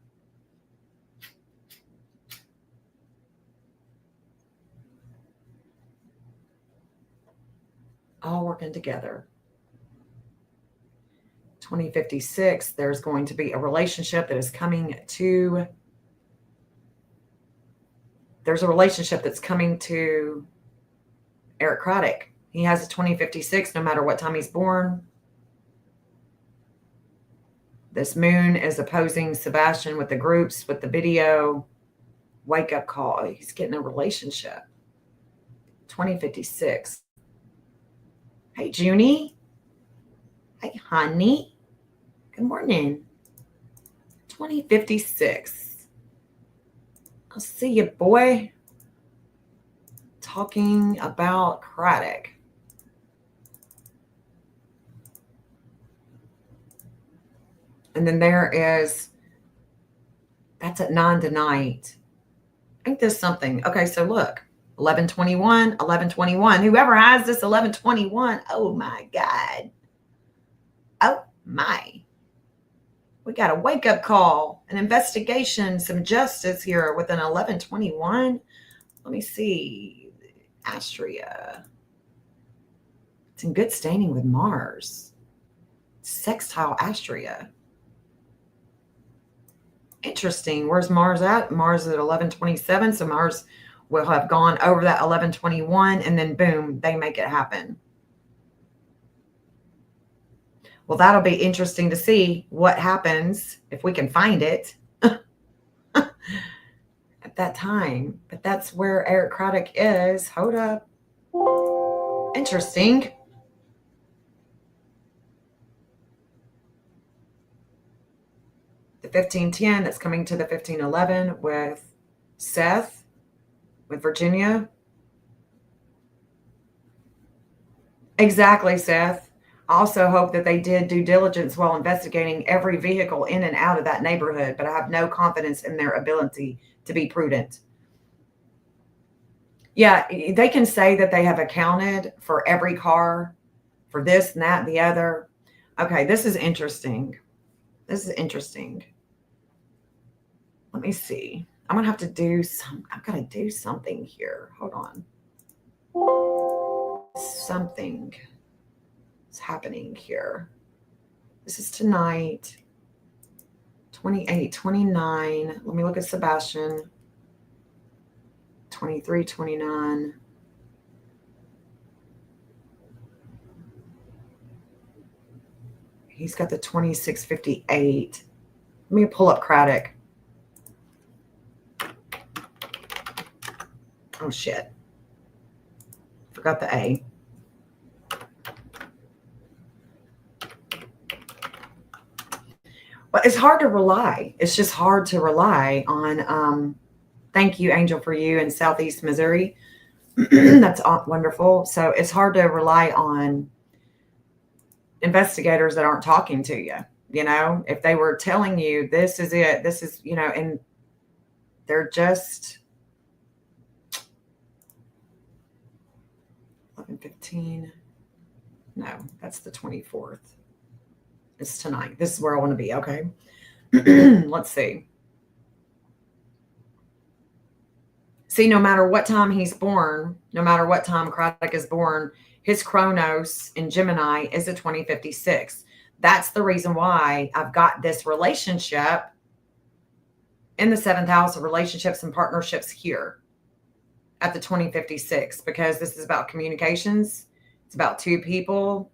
All working together. 2056, there's going to be a relationship that is coming to, there's a relationship that's coming to Eric Craddock. He has a 2056 no matter what time he's born. This moon is opposing Sebastian with the groups, with the video. Wake up call. He's getting a relationship. 2056. Hey, Junie. Hey, honey. Good morning. 2056. I'll see you, boy. Talking about Craddock. And then there is, that's at 9 tonight. Ain't this something? Okay, so look. 1121, 1121. Whoever has this 1121, oh my God. Oh my. We got a wake-up call, an investigation, some justice here with an 1121. Let me see. Astria. It's in good standing with Mars. Sextile Astria. Interesting. Where's Mars at? Mars is at 1127. So Mars will have gone over that 1121, and then boom, they make it happen. Well, that'll be interesting to see what happens if we can find it at that time. But that's where Eric Craddock is. Hold up. Interesting. The 1510 that's coming to the 1511 with Seth. with Virginia. Exactly, Seth. I also hope that they did due diligence while investigating every vehicle in and out of that neighborhood, but I have no confidence in their ability to be prudent. Yeah, they can say that they have accounted for every car, for this and that and the other. Okay, this is interesting. This is interesting. Let me see. I'm gonna have to do some. I've got to do something here. Hold on. Something is happening here. This is tonight. 28, 29. Let me look at Sebastian. 23, 29. He's got the 2658. Let me pull up Craddock. Oh, shit. Forgot the A. But it's hard to rely. It's just hard to rely on. Thank you, Angel, for you in Southeast Missouri. That's wonderful. So it's hard to rely on investigators that aren't talking to you. You know, if they were telling you this is it, this is, you know, and they're just 11:15. No, that's the 24th. It's tonight. This is where I want to be. Okay. Let's see. See, no matter what time he's born, no matter what time Craddock is born, his Chronos in Gemini is a 2056. That's the reason why I've got this relationship in the 7th house of relationships and partnerships here at the 2056, because this is about communications. It's about two people.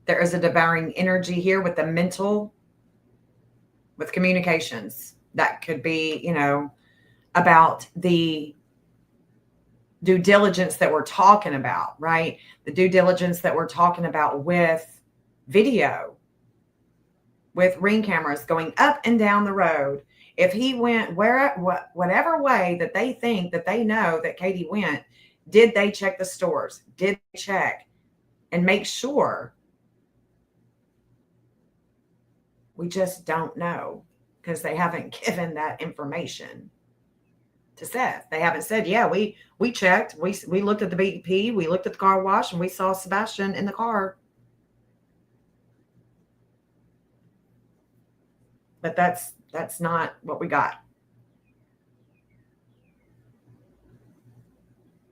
There is a devouring energy here with the mental, with communications. That could be, you know, about the due diligence that we're talking about, right? The due diligence that we're talking about with video, with ring cameras going up and down the road. If he went whatever way that they think that they know that Katie went, did they check the stores? Did they check and make sure? We just don't know because they haven't given that information to Seth. They haven't said, yeah, we checked. We looked at the BP. We looked at the car wash and we saw Sebastian in the car. But that's not what we got.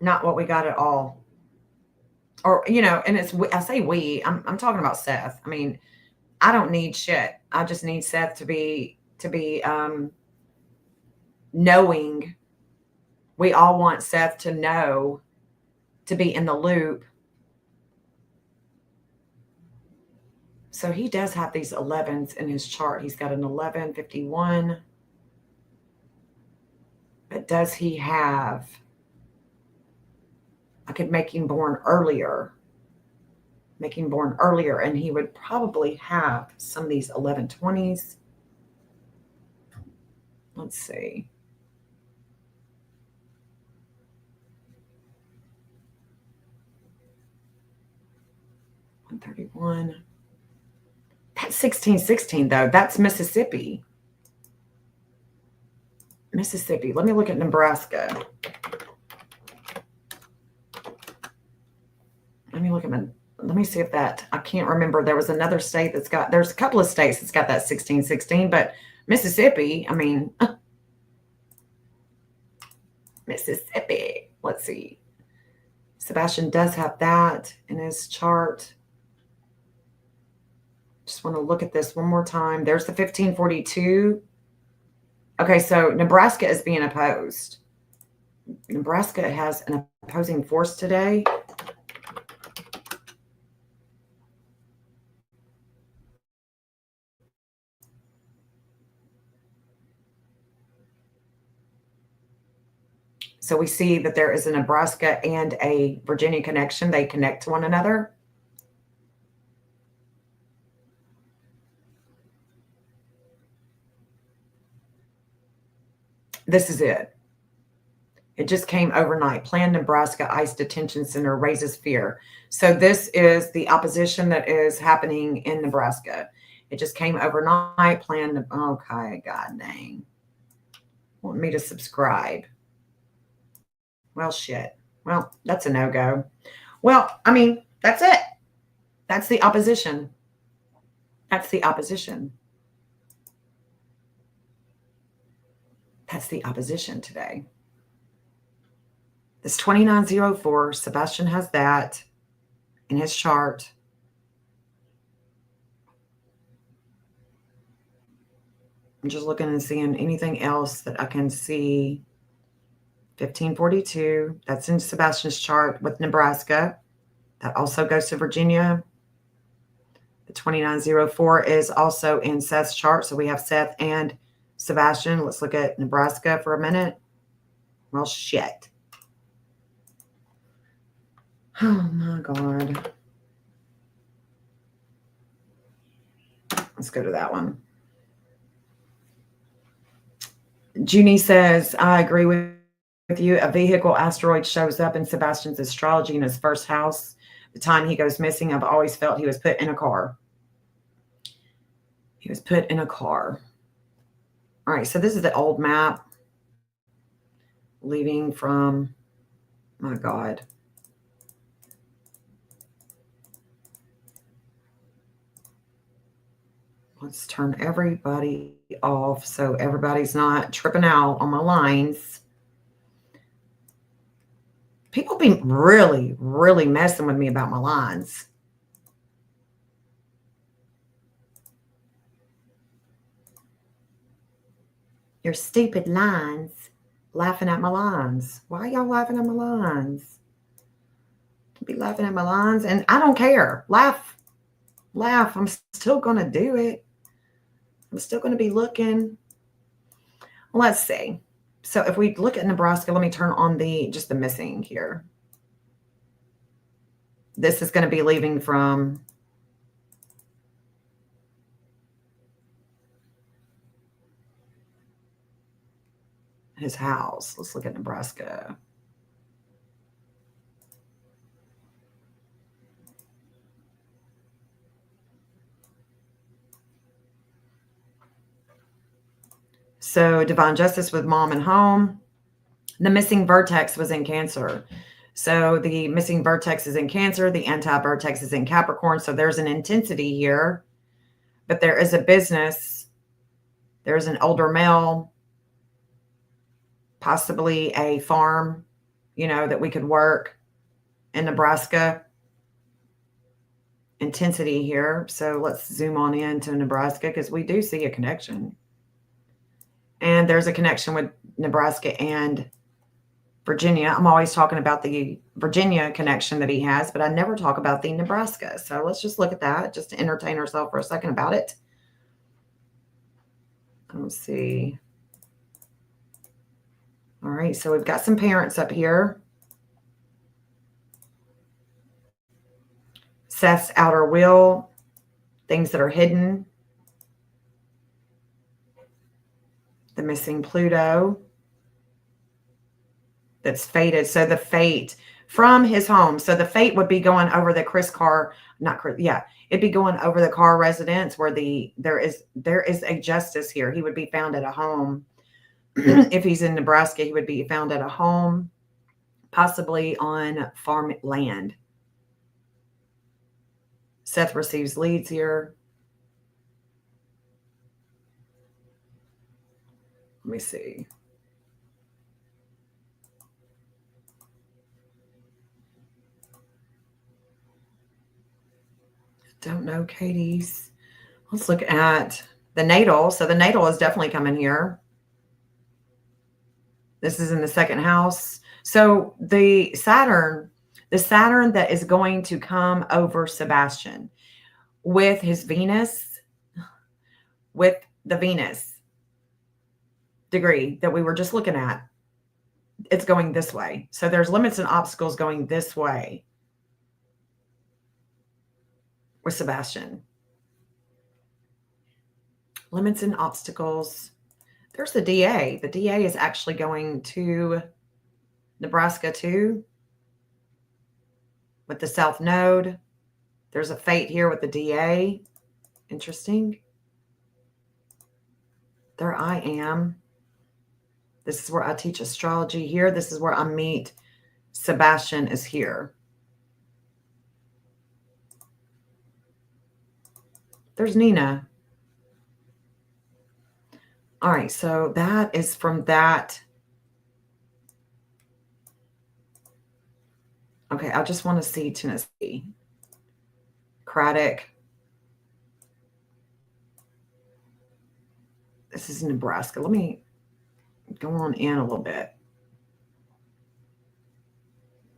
Not what we got at all. Or, you know, and I say we, I'm talking about Seth. I mean, I don't need shit. I just need Seth to be knowing. We all want Seth to know, to be in the loop. So he does have these 11s in his chart. He's got an 1151. But does he have, I could make him born earlier. And he would probably have some of these 1120s. Let's see. $131. That's 1616 though. That's Mississippi. Let me look at Nebraska. Let me see if that, I can't remember. There was another state there's a couple of states that's got that 1616, but Mississippi, I mean, Mississippi. Let's see. Sebastian does have that in his chart. Just want to look at this one more time. There's the 1542. Okay, so Nebraska is being opposed. Nebraska has an opposing force today. So we see that there is a Nebraska and a Virginia connection. They connect to one another. This is it. It just came overnight. Planned Nebraska ICE detention center raises fear. So this is the opposition that is happening in Nebraska. It just came overnight. Planned. Okay, God dang. Want me to subscribe. Well, shit. Well, that's a no-go. Well, I mean, that's it. That's the opposition. That's the opposition. That's the opposition today. This 2904, Sebastian has that in his chart. I'm just looking and seeing anything else that I can see. 1542, that's in Sebastian's chart with Nebraska. That also goes to Virginia. The 2904 is also in Seth's chart. So we have Seth and Sebastian. Let's look at Nebraska for a minute. Well, shit. Oh, my God. Let's go to that one. Junie says, I agree with you. A vehicle asteroid shows up in Sebastian's astrology in his first house. The time he goes missing, I've always felt he was put in a car. He was put in a car. All right, so this is the old map. Leaving from, my God. Let's turn everybody off so everybody's not tripping out on my lines. People be really, really messing with me about my lines. Your stupid lines. Laughing at my lines. Why y'all laughing at my lines? Be laughing at my lines. And I don't care. Laugh. Laugh. I'm still going to do it. I'm still going to be looking. Let's see. So if we look at Nebraska, let me turn on just the missing here. This is going to be leaving from his house. Let's look at Nebraska. So divine justice with mom and home. The missing vertex was in Cancer. So the missing vertex is in Cancer. The anti-vertex is in Capricorn. So there's an intensity here. But there is a business. There's an older male. Possibly a farm, that we could work in Nebraska. Intensity here. So let's zoom on into Nebraska because we do see a connection. And there's a connection with Nebraska and Virginia. I'm always talking about the Virginia connection that he has, but I never talk about the Nebraska. So let's just look at that just to entertain ourselves for a second about it. Let's see. All right, so we've got some parents up here. Seth's outer will, things that are hidden. The missing Pluto that's fated. So the fate from his home. So the fate would be going over the it'd be going over the Carr residence where there is a justice here. He would be found at a home. If he's in Nebraska, he would be found at a home, possibly on farm land. Seth receives leads here. Let me see. Don't know, Katie's. Let's look at the natal. So the natal is definitely coming here. This is in the second house. So the Saturn that is going to come over Sebastian with his Venus, with the Venus degree that we were just looking at, it's going this way. So there's limits and obstacles going this way with Sebastian. Limits and obstacles. There's the DA. The DA is actually going to Nebraska too, with the South Node. There's a fate here with the DA. Interesting. There I am. This is where I teach astrology here. This is where I meet. Sebastian is here. There's Nina. All right, so that is from that. Okay, I just want to see Tennessee. Craddock. This is Nebraska. Let me go on in a little bit.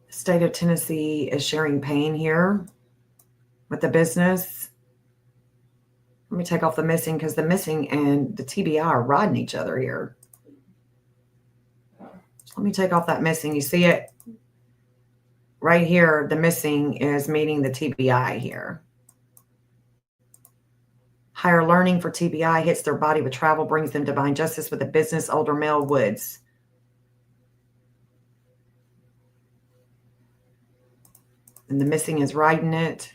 The state of Tennessee is sharing pain here with the business. Let me take off the missing because the missing and the TBI are riding each other here. Let me take off that missing. You see it right here. The missing is meeting the TBI here. Higher learning for TBI hits their body with travel, brings them divine justice with the business, older male woods. And the missing is riding it.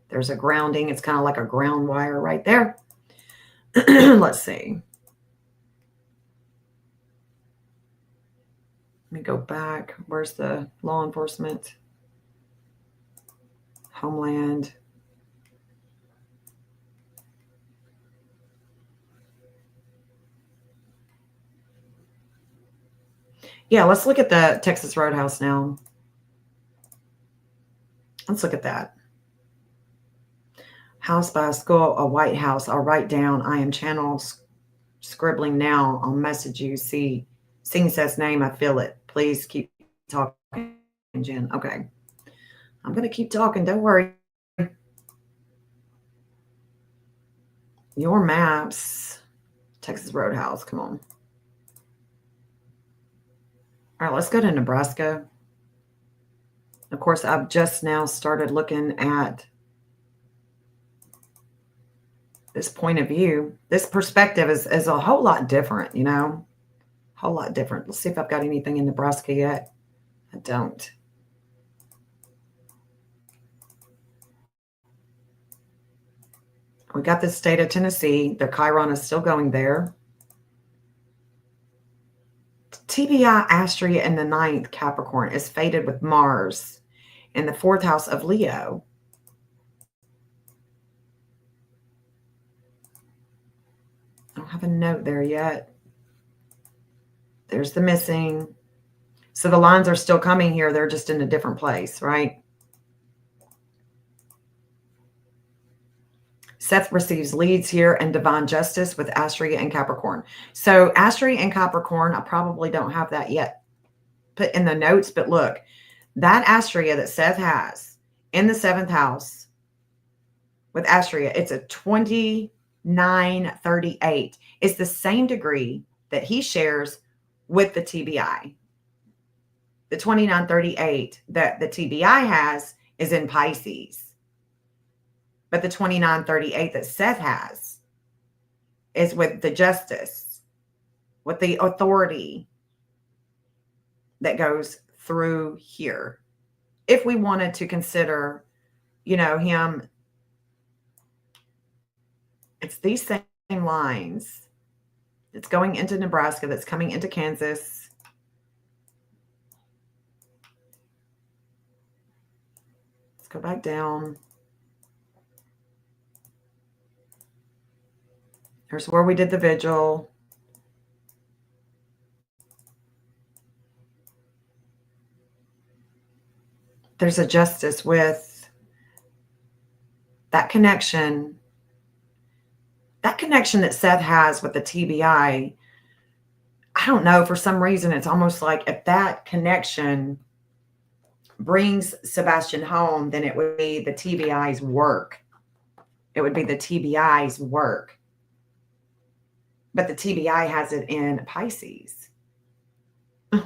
There's a grounding. It's kind of like a ground wire right there. Let's see. Let me go back. Where's the law enforcement? Homeland. Yeah, let's look at the Texas Roadhouse now. Let's look at that. House by a school, a White House. I'll write down. I am channel scribbling now. I'll message you. See, seeing says name. I feel it. Please keep talking, Jen. Okay. I'm going to keep talking. Don't worry. Your maps. Texas Roadhouse. Come on. All right, let's go to Nebraska. Of course, I've just now started looking at this point of view. This perspective is a whole lot different, you know, a whole lot different. Let's see if I've got anything in Nebraska yet. I don't. We got the state of Tennessee. Their Chiron is still going there. TBI Astrea in the 9th Capricorn is fated with Mars in the 4th house of Leo. I don't have a note there yet. There's the missing. So the lines are still coming here. They're just in a different place, right? Seth receives leads here and divine justice with Astrea and Capricorn. So Astrea and Capricorn, I probably don't have that yet put in the notes, but look, that Astrea that Seth has in the 7th house with Astrea, it's a 2938. It's the same degree that he shares with the TBI. The 2938 that the TBI has is in Pisces. But the 2938 that Seth has is with the justice, with the authority that goes through here. If we wanted to consider, you know, him, it's these same lines. It's going into Nebraska, that's coming into Kansas. Let's go back down. Here's where we did the vigil. There's a justice with that connection. That connection that Seth has with the TBI, I don't know, for some reason, it's almost like if that connection brings Sebastian home, then it would be the TBI's work. It would be the TBI's work. But the TBI has it in Pisces. I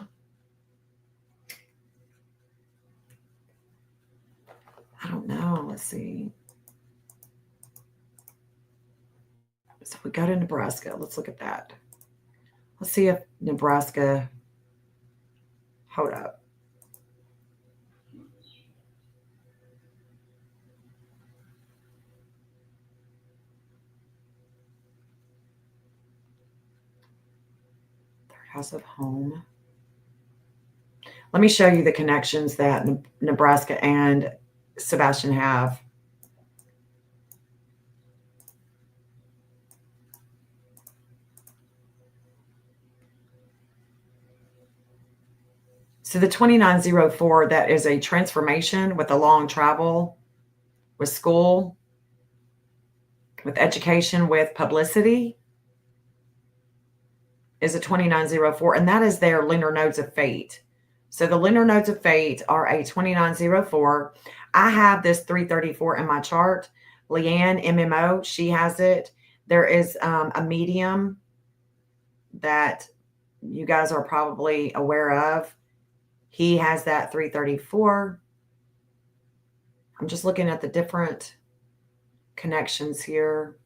don't know. Let's see. So we go to Nebraska. Let's look at that. Let's see if Nebraska Hold up. Third house of home. Let me show you the connections that Nebraska and Sebastian have. So the 2904, that is a transformation with a long travel, with school, with education, with publicity, is a 2904, and that is their lunar nodes of fate. So the lunar nodes of fate are a 2904. I have this 334 in my chart. Leanne, MMO, she has it. There is a medium that you guys are probably aware of. He has that 334. I'm just looking at the different connections here.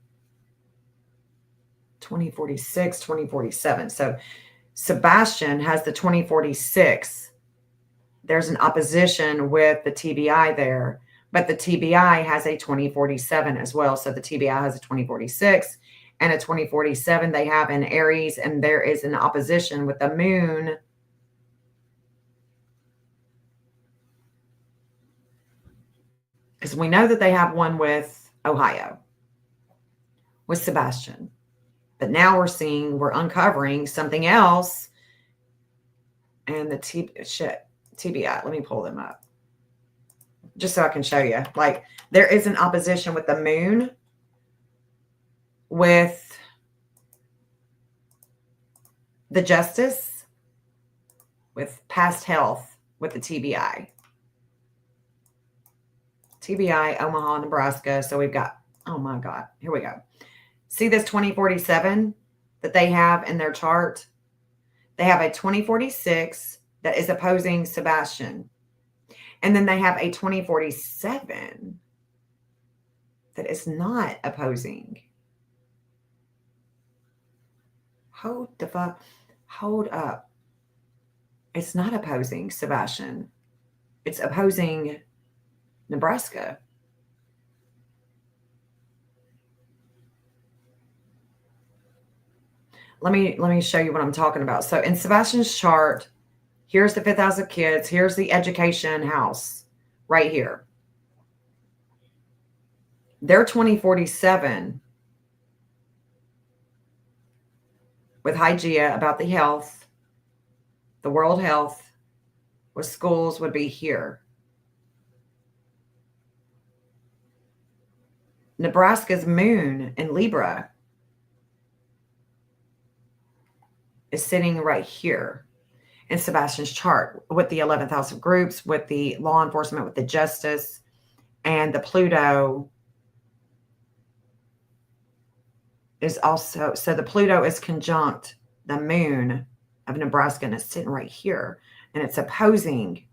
2046, 2047. So Sebastian has the 2046. There's an opposition with the TBI there, but the TBI has a 2047 as well. So the TBI has a 2046 and a 2047 they have in Aries, and there is an opposition with the moon. Because we know that they have one with Ohio, with Sebastian. But now we're uncovering something else. And the TBI, let me pull them up. Just so I can show you. Like, there is an opposition with the moon, with the justice, with past health, with the TBI. TBI, Omaha, Nebraska. So we've got, oh my God, here we go. See this 2047 that they have in their chart? They have a 2046 that is opposing Sebastian. And then they have a 2047 that is not opposing. Hold up. It's not opposing Sebastian. It's opposing Nebraska. Let me show you what I'm talking about. So in Sebastian's chart, here's the 5th house of kids. Here's the education house right here. They're 2047 with Hygeia about the health, the world health, with schools would be here. Nebraska's moon in Libra is sitting right here in Sebastian's chart with the 11th house of groups, with the law enforcement, with the justice, and the Pluto is also, so the Pluto is conjunct the moon of Nebraska, and it's sitting right here, and it's opposing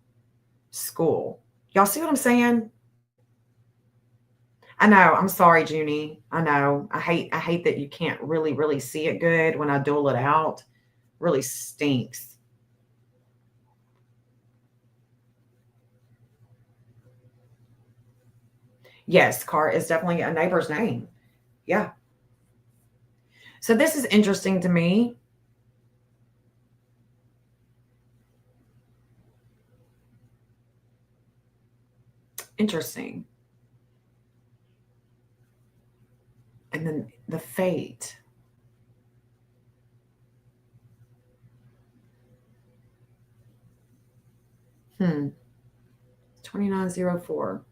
school. Y'all see what I'm saying? I know. I'm sorry, Junie. I know. I hate that you can't really see it good when I duel it out. Really stinks. Yes, Car is definitely a neighbor's name. Yeah. So this is interesting to me. Interesting. And then the fate. — 2904.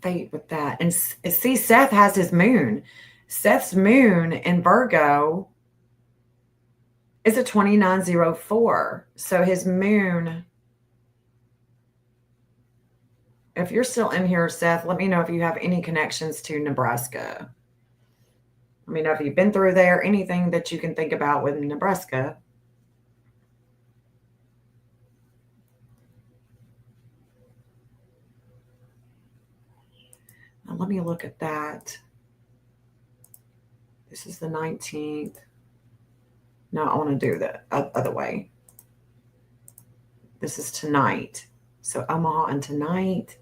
Fate with that. And see, Seth has his moon. Seth's moon in Virgo is a 2904. So his moon, if you're still in here, Seth, let me know if you have any connections to Nebraska. Let me know if you've been through there, anything that you can think about with Nebraska. Now let me look at that. This is the 19th. No, I want to do the other way. This is tonight. So Omaha and tonight.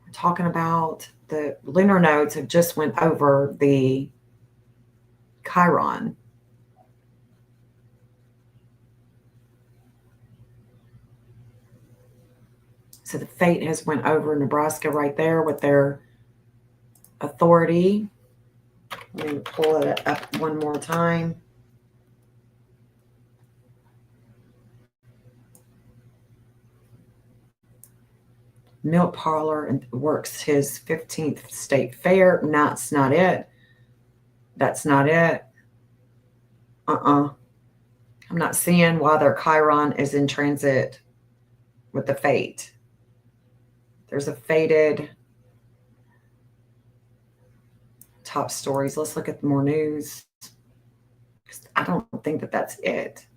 We're talking about the lunar nodes have just went over the Chiron. So the fate has went over Nebraska right there with their authority. Let me pull it up one more time. Milk parlor and works his 15th state fair. No, that's not it. That's not it. I'm not seeing why their Chiron is in transit with the fate. There's a fated top stories. Let's look at more news. I don't think that that's it.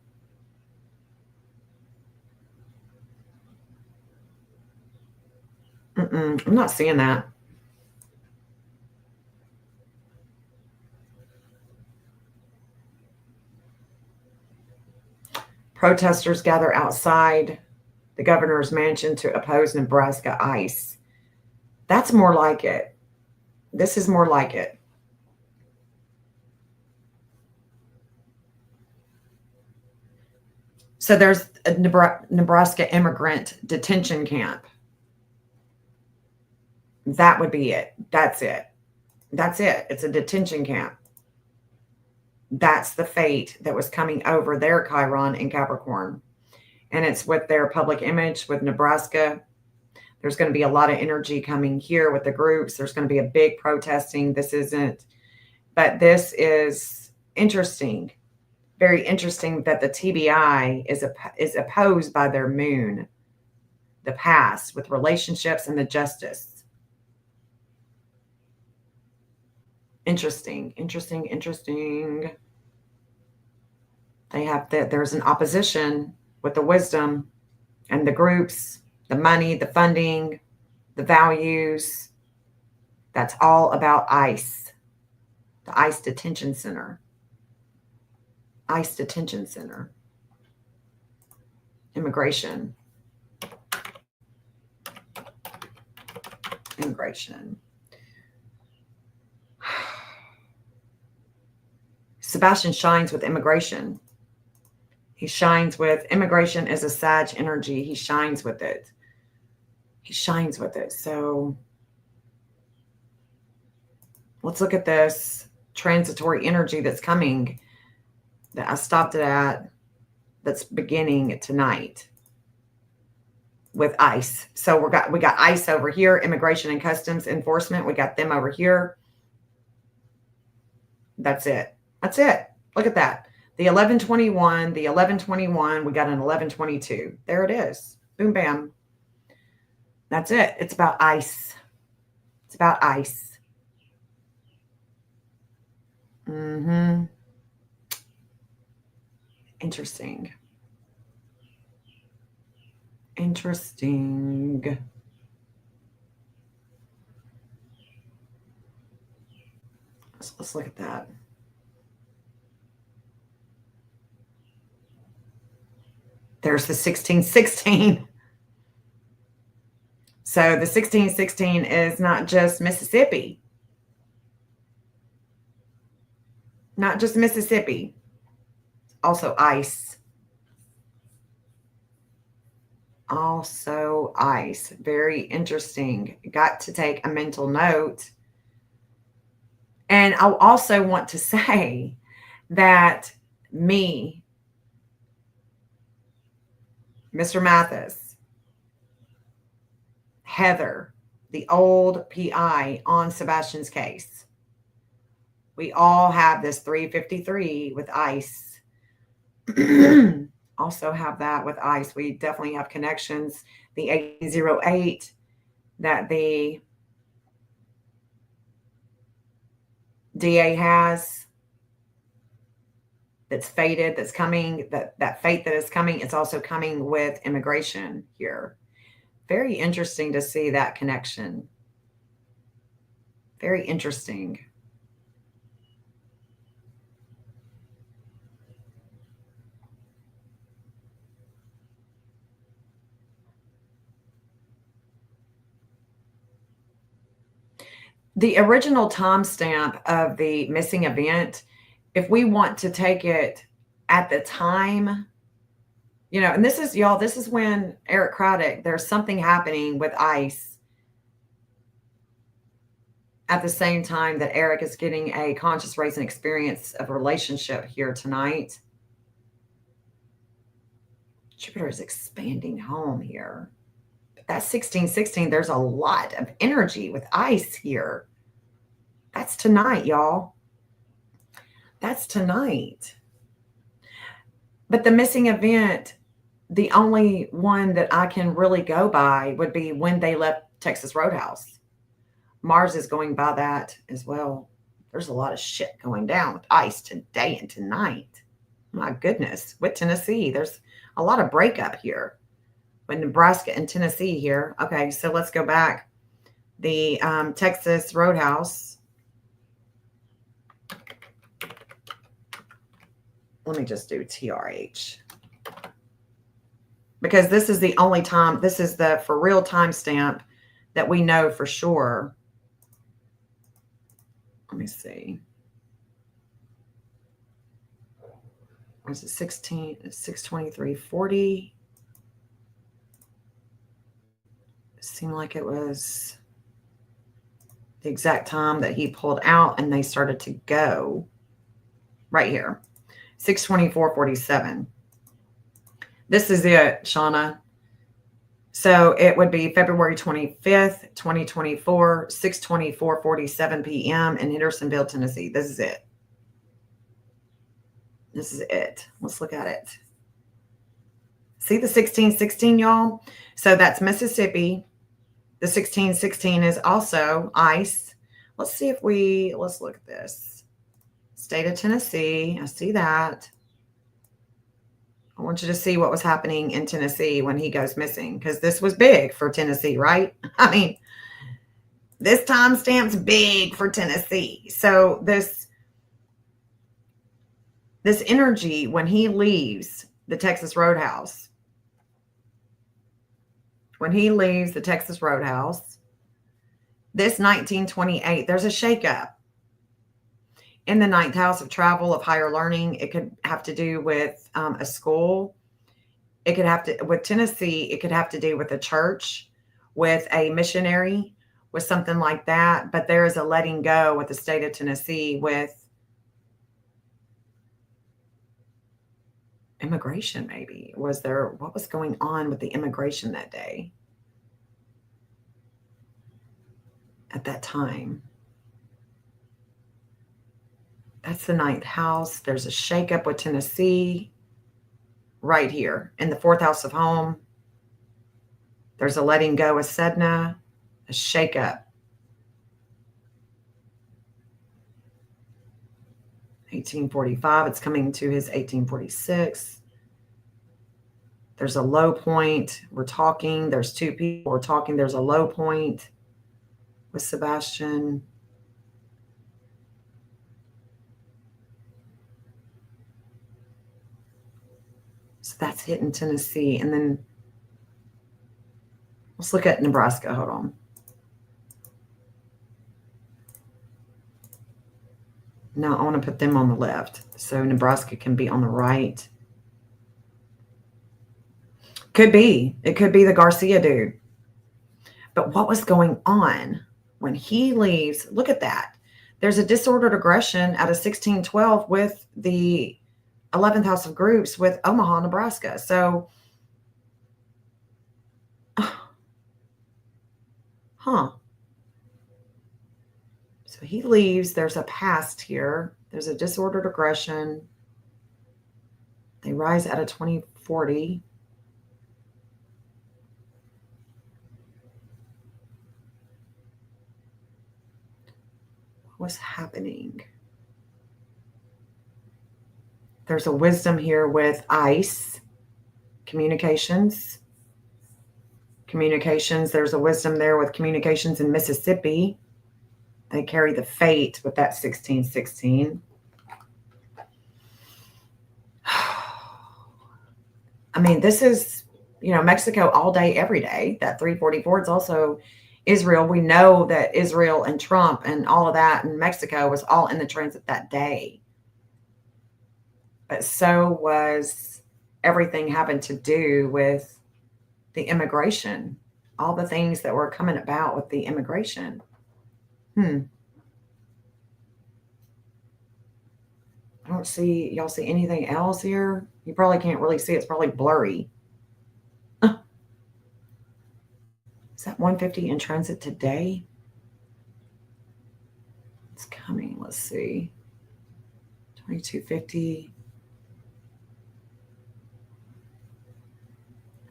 I'm not seeing that. Protesters gather outside the governor's mansion to oppose Nebraska ICE. That's more like it. This is more like it. So there's a Nebraska immigrant detention camp. That would be it. That's it. That's it. It's a detention camp. That's the fate that was coming over their Chiron in Capricorn. And it's with their public image with Nebraska. There's going to be a lot of energy coming here with the groups. There's going to be a big protesting. This isn't, but this is interesting. Very interesting that the TBI is opposed by their moon, the past with relationships and the justice. Interesting. They have that there's an opposition with the wisdom and the groups, the money, the funding, the values. That's all about ICE, the ICE detention center. ICE detention center. Immigration. Sebastian shines with immigration. He shines with immigration as a Sag energy. He shines with it. So let's look at this transitory energy that's coming that I stopped it at, that's beginning tonight with ICE. So we got ICE over here, Immigration and Customs Enforcement. We got them over here. That's it. Look at that. The 1121, we got an 1122. There it is. Boom, bam. That's it. It's about ICE. Interesting. So let's look at that. There's the 1616. So the 1616 is not just Mississippi. Also ICE. Very interesting. Got to take a mental note. And I also want to say that me, Mr. Mathis, Heather, the old PI on Sebastian's case, we all have this 353 with ICE. Also have that with ICE. We definitely have connections. The 808 that the DA has, that's fated, that's coming, that fate that is coming, it's also coming with immigration here. Very interesting to see that connection. Very interesting. The original timestamp of the missing event, if we want to take it at the time, and this is, y'all, this is when Eric Craddock, there's something happening with ICE at the same time that Eric is getting a conscious raising experience of relationship here tonight. Jupiter is expanding home here. But that 1616, there's a lot of energy with ICE here. That's tonight, y'all. That's tonight. But the missing event, the only one that I can really go by would be when they left Texas Roadhouse. Mars is going by that as well. There's a lot of shit going down with ICE today and tonight. My goodness. With Tennessee, there's a lot of breakup here. With Nebraska and Tennessee here. Okay, so let's go back. The Texas Roadhouse. Let me just do TRH. Because this is the only time, this is the for real timestamp that we know for sure. Let me see. Was it 623:40? It seemed like it was the exact time that he pulled out and they started to go. Right here. 624:47. This is it, Shauna. So it would be February 25th, 2024, 6:24:47 p.m. in Hendersonville, Tennessee. This is it. This is it. Let's look at it. See the 1616, y'all? So that's Mississippi. The 1616 is also ICE. Let's see if let's look at this. State of Tennessee. I see that. I want you to see what was happening in Tennessee when he goes missing, because this was big for Tennessee, right? I mean, this timestamp's big for Tennessee. So this energy, when he leaves the Texas Roadhouse, this 1928, there's a shakeup in the ninth house of travel, of higher learning. It could have to do with a school. It could have to, with Tennessee, it could have to do with a church, with a missionary, with something like that. But there is a letting go with the state of Tennessee with immigration, maybe. What was going on with the immigration that day? At that time. That's the ninth house. There's a shakeup with Tennessee right here in the fourth house of home. There's a letting go with Sedna, a shakeup. 1845, it's coming to his 1846. There's a low point. We're talking. There's two people. We're talking. There's a low point with Sebastian. So that's hitting Tennessee. And then let's look at Nebraska. Hold on. Now I want to put them on the left. So Nebraska can be on the right. Could be. It could be the Garcia dude. But what was going on when he leaves? Look at that. There's a disordered aggression at a 1612 with the 11th house of groups with Omaha, Nebraska. So, So he leaves. There's a past here. There's a disordered aggression. They rise at a 2040. What was happening? There's a wisdom here with ICE, communications. There's a wisdom there with communications in Mississippi. They carry the fate with that 1616. I mean, this is, Mexico all day, every day. That 344 is also Israel. We know that Israel and Trump and all of that and Mexico was all in the transit that day. But so was everything having to do with the immigration, all the things that were coming about with the immigration. I don't see, y'all see anything else here? You probably can't really see. It's probably blurry. Is that 150 in transit today? It's coming. Let's see. 2250.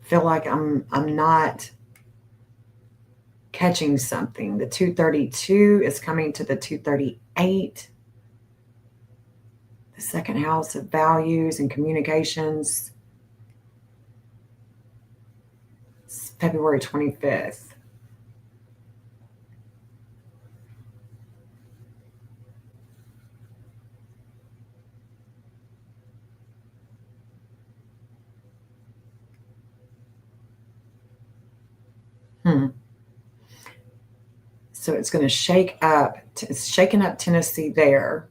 Feel like I'm not catching something. The 232 is coming to the 238. The second house of values and communications. It's February 25th. So it's going to shake up. It's shaking up Tennessee there.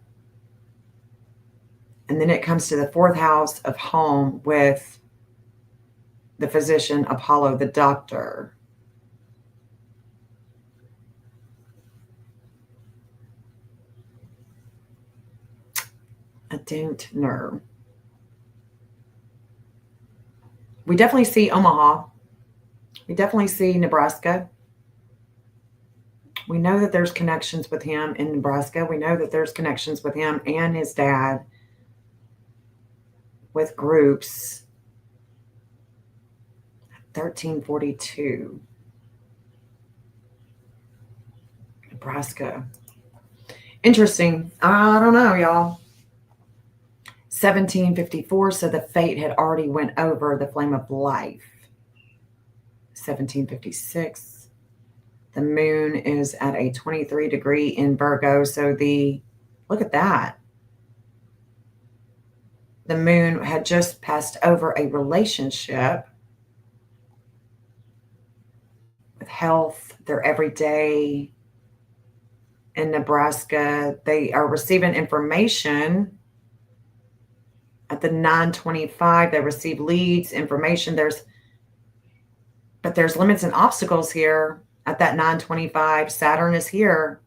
And then it comes to the fourth house of home with the physician, Apollo, the doctor. I don't know. We definitely see Omaha. We definitely see Nebraska. We know that there's connections with him in Nebraska. We know that there's connections with him and his dad with groups. 1342. Nebraska. Interesting. I don't know, y'all. 1754, so the fate had already went over the flame of life. 1756. The moon is at a 23 degree in Virgo. So look at that. The moon had just passed over a relationship with health, their everyday in Nebraska. They are receiving information at the 925. They receive leads, information. But there's limits and obstacles here. At that 925, Saturn is here.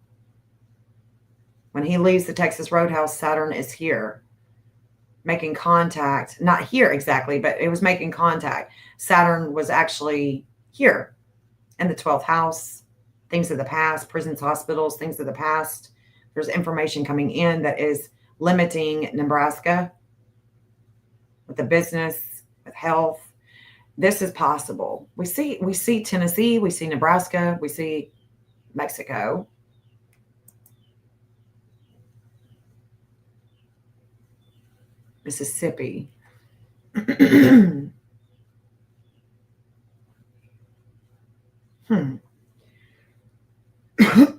When he leaves the Texas Roadhouse, Saturn is here, making contact. Not here exactly, but it was making contact. Saturn was actually here in the 12th house, things of the past, prisons, hospitals, things of the past. There's information coming in that is limiting Nebraska with the business, with health. This is possible. We see Tennessee, we see Nebraska, we see Mexico. Mississippi.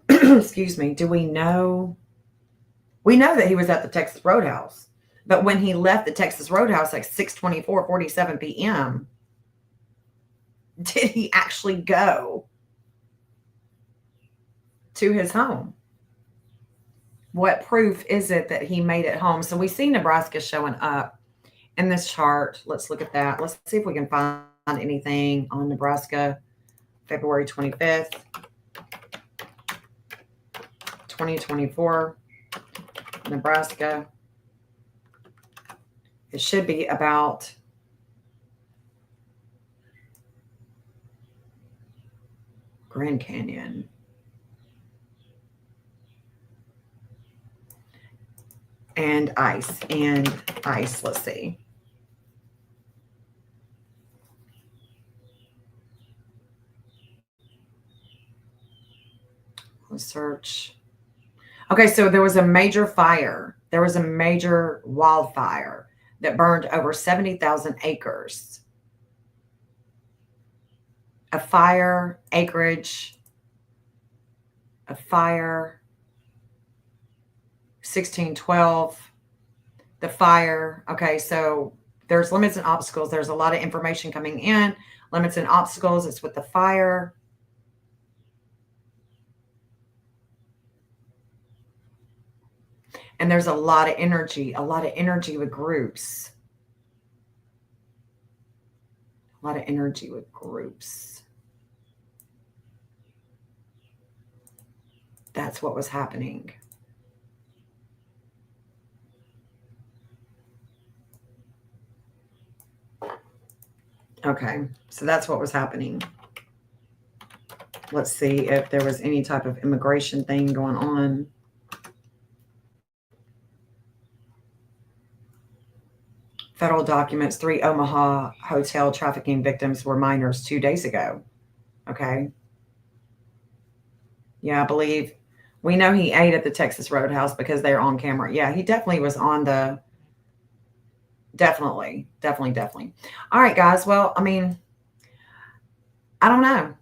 Excuse me. Do we know? We know that he was at the Texas Roadhouse, but when he left the Texas Roadhouse like 6:47 p.m., did he actually go to his home? What proof is it that he made it home? So we see Nebraska showing up in this chart. Let's look at that. Let's see if we can find anything on Nebraska, February 25th, 2024, Nebraska. It should be about Grand Canyon. And ice. Let's see. Let's search. Okay, so there was a major fire. There was a major wildfire that burned over 70,000 acres. A fire, acreage, a fire, 1612, the fire. Okay, so there's limits and obstacles. There's a lot of information coming in. Limits and obstacles. It's with the fire. And there's a lot of energy with groups. A lot of energy with groups. That's what was happening. Okay, so that's what was happening. Let's see if there was any type of immigration thing going on. Federal documents, 3 Omaha hotel trafficking victims were minors 2 days ago. Okay. Yeah, I believe we know he ate at the Texas Roadhouse because they're on camera. Yeah, he definitely was on the, definitely. All right, guys. Well, I mean, I don't know.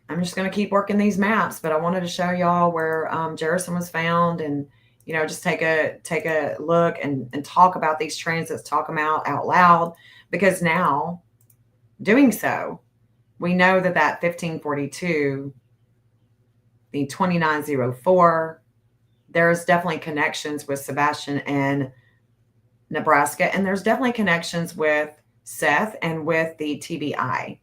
I'm just going to keep working these maps, but I wanted to show y'all where Jerison was found, and just take a look and talk about these transits, talk them out loud, because now doing so, we know that 1542, the 2904, there's definitely connections with Sebastian and Nebraska, and there's definitely connections with Seth and with the TBI.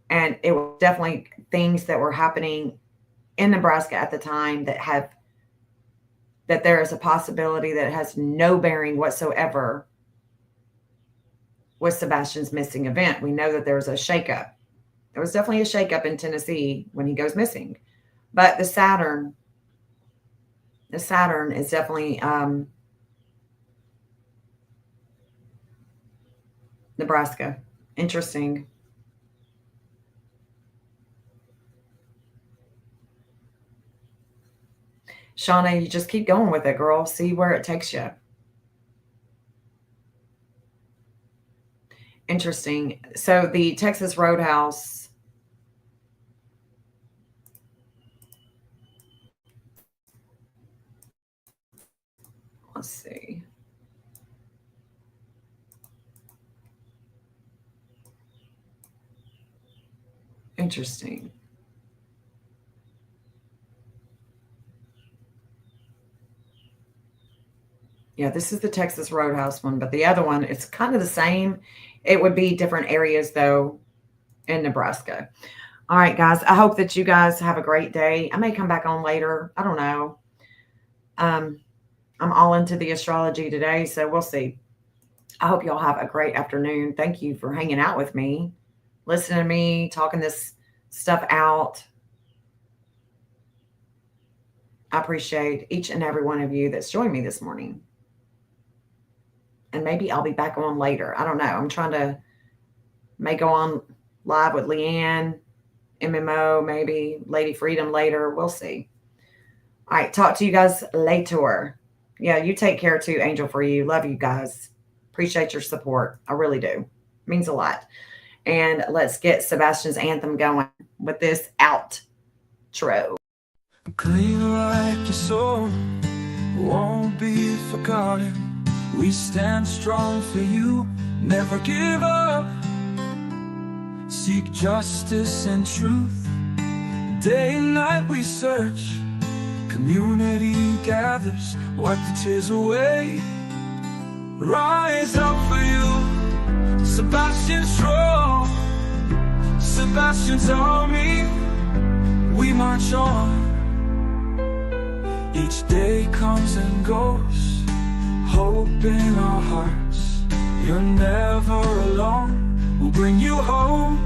And it was definitely things that were happening in Nebraska at the time that there is a possibility that it has no bearing whatsoever with Sebastian's missing event. We know that there's a shakeup. There was definitely a shakeup in Tennessee when he goes missing. But the Saturn is definitely Nebraska. Interesting. Shauna, you just keep going with it, girl. See where it takes you. Interesting. So the Texas Roadhouse. Let's see. Interesting. Yeah, this is the Texas Roadhouse one, but the other one, it's kind of the same. It would be different areas, though, in Nebraska. All right, guys. I hope that you guys have a great day. I may come back on later. I don't know. I'm all into the astrology today, so we'll see. I hope y'all have a great afternoon. Thank you for hanging out with me, listening to me, talking this stuff out. I appreciate each and every one of you that's joined me this morning. And maybe I'll be back on later. I don't know. I'm trying to may go on live with Leanne, MMO, maybe Lady Freedom later. We'll see. All right. Talk to you guys later. Yeah, you take care too, Angel, for you. Love you guys. Appreciate your support. I really do. It means a lot. And let's get Sebastian's anthem going with this outro. Clean like your soul, won't be forgotten. We stand strong for you, never give up. Seek justice and truth. Day and night we search. Community gathers, wipe the tears away. Rise up for you, Sebastian strong. Sebastian's army, we march on. Each day comes and goes, hope in our hearts. You're never alone, we'll bring you home.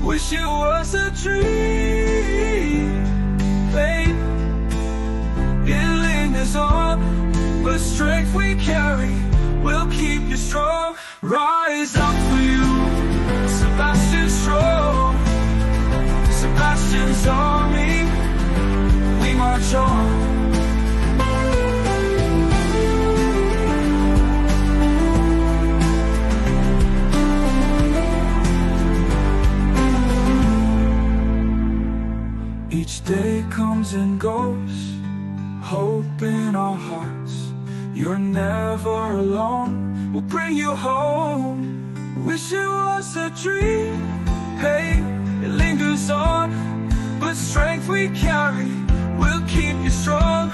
Wish it was a dream, babe. It lingers on, but strength we carry will keep you strong. Rise up for you, Sebastian strong. Sebastian's army, we march on. Each day comes and goes, hope in our hearts. You're never alone, we'll bring you home. Wish it was a dream, hey, it lingers on, but strength we carry will keep you strong.